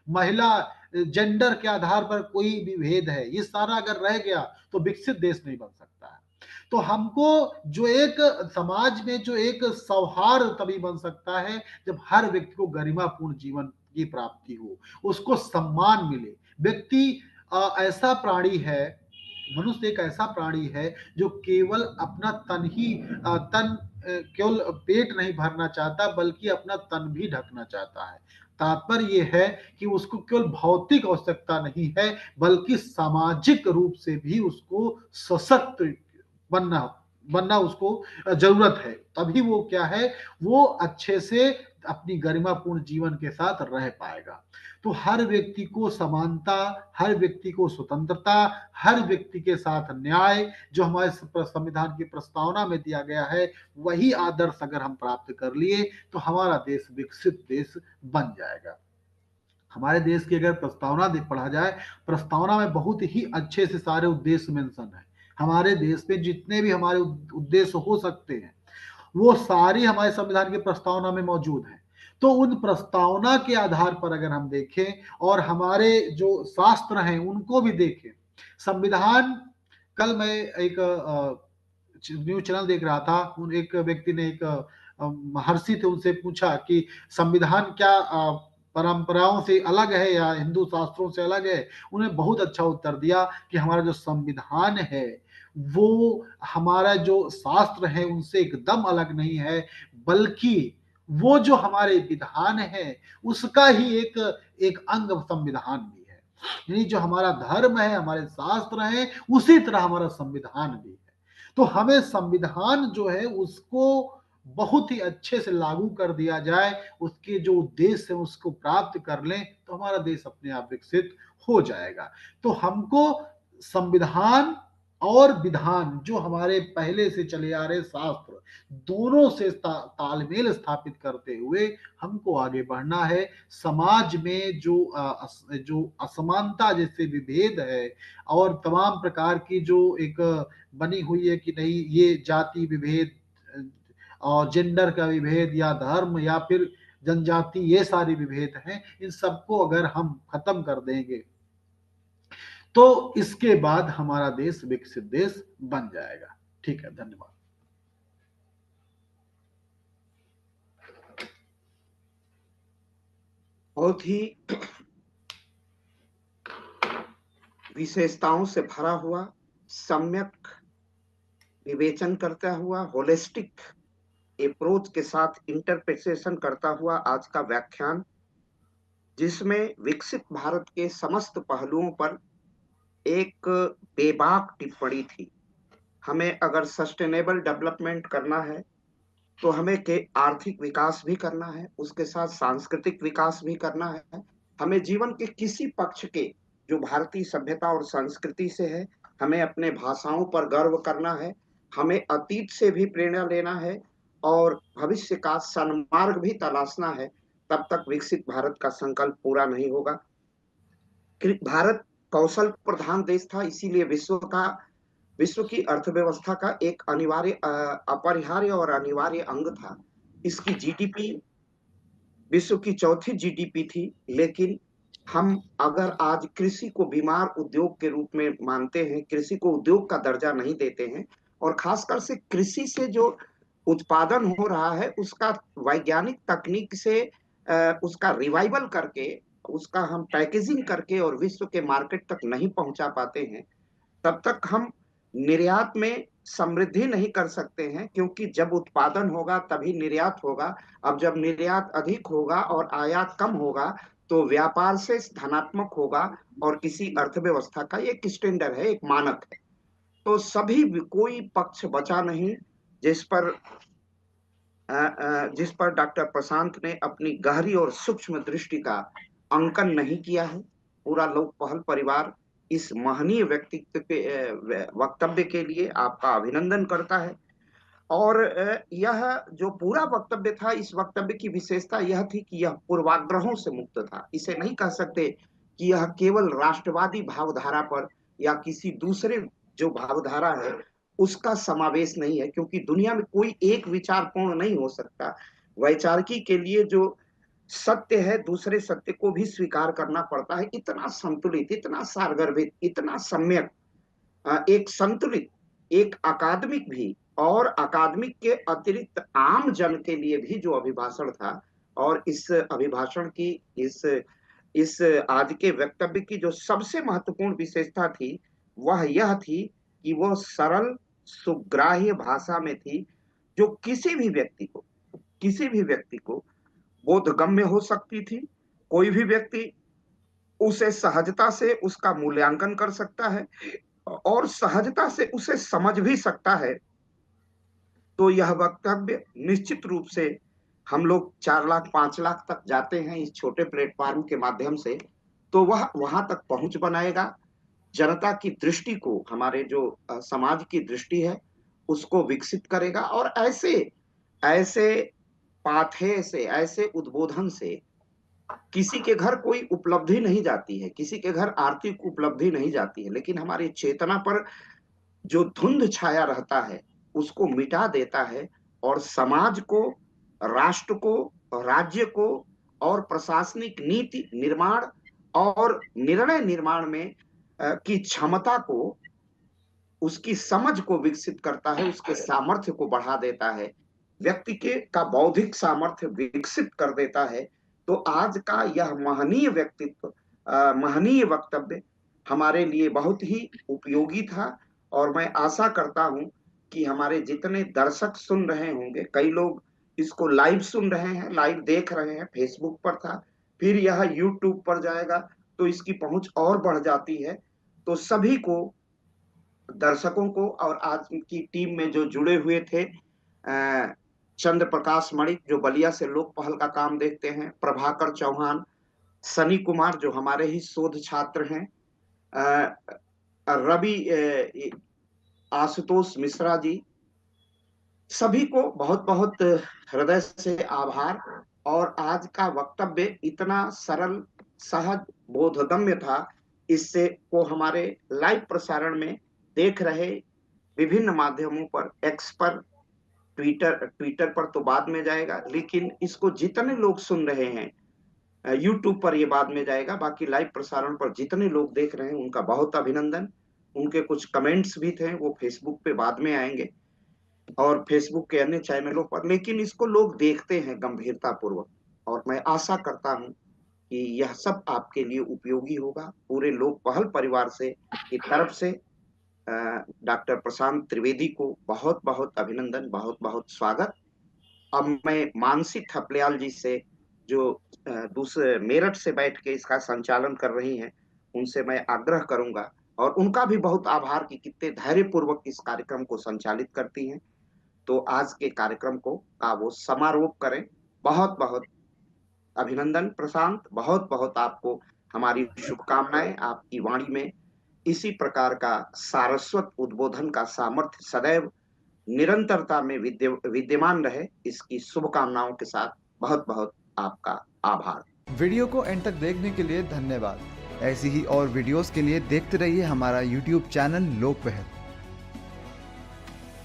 महिला जेंडर के आधार पर कोई भी भेद है, ये सारा अगर रह गया तो विकसित देश नहीं बन सकता है। तो हमको जो एक समाज में जो एक सौहार्द तभी बन सकता है जब हर व्यक्ति को गरिमापूर्ण जीवन की प्राप्ति हो, उसको सम्मान मिले। व्यक्ति ऐसा प्राणी है, मनुष्य एक ऐसा प्राणी है जो केवल अपना तन ही केवल पेट नहीं भरना चाहता, बल्कि अपना तन भी ढकना चाहता है। तात्पर्य यह है कि उसको केवल भौतिक आवश्यकता नहीं है, बल्कि सामाजिक रूप से भी उसको सशक्त बनना बनना उसको जरूरत है। तभी वो क्या है, वो अच्छे से अपनी गरिमापूर्ण जीवन के साथ रह पाएगा। तो हर व्यक्ति को समानता, हर व्यक्ति को स्वतंत्रता, हर व्यक्ति के साथ न्याय, जो हमारे संविधान की प्रस्तावना में दिया गया है, वही आदर्श अगर हम प्राप्त कर लिए तो हमारा देश विकसित देश बन जाएगा। हमारे देश की अगर प्रस्तावना पढ़ा जाए, प्रस्तावना में बहुत ही अच्छे से सारे उद्देश्य मेंशन है। हमारे देश में जितने भी हमारे उद्देश्य हो सकते हैं, वो सारी हमारे संविधान की प्रस्तावना में मौजूद है। तो उन प्रस्तावना के आधार पर अगर हम देखें और हमारे जो शास्त्र हैं उनको भी देखें, संविधान, कल मैं एक न्यूज चैनल देख रहा था, उन एक व्यक्ति ने एक महर्षि थे, उनसे पूछा कि संविधान क्या परंपराओं से अलग है या हिंदू शास्त्रों से अलग है। उन्हें बहुत अच्छा उत्तर दिया कि हमारा जो संविधान है वो हमारा जो शास्त्र है उनसे एकदम अलग नहीं है, बल्कि वो जो हमारे विधान है उसका ही एक एक अंग संविधान भी है। यानी जो हमारा धर्म है, हमारे शास्त्र हैं, उसी तरह हमारा संविधान भी है। तो हमें संविधान जो है उसको बहुत ही अच्छे से लागू कर दिया जाए, उसके जो उद्देश्य है उसको प्राप्त कर लें तो हमारा देश अपने आप विकसित हो जाएगा। तो हमको संविधान और विधान, जो हमारे पहले से चले आ रहे शास्त्र, दोनों से तालमेल स्थापित करते हुए हमको आगे बढ़ना है। समाज में जो असमानता जैसे विभेद है और तमाम प्रकार की जो एक बनी हुई है कि नहीं, ये जाति विभेद और जेंडर का विभेद या धर्म या फिर जनजाति, ये सारी विभेद हैं, इन सबको अगर हम खत्म कर देंगे तो इसके बाद हमारा देश विकसित देश बन जाएगा। ठीक है, धन्यवाद। बहुत ही विशेषताओं से भरा हुआ, सम्यक विवेचन करता हुआ, होलिस्टिक अप्रोच के साथ इंटरप्रिटेशन करता हुआ आज का व्याख्यान, जिसमें विकसित भारत के समस्त पहलुओं पर एक बेबाक टिप्पणी थी। हमें अगर सस्टेनेबल डेवलपमेंट करना है तो हमें के आर्थिक विकास भी करना है, उसके साथ सांस्कृतिक विकास भी करना है। हमें जीवन के किसी पक्ष के जो भारतीय सभ्यता और संस्कृति से है, हमें अपने भाषाओं पर गर्व करना है, हमें अतीत से भी प्रेरणा लेना है और भविष्य का सन्मार्ग भी तलाशना है। तब तक विकसित भारत का संकल्प पूरा नहीं होगा। भारत कौशल प्रधान देश था, इसीलिए विश्व की अर्थव्यवस्था का एक अनिवार्य अपरिहार्य और अनिवार्य अंग था। इसकी जीडीपी विश्व की चौथी जीडीपी थी, लेकिन हम अगर आज कृषि को बीमार उद्योग के रूप में मानते हैं, कृषि को उद्योग का दर्जा नहीं देते हैं, और खासकर से कृषि से जो उत्पादन हो रहा है उसका वैज्ञानिक तकनीक से उसका रिवाइवल करके, उसका हम पैकेजिंग करके और विश्व के मार्केट तक नहीं पहुंचा पाते हैं, तब तक हम निर्यात में समृद्धि नहीं कर सकते हैं, क्योंकि जब उत्पादन होगा तभी निर्यात होगा। अब जब निर्यात अधिक होगा और आयात कम होगा तो व्यापार से धनात्मक होगा, और किसी अर्थव्यवस्था का एक स्टैंडर्ड है, एक मानक है। तो सभी कोई पक्ष बचा नहीं जिस पर डॉक्टर प्रशांत ने अपनी गहरी और सूक्ष्म दृष्टि का अंकन नहीं किया है। पूरा लोक पहल परिवार इस महनीय व्यक्तित्व के वक्तव्य के लिए आपका अभिनंदन करता है। और यह जो पूरा वक्तव्य था, इस वक्तव्य की विशेषता यह थी कि यह पूर्वाग्रहों से मुक्त था। इसे नहीं कह सकते कि यह केवल राष्ट्रवादी भावधारा पर या किसी दूसरे जो भावधारा है उसका समावेश नहीं है, क्योंकि दुनिया में कोई एक विचार पूर्ण नहीं हो सकता। वैचारिकी के लिए जो सत्य है, दूसरे सत्य को भी स्वीकार करना पड़ता है। इतना संतुलित, इतना सारगर्भित, इतना सम्यक एक संतुलित, एक अकादमिक भी और अकादमिक के अतिरिक्त आम जन के लिए भी जो अभिभाषण था, और इस अभिभाषण की इस आज के वक्तव्य की जो सबसे महत्वपूर्ण विशेषता थी वह यह थी कि वह सरल सुग्राह्य भाषा में थी, जो किसी भी व्यक्ति को बोधगम्य हो सकती थी। कोई भी व्यक्ति उसे सहजता से उसका मूल्यांकन कर सकता है और सहजता से उसे समझ भी सकता है। तो यह वक्तव्य निश्चित रूप से हम लोग 4 लाख 5 लाख तक जाते हैं इस छोटे प्लेटफॉर्म के माध्यम से, तो वह वहां तक पहुंच बनाएगा। जनता की दृष्टि को, हमारे जो समाज की दृष्टि है उसको विकसित करेगा, और ऐसे ऐसे पाठे से, ऐसे उद्बोधन से किसी के घर कोई उपलब्धि नहीं जाती है, किसी के घर आर्थिक उपलब्धि नहीं जाती है, लेकिन हमारी चेतना पर जो धुंध छाया रहता है उसको मिटा देता है, और समाज को, राष्ट्र को, राज्य को और प्रशासनिक नीति निर्माण और निर्णय निर्माण में की क्षमता को, उसकी समझ को विकसित करता है, उसके सामर्थ्य को बढ़ा देता है, व्यक्ति के का बौद्धिक सामर्थ्य विकसित कर देता है। तो आज का यह महनीय व्यक्तित्व, महनीय वक्तव्य हमारे लिए बहुत ही उपयोगी था, और मैं आशा करता हूं कि हमारे जितने दर्शक सुन रहे होंगे, कई लोग इसको लाइव सुन रहे हैं, लाइव देख रहे हैं, फेसबुक पर था, फिर यह यूट्यूब पर जाएगा तो इसकी पहुंच और बढ़ जाती है। तो सभी को, दर्शकों को और आज की टीम में जो जुड़े हुए थे, चंद्र प्रकाश मणिक जो बलिया से लोक पहल का काम देखते हैं, प्रभाकर चौहान, सनी कुमार जो हमारे ही शोध छात्र हैं, रवि, आशुतोष मिश्रा जी, सभी को बहुत बहुत हृदय से आभार। और आज का वक्तव्य इतना सरल, सहज, बोधगम्य था। इससे को हमारे लाइव प्रसारण में देख रहे विभिन्न माध्यमों पर, एक्स पर, ट्विटर पर तो बाद में जाएगा, लेकिन इसको जितने लोग सुन रहे हैं, यूट्यूब पर ये बाद में जाएगा, बाकी लाइव प्रसारण पर जितने लोग देख रहे हैं उनका बहुत अभिनंदन। उनके कुछ कमेंट्स भी थे, वो फेसबुक पे बाद में आएंगे और फेसबुक के अन्य चैनलों पर, लेकिन इसको लोग देखते हैं गंभीरता पूर्वक, और मैं आशा करता हूं कि यह सब आपके लिए उपयोगी होगा। पूरे लोक पहल परिवार से की तरफ से डॉक्टर प्रशांत त्रिवेदी को बहुत बहुत अभिनंदन, बहुत बहुत स्वागत। अब मैं मानसी थपलियाल जी से, जो दूसरे मेरठ से बैठ के इसका संचालन कर रही हैं, उनसे मैं आग्रह करूंगा, और उनका भी बहुत आभार कि कितने धैर्यपूर्वक इस कार्यक्रम को संचालित करती हैं। तो आज के कार्यक्रम को का वो समारोप करें। बहुत बहुत अभिनंदन प्रशांत, बहुत बहुत आपको हमारी शुभकामनाएं। आपकी वाणी में इसी प्रकार का सारस्वत उद्बोधन का सामर्थ्य सदैव निरंतरता में विद्यमान रहे, इसकी शुभकामनाओं के साथ बहुत बहुत आपका आभार। वीडियो को एंड तक देखने के लिए धन्यवाद। ऐसी ही और वीडियोस के लिए देखते रहिए हमारा YouTube चैनल लोक पहल।